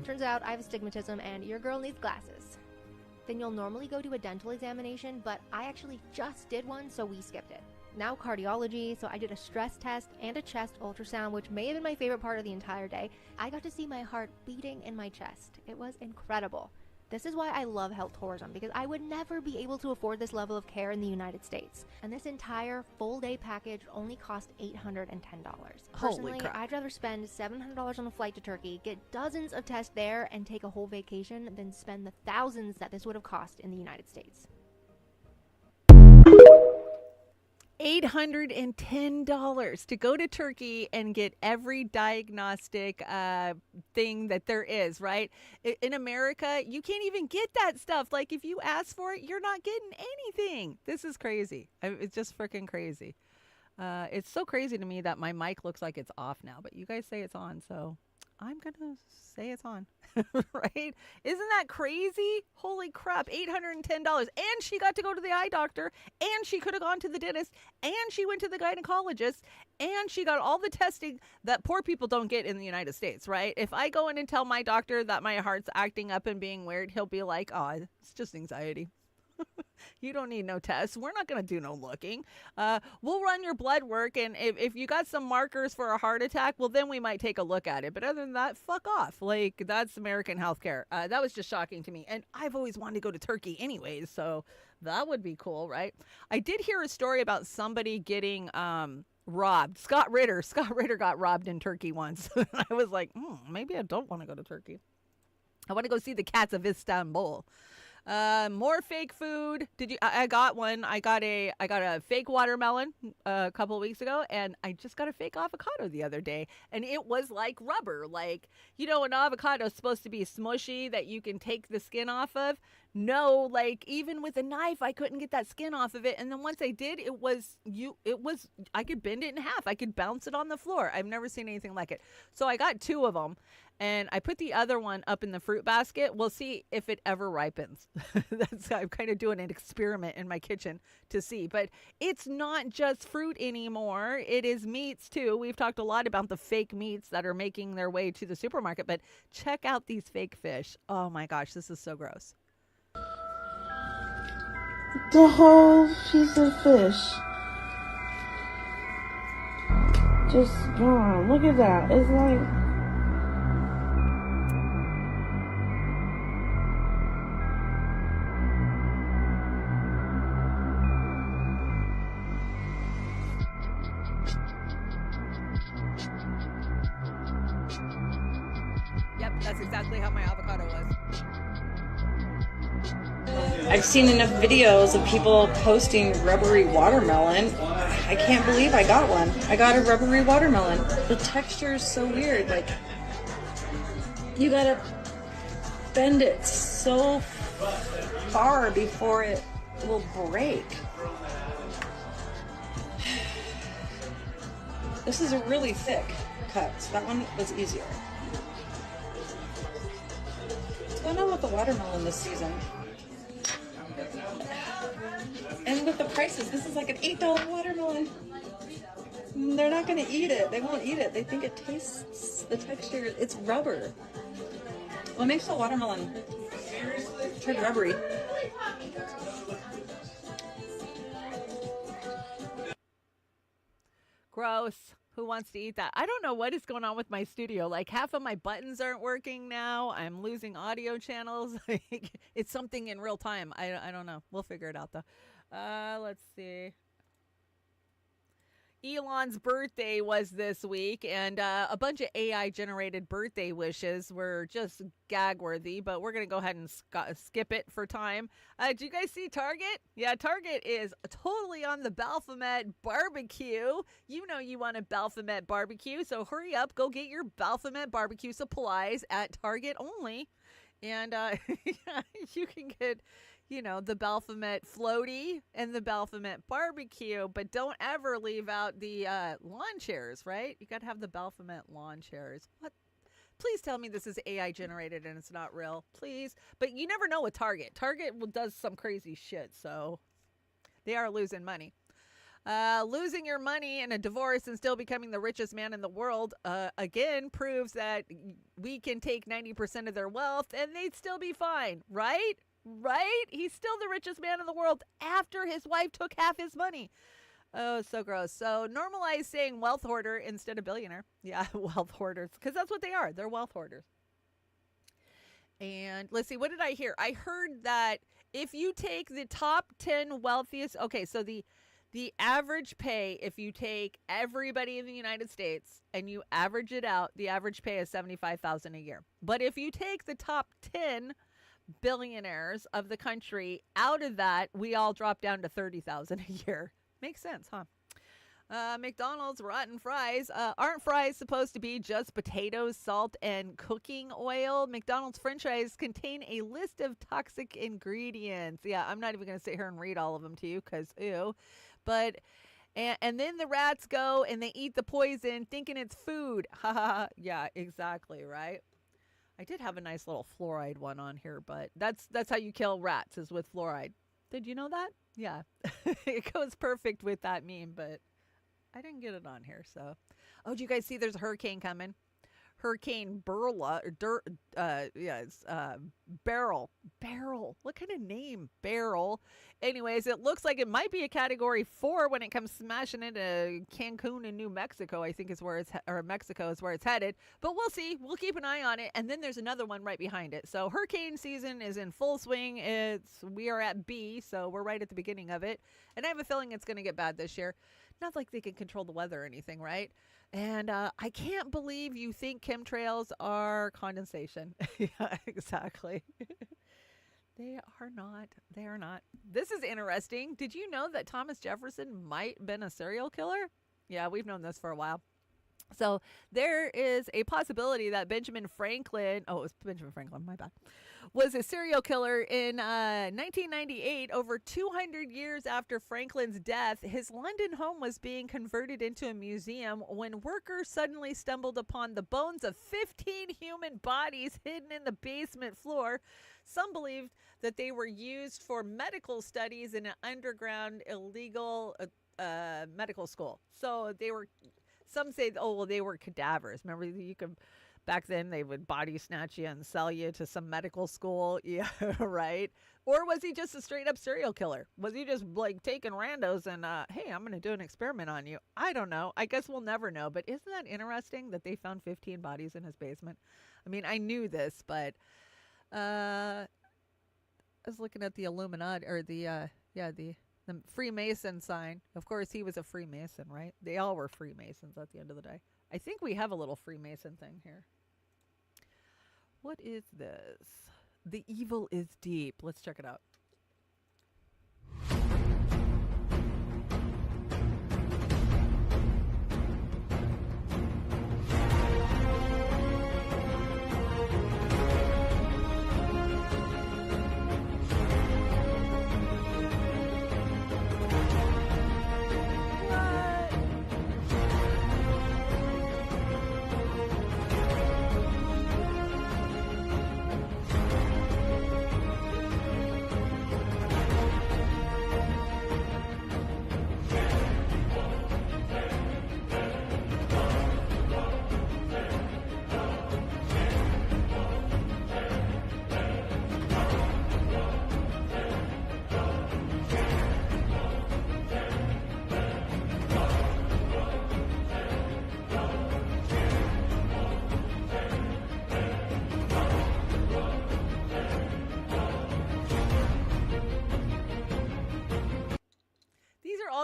Turns out I have astigmatism and your girl needs glasses. Then you'll normally go to a dental examination, but I actually just did one, so we skipped it. Now cardiology, so I did a stress test and a chest ultrasound, which may have been my favorite part of the entire day. I got to see my heart beating in my chest. It was incredible. This is why I love health tourism, because I would never be able to afford this level of care in the United States. And this entire full day package only cost $810. Personally, crap. I'd rather spend $700 on a flight to Turkey, get dozens of tests there, and take a whole vacation than spend the thousands that this would have cost in the United States. $810 to go to Turkey and get every diagnostic thing that there is, right? In America, you can't even get that stuff. Like, if you ask for it, you're not getting anything. This is crazy. It's just freaking crazy. It's so crazy to me that my mic looks like it's off now, but you guys say it's on, so I'm going to say it's on, right? Isn't that crazy? Holy crap, $810. And she got to go to the eye doctor, and she could have gone to the dentist, and she went to the gynecologist, and she got all the testing that poor people don't get in the United States, right? If I go in and tell my doctor that my heart's acting up and being weird, he'll be like, oh, it's just anxiety. You don't need no tests. We're not going to do no looking. We'll run your blood work, and if you got some markers for a heart attack, well, then we might take a look at it. But other than that, fuck off. Like, that's American healthcare. That was just shocking to me. And I've always wanted to go to Turkey anyways, so that would be cool, right? I did hear a story about somebody getting robbed. Scott Ritter got robbed in Turkey once. I was like, maybe I don't want to go to Turkey. I want to go see the cats of Istanbul. More fake food. I got one. I got a fake watermelon a couple of weeks ago, and I just got a fake avocado the other day, and it was like rubber. Like, an avocado is supposed to be smushy that you can take the skin off of. No, like, even with a knife, I couldn't get that skin off of it. And then once I did, I could bend it in half. I could bounce it on the floor. I've never seen anything like it. So I got 2 of them. And I put the other one up in the fruit basket. We'll see if it ever ripens. I'm kind of doing an experiment in my kitchen to see. But it's not just fruit anymore. It is meats, too. We've talked a lot about the fake meats that are making their way to the supermarket. But check out these fake fish. Oh, my gosh. This is so gross. The whole piece of fish. Just gone. Look at that. It's like... That's exactly how my avocado was. I've seen enough videos of people posting rubbery watermelon. I can't believe I got one. I got a rubbery watermelon. The texture is so weird. Like, you gotta bend it so far before it will break. This is a really thick cut, so that one was easier. What's going on with the watermelon this season? And with the prices, this is like an $8 watermelon. They're not going to eat it. They won't eat it. They think it tastes, the texture, it's rubber. What makes the watermelon turn rubbery? Gross. Who wants to eat that? I don't know what is going on with my studio. Like, half of my buttons aren't working now. I'm losing audio channels. It's something in real time. I don't know. We'll figure it out, though. Let's see. Elon's birthday was this week, and a bunch of AI-generated birthday wishes were just gag-worthy, but we're going to go ahead and skip it for time. Did you guys see Target? Yeah, Target is totally on the Baphomet barbecue. You know you want a Baphomet barbecue, so hurry up. Go get your Baphomet barbecue supplies at Target only, and you can get... the Baphomet floaty and the Baphomet barbecue, but don't ever leave out the lawn chairs, right? You got to have the Baphomet lawn chairs. What? Please tell me this is AI generated and it's not real, please. But you never know with Target. Target does some crazy shit, so they are losing money. Losing your money in a divorce and still becoming the richest man in the world, again, proves that we can take 90% of their wealth and they'd still be fine, right? Right? He's still the richest man in the world after his wife took half his money. Oh, so gross. So normalize saying wealth hoarder instead of billionaire. Yeah, wealth hoarders, because that's what they are. They're wealth hoarders. And let's see, what did I hear? I heard that if you take the top 10 wealthiest, okay, so the average pay, if you take everybody in the United States and you average it out, the average pay is $75,000 a year. But if you take the top 10 billionaires of the country out of that, we all drop down to $30,000 a year. Makes sense, huh? McDonald's rotten fries. Aren't fries supposed to be just potatoes, salt, and cooking oil? McDonald's french fries contain a list of toxic ingredients. Yeah, I'm not even going to sit here and read all of them to you because, ew. But, and then the rats go and they eat the poison thinking it's food. Ha yeah, exactly, right? I did have a nice little fluoride one on here, but that's how you kill rats is with fluoride. Did you know that? Yeah. It goes perfect with that meme, but I didn't get it on here, so. Oh, do you guys see there's a hurricane coming? Hurricane Burla, it's Beryl. What kind of name? Beryl. Anyways, it looks like it might be a category 4 when it comes smashing into Cancun in New Mexico, I think is where Mexico is where it's headed. But we'll see. We'll keep an eye on it. And then there's another one right behind it. So hurricane season is in full swing. We are at B, so we're right at the beginning of it. And I have a feeling it's going to get bad this year. Not like they can control the weather or anything, right? And I can't believe you think chemtrails are condensation. Yeah, exactly. They are not. They are not. This is interesting. Did you know that Thomas Jefferson might have been a serial killer? Yeah, we've known this for a while. So there is a possibility that Benjamin Franklin, it was Benjamin Franklin, my bad, was a serial killer in 1998. Over 200 years after Franklin's death, his London home was being converted into a museum when workers suddenly stumbled upon the bones of 15 human bodies hidden in the basement floor. Some believed that they were used for medical studies in an underground illegal medical school. So they were... Some say, they were cadavers. Remember, you could, back then they would body snatch you and sell you to some medical school. Yeah, right. Or was he just a straight up serial killer? Was he just like taking randos and, hey, I'm going to do an experiment on you? I don't know. I guess we'll never know. But isn't that interesting that they found 15 bodies in his basement? I mean, I knew this, but I was looking at the Illuminati or the Freemason sign. Of course, he was a Freemason, right? They all were Freemasons at the end of the day. I think we have a little Freemason thing here. What is this? The evil is deep. Let's check it out.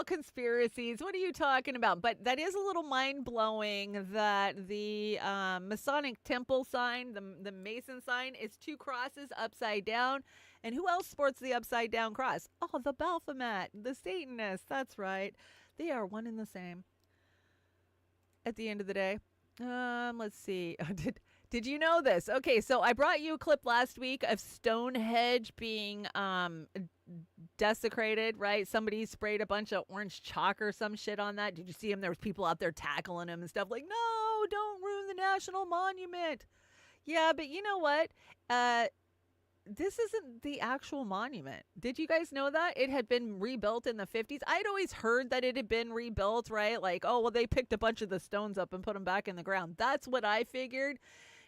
Conspiracies. What are you talking about? But that is a little mind-blowing that the Masonic temple sign, the Mason sign, is 2 crosses upside down. And who else sports the upside down cross? Oh, the Baphomet, the Satanists. That's right. They are one and the same at the end of the day. Let's see. Did you know this? Okay, so I brought you a clip last week of Stonehenge being desecrated, right? Somebody sprayed a bunch of orange chalk or some shit on that. Did you see him? There was people out there tackling him and stuff like, no, don't ruin the national monument. Yeah, but you know what? this isn't the actual monument. Did you guys know that? It had been rebuilt in the 50s. I'd always heard that it had been rebuilt, right? Like, oh, well, they picked a bunch of the stones up and put them back in the ground. That's what I figured.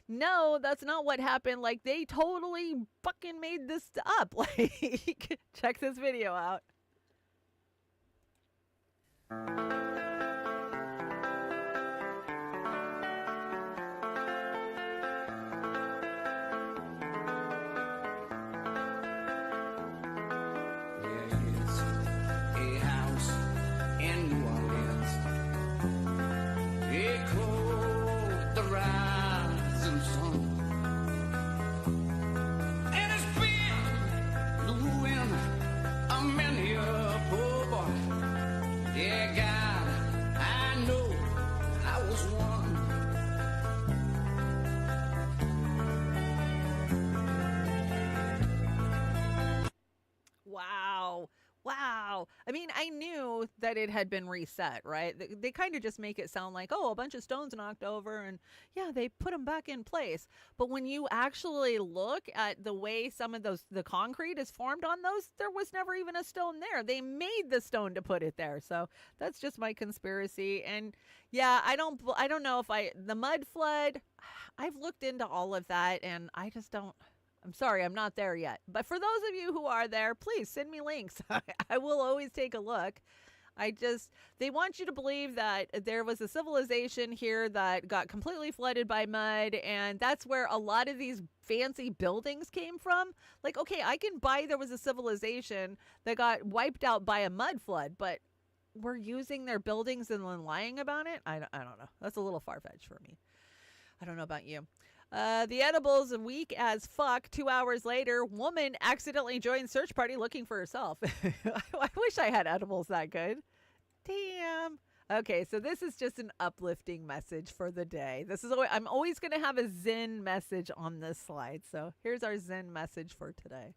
No, that's not what happened. Like, they totally fucking made this up. Like, check this video out. Wow. I mean, I knew that it had been reset, right? They kind of just make it sound like, oh, a bunch of stones knocked over and yeah, they put them back in place. But when you actually look at the way some of the concrete is formed on those, there was never even a stone there. They made the stone to put it there. So that's just my conspiracy. And yeah, I don't know if the mud flood, I've looked into all of that and I just don't. I'm sorry, I'm not there yet. But for those of you who are there, please send me links. I will always take a look. They want you to believe that there was a civilization here that got completely flooded by mud, and that's where a lot of these fancy buildings came from. Like, okay, I can buy there was a civilization that got wiped out by a mud flood, but we're using their buildings and then lying about it? I don't know. That's a little far-fetched for me. I don't know about you. The edibles weak as fuck. 2 hours later, woman accidentally joins search party looking for herself. I wish I had edibles that good. Damn. Okay, so this is just an uplifting message for the day. I'm always going to have a Zen message on this slide. So here's our Zen message for today.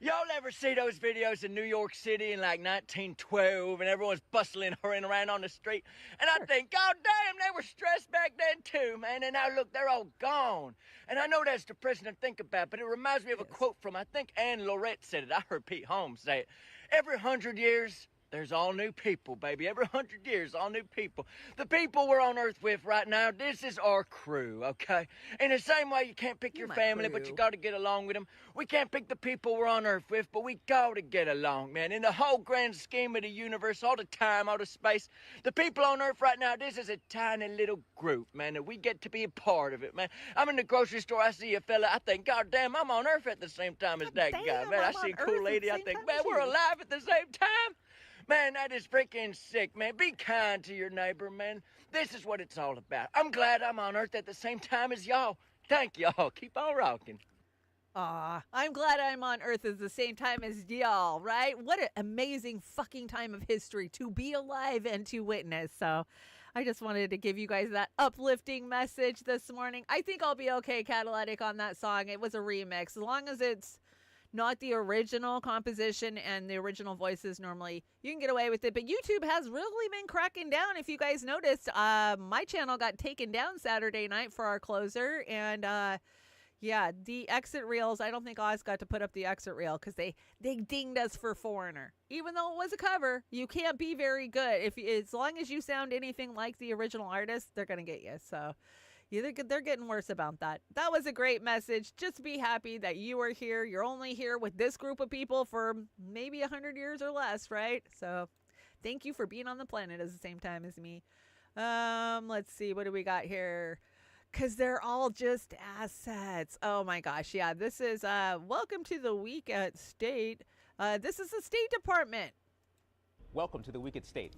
Y'all ever see those videos in New York City in like 1912 and everyone's bustling around on the street? And I think, God damn, they were stressed back then too, man. And now look, they're all gone. And I know that's depressing to think about, but it reminds me of a quote from, I think Anne Lorette said it. I heard Pete Holmes say it. Every 100 years, there's all new people, baby. Every 100 years, all new people. The people we're on Earth with right now, this is our crew, okay? In the same way you can't pick your family, but you got to get along with them. We can't pick the people we're on Earth with, but we got to get along, man. In the whole grand scheme of the universe, all the time, all the space, the people on Earth right now, this is a tiny little group, man, and we get to be a part of it, man. I'm in the grocery store, I see a fella, I think, God damn, I'm on Earth at the same time as that guy, man. I see a cool lady, I think, man, we're alive at the same time. Man, that is freaking sick, man. Be kind to your neighbor, man. This is what it's all about. I'm glad I'm on Earth at the same time as y'all. Thank y'all. Keep on rocking. Aw, I'm glad I'm on Earth at the same time as y'all, right? What an amazing fucking time of history to be alive and to witness. So I just wanted to give you guys that uplifting message this morning. I think I'll be okay, Catalytic, on that song. It was a remix. As long as it's not the original composition and the original voices, normally you can get away with it. But YouTube has really been cracking down. If you guys noticed, my channel got taken down Saturday night for our closer. And yeah, the exit reels, I don't think Oz got to put up the exit reel because they dinged us for Foreigner. Even though it was a cover, you can't be very good. As long as you sound anything like the original artist, they're going to get you. So they're getting worse about that. That was a great message. Just be happy that you are here. You're only here with this group of people for maybe 100 years or less, right? So thank you for being on the planet at the same time as me. Let's see. What do we got here? Because they're all just assets. Oh, my gosh. Yeah, this is welcome to the Week at State. This is the State Department. Welcome to the Week at State.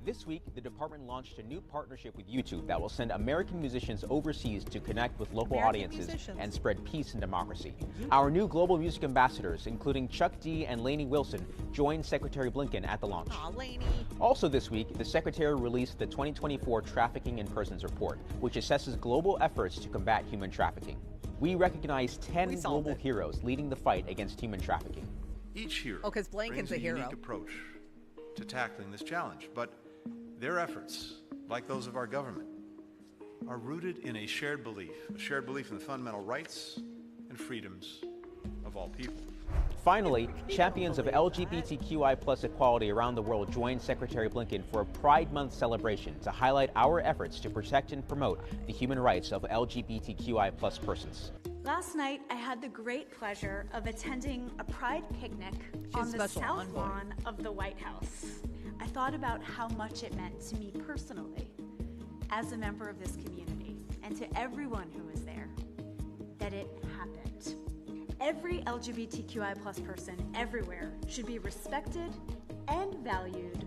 This week, the department launched a new partnership with YouTube that will send American musicians overseas to connect with local audiences and spread peace and democracy. Our new global music ambassadors, including Chuck D and Lainey Wilson, joined Secretary Blinken at the launch. Also this week, the Secretary released the 2024 Trafficking in Persons Report, which assesses global efforts to combat human trafficking. We recognize 10 global heroes leading the fight against human trafficking. Each hero because Blinken's a hero. Unique approach to tackling this challenge, but their efforts, like those of our government, are rooted in a shared belief in the fundamental rights and freedoms of all people. Finally, champions of LGBTQI plus equality around the world joined Secretary Blinken for a Pride Month celebration to highlight our efforts to protect and promote the human rights of LGBTQI plus persons. Last night, I had the great pleasure of attending a Pride picnic on the south lawn of the White House. I thought about how much it meant to me personally, as a member of this community, and to everyone who was there, that it happened. Every LGBTQI plus person everywhere should be respected and valued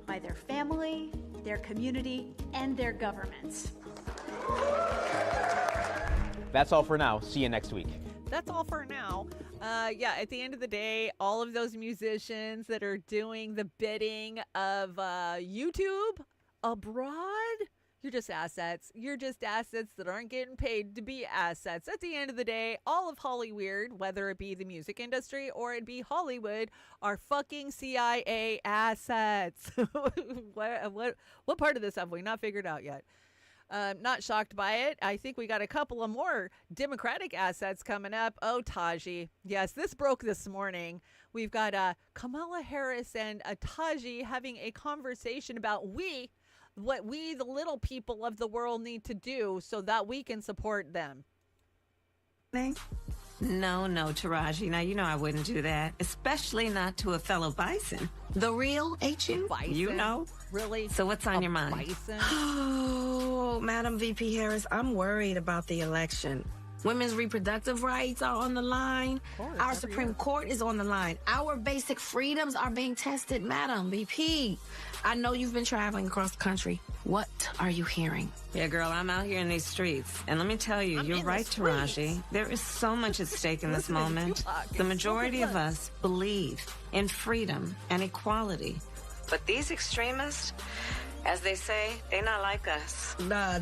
by their family, their community, and their government. That's all for now. See you next week. That's all for now. At the end of the day, all of those musicians that are doing the bidding of YouTube abroad, you're just assets. You're just assets that aren't getting paid to be assets. At the end of the day, all of Hollywood, whether it be the music industry or it be Hollywood, are fucking CIA assets. What part of this have we not figured out yet? Not shocked by it. I think we got a couple of more Democratic assets coming up. Oh, Taji. Yes, this broke this morning. We've got Kamala Harris and Taji having a conversation about what we, the little people of the world, need to do so that we can support them. No, Taraji. Now, you know I wouldn't do that, especially not to a fellow bison. The real HU? Bison? You know? Really? So what's on your mind? Bison? Oh, Madam VP Harris, I'm worried about the election. Women's reproductive rights are on the line. Our Supreme Court is on the line. Our basic freedoms are being tested, Madam VP. I know you've been traveling across the country. What are you hearing? Yeah, girl, I'm out here in these streets. And let me tell you, you're right, Taraji. There is so much at stake in this moment. The majority of us believe in freedom and equality. But these extremists, as they say, they're not like us.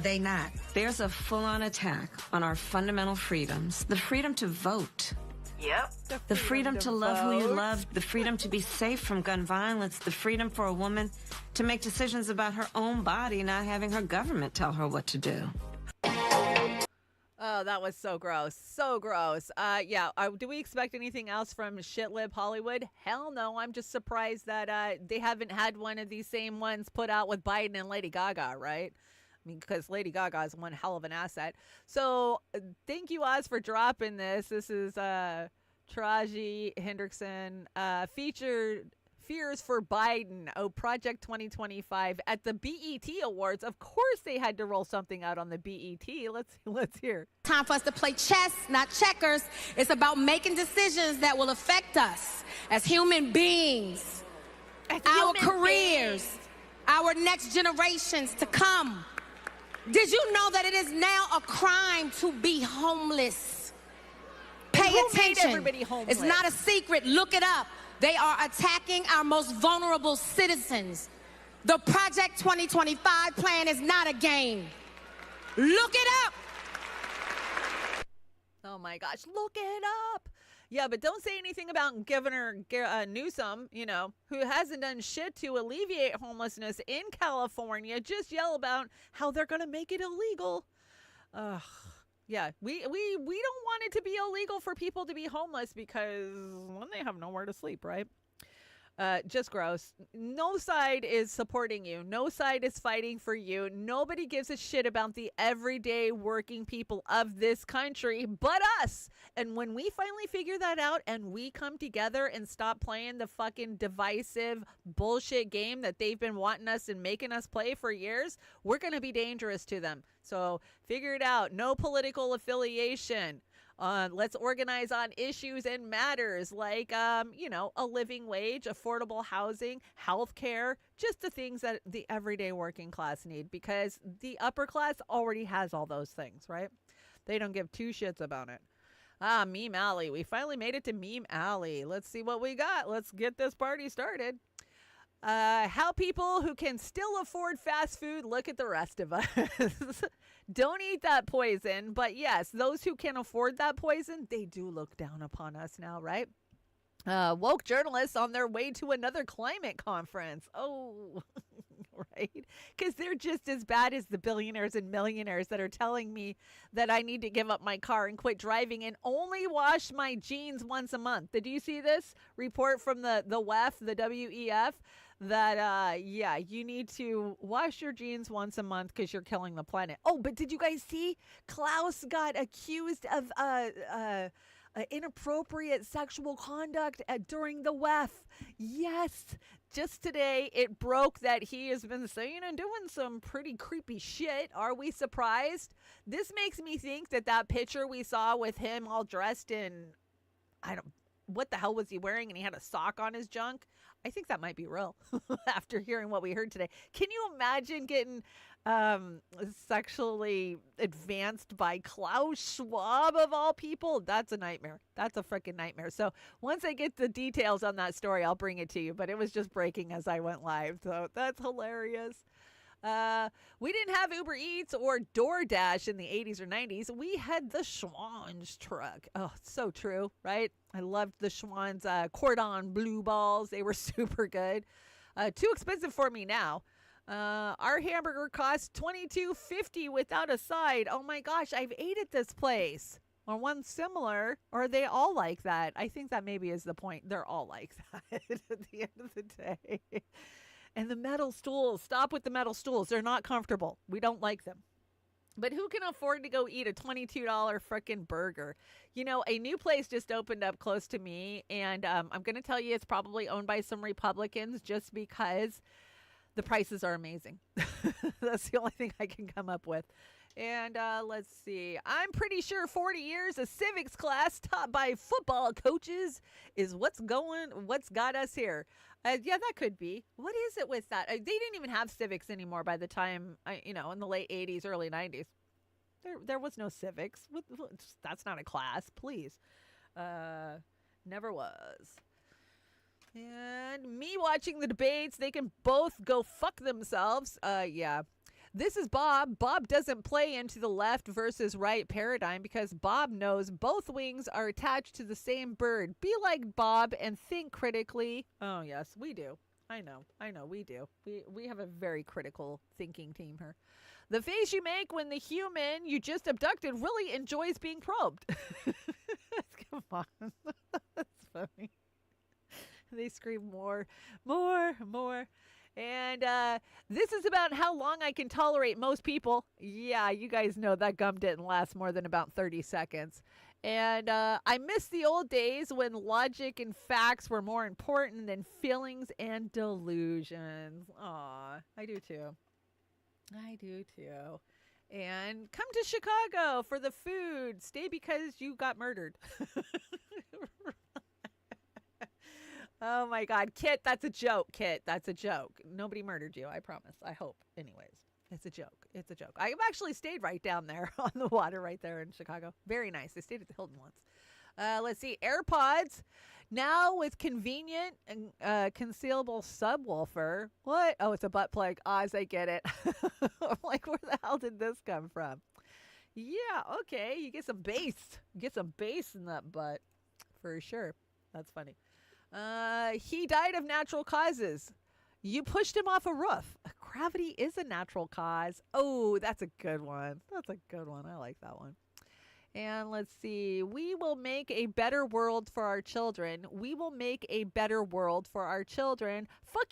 They not. There's a full-on attack on our fundamental freedoms. The freedom to vote. Yep. The freedom to love who you love. The freedom to be safe from gun violence. The freedom for a woman to make decisions about her own body, not having her government tell her what to do. Oh, that was so gross. So gross. Do we expect anything else from shitlib Hollywood? Hell no. I'm just surprised that they haven't had one of these same ones put out with Biden and Lady Gaga, right? I mean, because Lady Gaga is one hell of an asset. So thank you, Oz, for dropping this. This is Taraji Hendrickson featured Fears for Biden, Project 2025 at the BET Awards. Of course they had to roll something out on the BET. Let's hear. Time for us to play chess, not checkers. It's about making decisions that will affect us as human beings, our careers, our next generations to come. Did you know that it is now a crime to be homeless? Pay attention. Made everybody homeless? It's not a secret. Look it up. They are attacking our most vulnerable citizens. The Project 2025 plan is not a game. Look it up. Oh my gosh, look it up. Yeah, but don't say anything about Governor Newsom, who hasn't done shit to alleviate homelessness in California. Just yell about how they're going to make it illegal. Yeah, we don't want it to be illegal for people to be homeless because when they have nowhere to sleep, right? Just gross. No side is supporting you. No side is fighting for you. Nobody gives a shit about the everyday working people of this country but us. And when we finally figure that out and we come together and stop playing the fucking divisive bullshit game that they've been wanting us and making us play for years, we're going to be dangerous to them. So figure it out. No political affiliation. Let's organize on issues and matters like, a living wage, affordable housing, healthcare, just the things that the everyday working class need, because the upper class already has all those things, right? They don't give two shits about it. Meme Alley. We finally made it to Meme Alley. Let's see what we got. Let's get this party started. How people who can still afford fast food look at the rest of us. Don't eat that poison. But yes, those who can afford that poison, they do look down upon us now, right? Woke journalists on their way to another climate conference. Oh, right? Because they're just as bad as the billionaires and millionaires that are telling me that I need to give up my car and quit driving and only wash my jeans once a month. Did you see this report from the WEF, the WEF? That, you need to wash your jeans once a month because you're killing the planet. Oh, but did you guys see Klaus got accused of inappropriate sexual conduct during the WEF? Yes, just today it broke that he has been saying and doing some pretty creepy shit. Are we surprised? This makes me think that picture we saw with him all dressed in, what the hell was he wearing? And he had a sock on his junk. I think that might be real after hearing what we heard today. Can you imagine getting sexually advanced by Klaus Schwab of all people? That's a nightmare. That's a freaking nightmare. So once I get the details on that story, I'll bring it to you. But it was just breaking as I went live. So that's hilarious. We didn't have Uber Eats or DoorDash in the 80s or 90s. We had the Schwann's truck. Oh, so true, right? I loved the Schwann's cordon bleu balls. They were super good. Too expensive for me now. Our hamburger costs $22.50 without a side. Oh my gosh, I've ate at this place. Or one similar, or are they all like that? I think that maybe is the point. They're all like that at the end of the day. And the metal stools. Stop with the metal stools. They're not comfortable. We don't like them. But who can afford to go eat a $22 frickin' burger? You know, a new place just opened up close to me, and I'm going to tell you it's probably owned by some Republicans just because the prices are amazing. That's the only thing I can come up with. And let's see. I'm pretty sure 40 years of civics class taught by football coaches is what's got us here. Yeah, that could be. What is it with that? They didn't even have civics anymore by the time, in the late 80s, early 90s. There was no civics. That's not a class, please. Never was. And me watching the debates, they can both go fuck themselves. Yeah. This is Bob. Bob doesn't play into the left versus right paradigm because Bob knows both wings are attached to the same bird. Be like Bob and think critically. Oh, yes, we do. I know, we do. We have a very critical thinking team here. The face you make when the human you just abducted really enjoys being probed. Come on. That's funny. They scream more. And this is about how long I can tolerate most people. Yeah, you guys know that gum didn't last more than about 30 seconds. And I miss the old days when logic and facts were more important than feelings and delusions. Aw, I do too. And come to Chicago for the food. Stay because you got murdered. Oh, my God. Kit, that's a joke. Kit, that's a joke. Nobody murdered you, I promise. I hope. Anyways, it's a joke. I've actually stayed right down there on the water right there in Chicago. Very nice. I stayed at the Hilton once. Let's see. AirPods, now with convenient and concealable subwoofer. What? Oh, it's a butt plug. Oz, I get it. I'm like, where the hell did this come from? Yeah, okay. You get some bass. In that butt. For sure. That's funny. He died of natural causes. You pushed him off a roof. Gravity is a natural cause. Oh, that's a good one. I like that one. And let's see. We will make a better world for our children. Fuck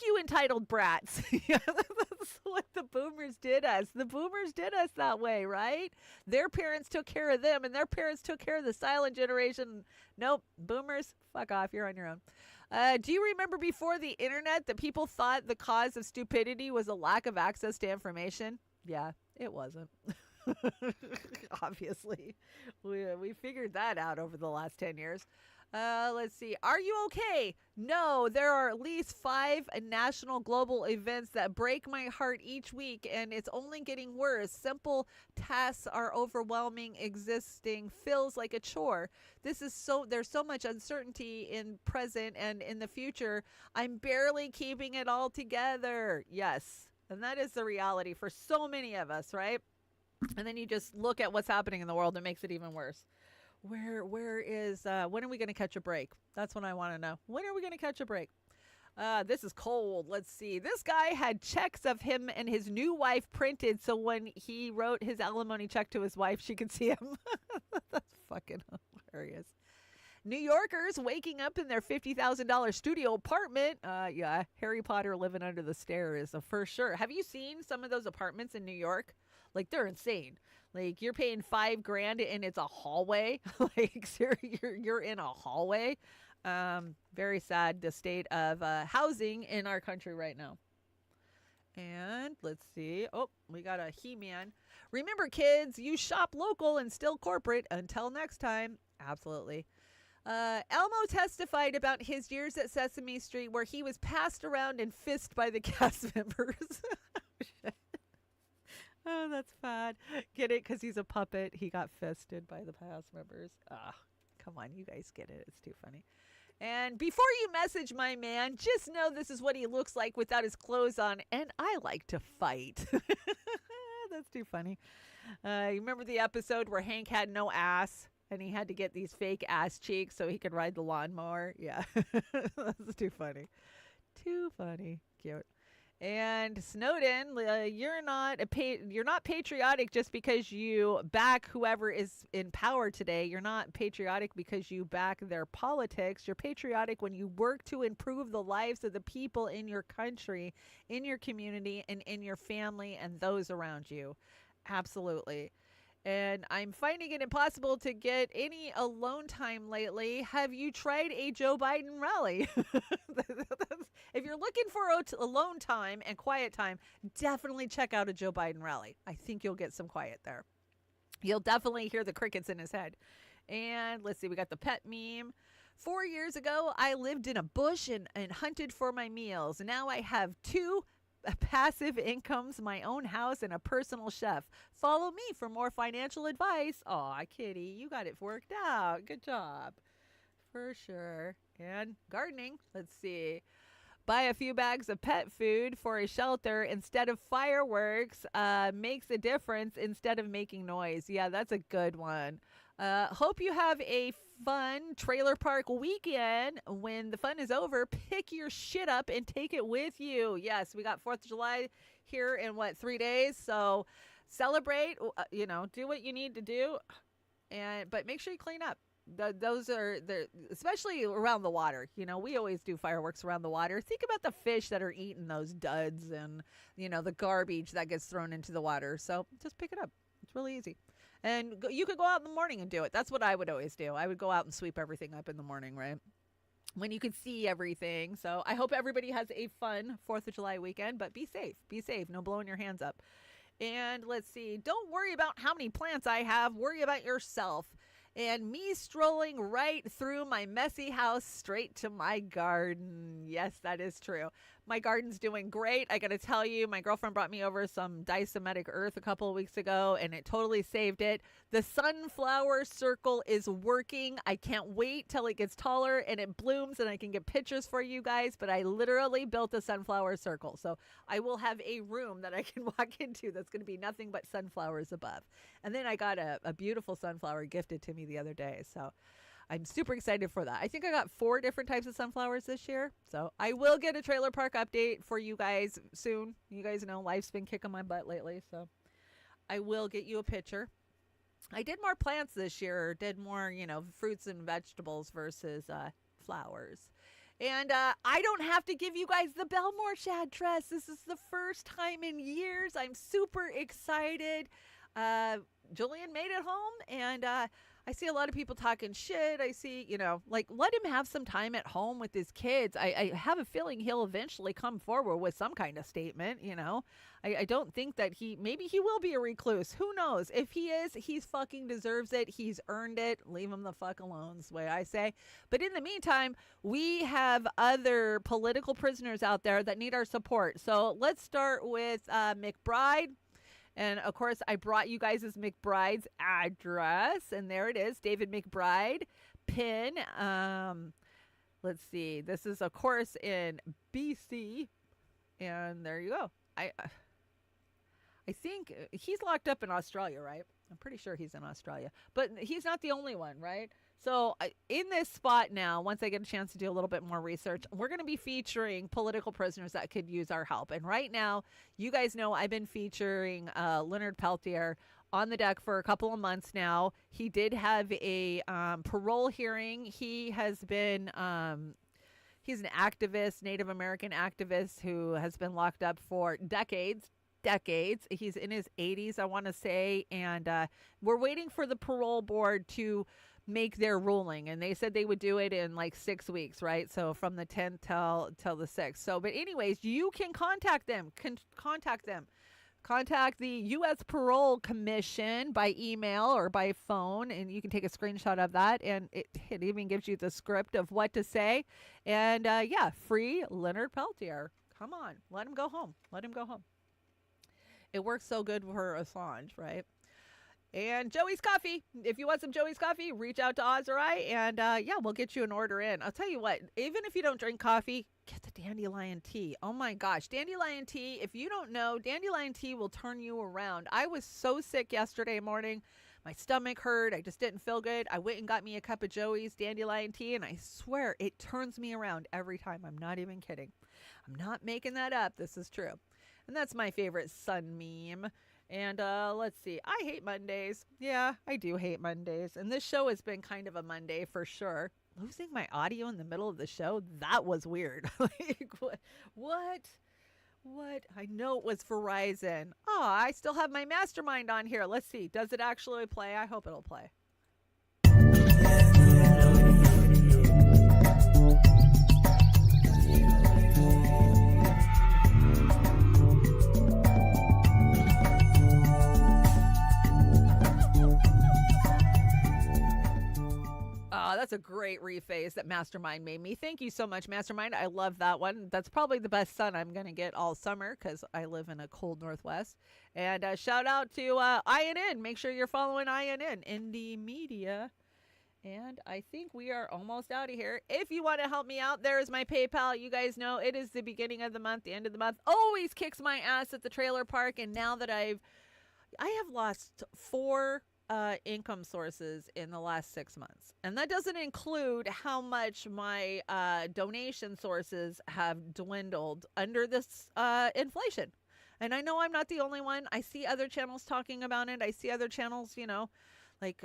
you, entitled brats. Yeah, that's what the boomers did us. The boomers did us that way, right? Their parents took care of them, and their parents took care of the silent generation. Nope. Boomers, fuck off. You're on your own. Do you remember before the internet that people thought the cause of stupidity was a lack of access to information? Yeah, it wasn't. Obviously. We figured that out over the last 10 years. Let's see. Are you okay? No, there are at least 5 national global events that break my heart each week, and it's only getting worse. Simple tasks are overwhelming. Existing feels like a chore. There's so much uncertainty in present and in the future. I'm barely keeping it all together. Yes. And that is the reality for so many of us, right? And then you just look at what's happening in the world. It makes it even worse. When are we going to catch a break? That's what I want to know. When are we going to catch a break? This is cold. Let's see. This guy had checks of him and his new wife printed, so when he wrote his alimony check to his wife, she could see him. That's fucking hilarious. New Yorkers waking up in their $50,000 studio apartment. Yeah, Harry Potter living under the stairs, for sure. Have you seen some of those apartments in New York? Like, they're insane. Like, you're paying $5,000 and it's a hallway. Like, you're in a hallway. Very sad, the state of housing in our country right now. And let's see. Oh, we got a He-Man. Remember, kids, you shop local and still corporate. Until next time. Absolutely. Elmo testified about his years at Sesame Street where he was passed around and fisted by the cast members. Oh, that's bad. Get it? Because he's a puppet. He got fisted by the cast members. Ah, come on. You guys get it. It's too funny. And before you message my man, just know this is what he looks like without his clothes on. And I like to fight. That's too funny. You remember the episode where Hank had no ass and he had to get these fake ass cheeks so he could ride the lawnmower? Yeah. That's too funny. Too funny. Cute. And Snowden, you're not patriotic just because you back whoever is in power today. You're not patriotic because you back their politics. You're patriotic when you work to improve the lives of the people in your country, in your community, and in your family and those around you. Absolutely. And I'm finding it impossible to get any alone time lately. Have you tried a Joe Biden rally? If you're looking for alone time and quiet time, definitely check out a Joe Biden rally. I think you'll get some quiet there. You'll definitely hear the crickets in his head. And let's see, we got the pet meme. 4 years ago, I lived in a bush and hunted for my meals. Now I have 2 passive incomes, my own house, and a personal chef. Follow me for more financial advice. Aw, Kitty, you got it worked out. Good job. For sure. And gardening. Let's see. Buy a few bags of pet food for a shelter instead of fireworks. Makes a difference instead of making noise. Yeah, that's a good one. Hope you have a fun trailer park weekend. When the fun is over, pick your shit up and take it with you. Yes, we got 4th of July here in 3 days. So celebrate, do what you need to do. But make sure you clean up. Those are especially around the water. We always do fireworks around the water. Think about the fish that are eating those duds and, the garbage that gets thrown into the water. So just pick it up. It's really easy. And you could go out in the morning and do it. That's what I would always do. I would go out and sweep everything up in the morning, right? When you could see everything. So I hope everybody has a fun 4th of July weekend, but be safe. Be safe. No blowing your hands up. And let's see. Don't worry about how many plants I have. Worry about yourself. And me strolling right through my messy house straight to my garden. Yes, that is true. My garden's doing great. I got to tell you, my girlfriend brought me over some diatomaceous earth a couple of weeks ago, and it totally saved it. The sunflower circle is working. I can't wait till it gets taller and it blooms and I can get pictures for you guys, but I literally built a sunflower circle. So I will have a room that I can walk into that's going to be nothing but sunflowers above. And then I got a beautiful sunflower gifted to me the other day. So I'm super excited for that. I think I got 4 different types of sunflowers this year. So I will get a trailer park update for you guys soon. You guys know life's been kicking my butt lately. So I will get you a picture. I did more plants this year, did more, fruits and vegetables versus flowers. And I don't have to give you guys the Belmore address. This is the first time in years. I'm super excited. Julian made it home, and I see a lot of people talking shit. I see, let him have some time at home with his kids. I have a feeling he'll eventually come forward with some kind of statement, I don't think that maybe he will be a recluse. Who knows? If he is, he's fucking deserves it. He's earned it. Leave him the fuck alone is the way I say. But in the meantime, we have other political prisoners out there that need our support. So let's start with McBride. And, of course, I brought you guys his McBride's address. And there it is, David McBride, PIN. Let's see. This is, of course, in BC. And there you go. I think he's locked up in Australia, right? I'm pretty sure he's in Australia. But he's not the only one, right? So in this spot now, once I get a chance to do a little bit more research, we're going to be featuring political prisoners that could use our help. And right now, you guys know I've been featuring Leonard Peltier on the deck for a couple of months now. He did have a parole hearing. He has been, he's an activist, Native American activist who has been locked up for decades. He's in his 80s, I want to say. And we're waiting for the parole board to make their ruling, and they said they would do it in like 6 weeks, right? So from the 10th till the 6th. So, but anyways, you can contact them. Contact the U.S. Parole Commission by email or by phone, and you can take a screenshot of that, and it even gives you the script of what to say. And yeah, free Leonard Peltier. Come on, let him go home. It works so good for Assange, right? And Joey's Coffee. If you want some Joey's Coffee, reach out to Oz or I, and yeah, we'll get you an order in. I'll tell you what, even if you don't drink coffee, get the dandelion tea. Oh my gosh, dandelion tea. If you don't know, dandelion tea will turn you around. I was so sick yesterday morning. My stomach hurt. I just didn't feel good. I went and got me a cup of Joey's dandelion tea, and I swear it turns me around every time. I'm not even kidding. I'm not making that up. This is true. And that's my favorite sun meme. And let's see. I hate Mondays. Yeah, I do hate Mondays. And this show has been kind of a Monday for sure. Losing my audio in the middle of the show? That was weird. Like, what? I know it was Verizon. Oh, I still have my mastermind on here. Let's see. Does it actually play? I hope it'll play. That's a great reface that Mastermind made me. Thank you so much, Mastermind. I love that one. That's probably the best sun I'm going to get all summer because I live in a cold Northwest. And shout out to INN. Make sure you're following INN, Indie Media. And I think we are almost out of here. If you want to help me out, there is my PayPal. You guys know it is the beginning of the month, the end of the month. Always kicks my ass at the trailer park. And now that I have lost 4 income sources in the last 6 months. And that doesn't include how much my donation sources have dwindled under this inflation. And I know I'm not the only one. I see other channels talking about it. I see other channels, like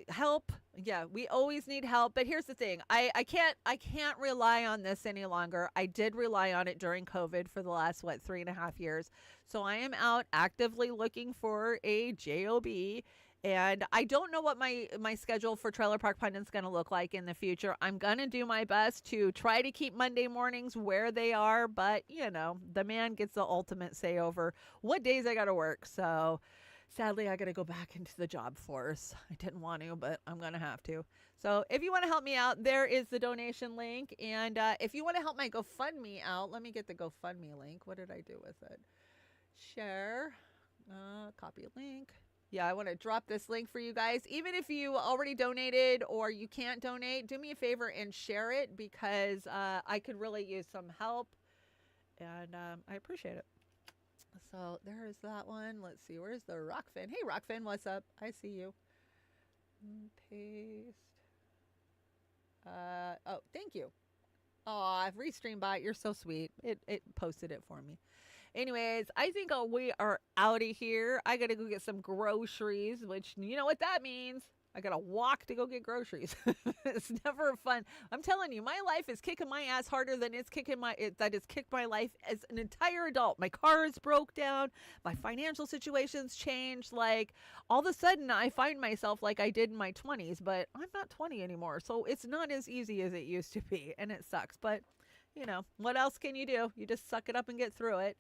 help. Yeah, we always need help. But here's the thing. I can't rely on this any longer. I did rely on it during COVID for the last, 3.5 years. So I am out actively looking for a job. And I don't know what my schedule for Trailer Park Pundit is going to look like in the future. I'm going to do my best to try to keep Monday mornings where they are. But, the man gets the ultimate say over what days I got to work. So sadly, I got to go back into the job force. I didn't want to, but I'm going to have to. So if you want to help me out, there is the donation link. And if you want to help my GoFundMe out, let me get the GoFundMe link. What did I do with it? Share, copy link. Yeah, I want to drop this link for you guys. Even if you already donated or you can't donate, do me a favor and share it because I could really use some help. And I appreciate it. So there is that one. Let's see. Where's the Rokfin? Hey, Rokfin, what's up? I see you. Paste. Oh, thank you. Aw, Restream bot, you're so sweet. It posted it for me. Anyways, I think we are out of here. I got to go get some groceries, which you know what that means. I got to walk to go get groceries. It's never fun. I'm telling you, my life is kicking my ass harder than it's kicked my life as an entire adult. My car is broke down. My financial situation's changed. Like all of a sudden I find myself like I did in my 20s, but I'm not 20 anymore. So it's not as easy as it used to be. And it sucks. But what else can you do? You just suck it up and get through it.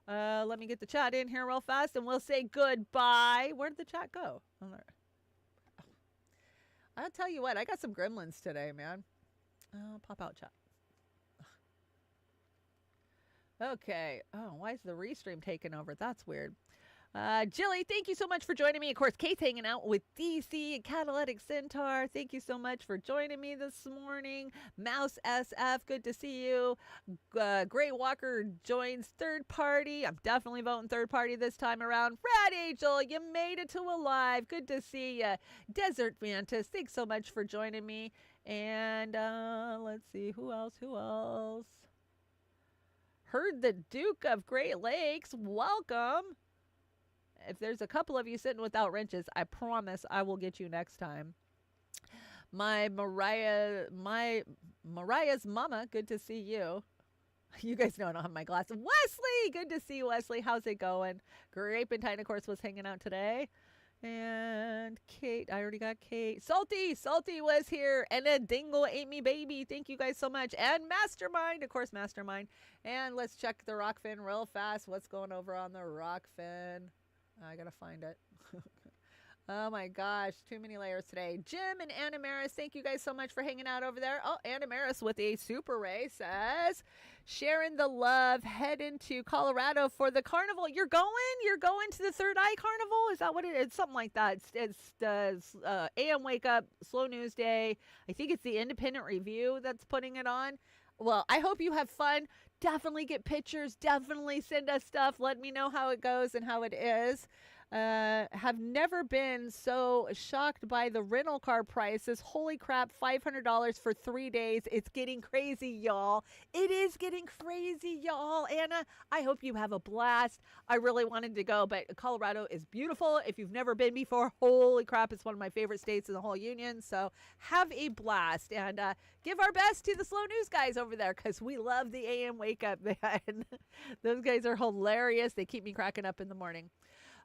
Let me get the chat in here real fast and we'll say goodbye. Where did the chat go? Oh, there. I'll tell you what, I got some gremlins today, man. Pop out chat. Okay. Oh, why is the restream taking over? That's weird. Jilly, thank you so much for joining me. Of course, Kate's hanging out with DC and Catalytic Centaur. Thank you so much for joining me this morning. Mouse SF, good to see you. Gray Walker joins third party. I'm definitely voting third party this time around. Red Angel, you made it to alive. Good to see you. Desert Mantis, thanks so much for joining me. And let's see, who else? Heard the Duke of Great Lakes, welcome. If there's a couple of you sitting without wrenches, I promise I will get you next time. Mariah's mama, good to see you. You guys know I don't have my glasses. Wesley, good to see you, Wesley. How's it going? Grape and Tine, of course, was hanging out today. And Kate, I already got Kate. Salty was here. And then Dingle ate me baby. Thank you guys so much. And Mastermind, of course, Mastermind. And let's check the Rokfin real fast. What's going over on the Rokfin? I gotta find it. Oh my gosh, too many layers today. Jim and Anna Maris, thank you guys so much for hanging out over there. Oh, Anna Maris with a super ray says, sharing the love, head into Colorado for the carnival. You're going to the Third Eye Carnival? Is that what it is? Something like that. It's AM Wake Up, Slow News Day. I think it's the Independent Review that's putting it on. Well, I hope you have fun. Definitely get pictures. Definitely send us stuff. Let me know how it goes and how it is. Have never been so shocked by the rental car prices. Holy crap, $500 for 3 days. It's getting crazy, y'all. It is getting crazy, y'all. Anna, I hope you have a blast. I really wanted to go, but Colorado is beautiful. If you've never been before, holy crap, it's one of my favorite states in the whole union. So have a blast and give our best to the Slow News guys over there because we love the AM Wake Up, man. Those guys are hilarious. They keep me cracking up in the morning.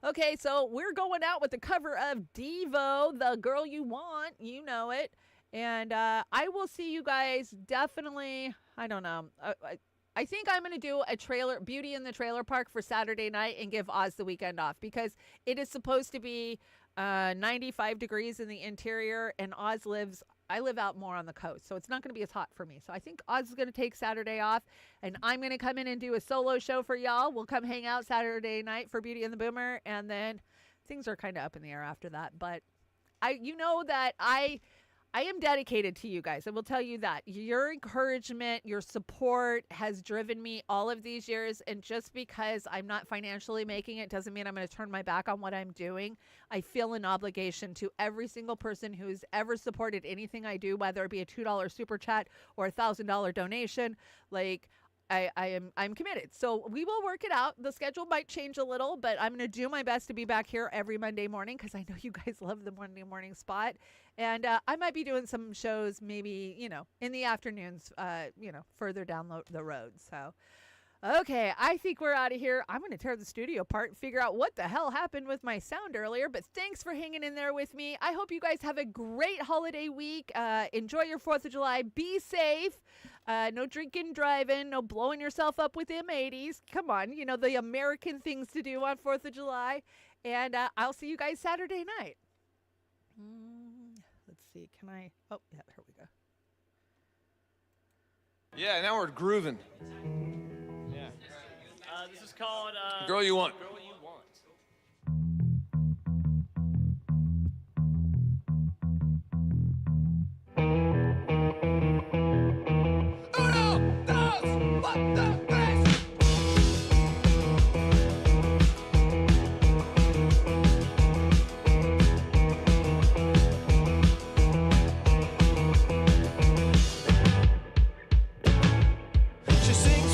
Okay, so we're going out with the cover of Devo, The Girl You Want. You know it. And I will see you guys definitely, I don't know. I think I'm going to do a Beauty in the Trailer Park for Saturday night and give Oz the weekend off because it is supposed to be 95 degrees in the interior and I live out more on the coast, so it's not going to be as hot for me. So I think Oz is going to take Saturday off, and I'm going to come in and do a solo show for y'all. We'll come hang out Saturday night for Beauty and the Boomer, and then things are kind of up in the air after that. But you know that I am dedicated to you guys. I will tell you that. Your encouragement, your support has driven me all of these years. And just because I'm not financially making it doesn't mean I'm going to turn my back on what I'm doing. I feel an obligation to every single person who's ever supported anything I do, whether it be a $2 super chat or a $1,000 donation. Like, I'm committed. So we will work it out. The schedule might change a little, but I'm going to do my best to be back here every Monday morning because I know you guys love the Monday morning spot. And I might be doing some shows maybe, in the afternoons, further down the road. So, okay, I think we're out of here. I'm going to tear the studio apart and figure out what the hell happened with my sound earlier. But thanks for hanging in there with me. I hope you guys have a great holiday week. Enjoy your 4th of July. Be safe. No drinking, driving, no blowing yourself up with M80s. Come on, the American things to do on 4th of July. And I'll see you guys Saturday night. Let's see, can I? Oh, yeah, here we go. Yeah, now we're grooving. Yeah. This is called Girl You Want. Girl You Want. She's singing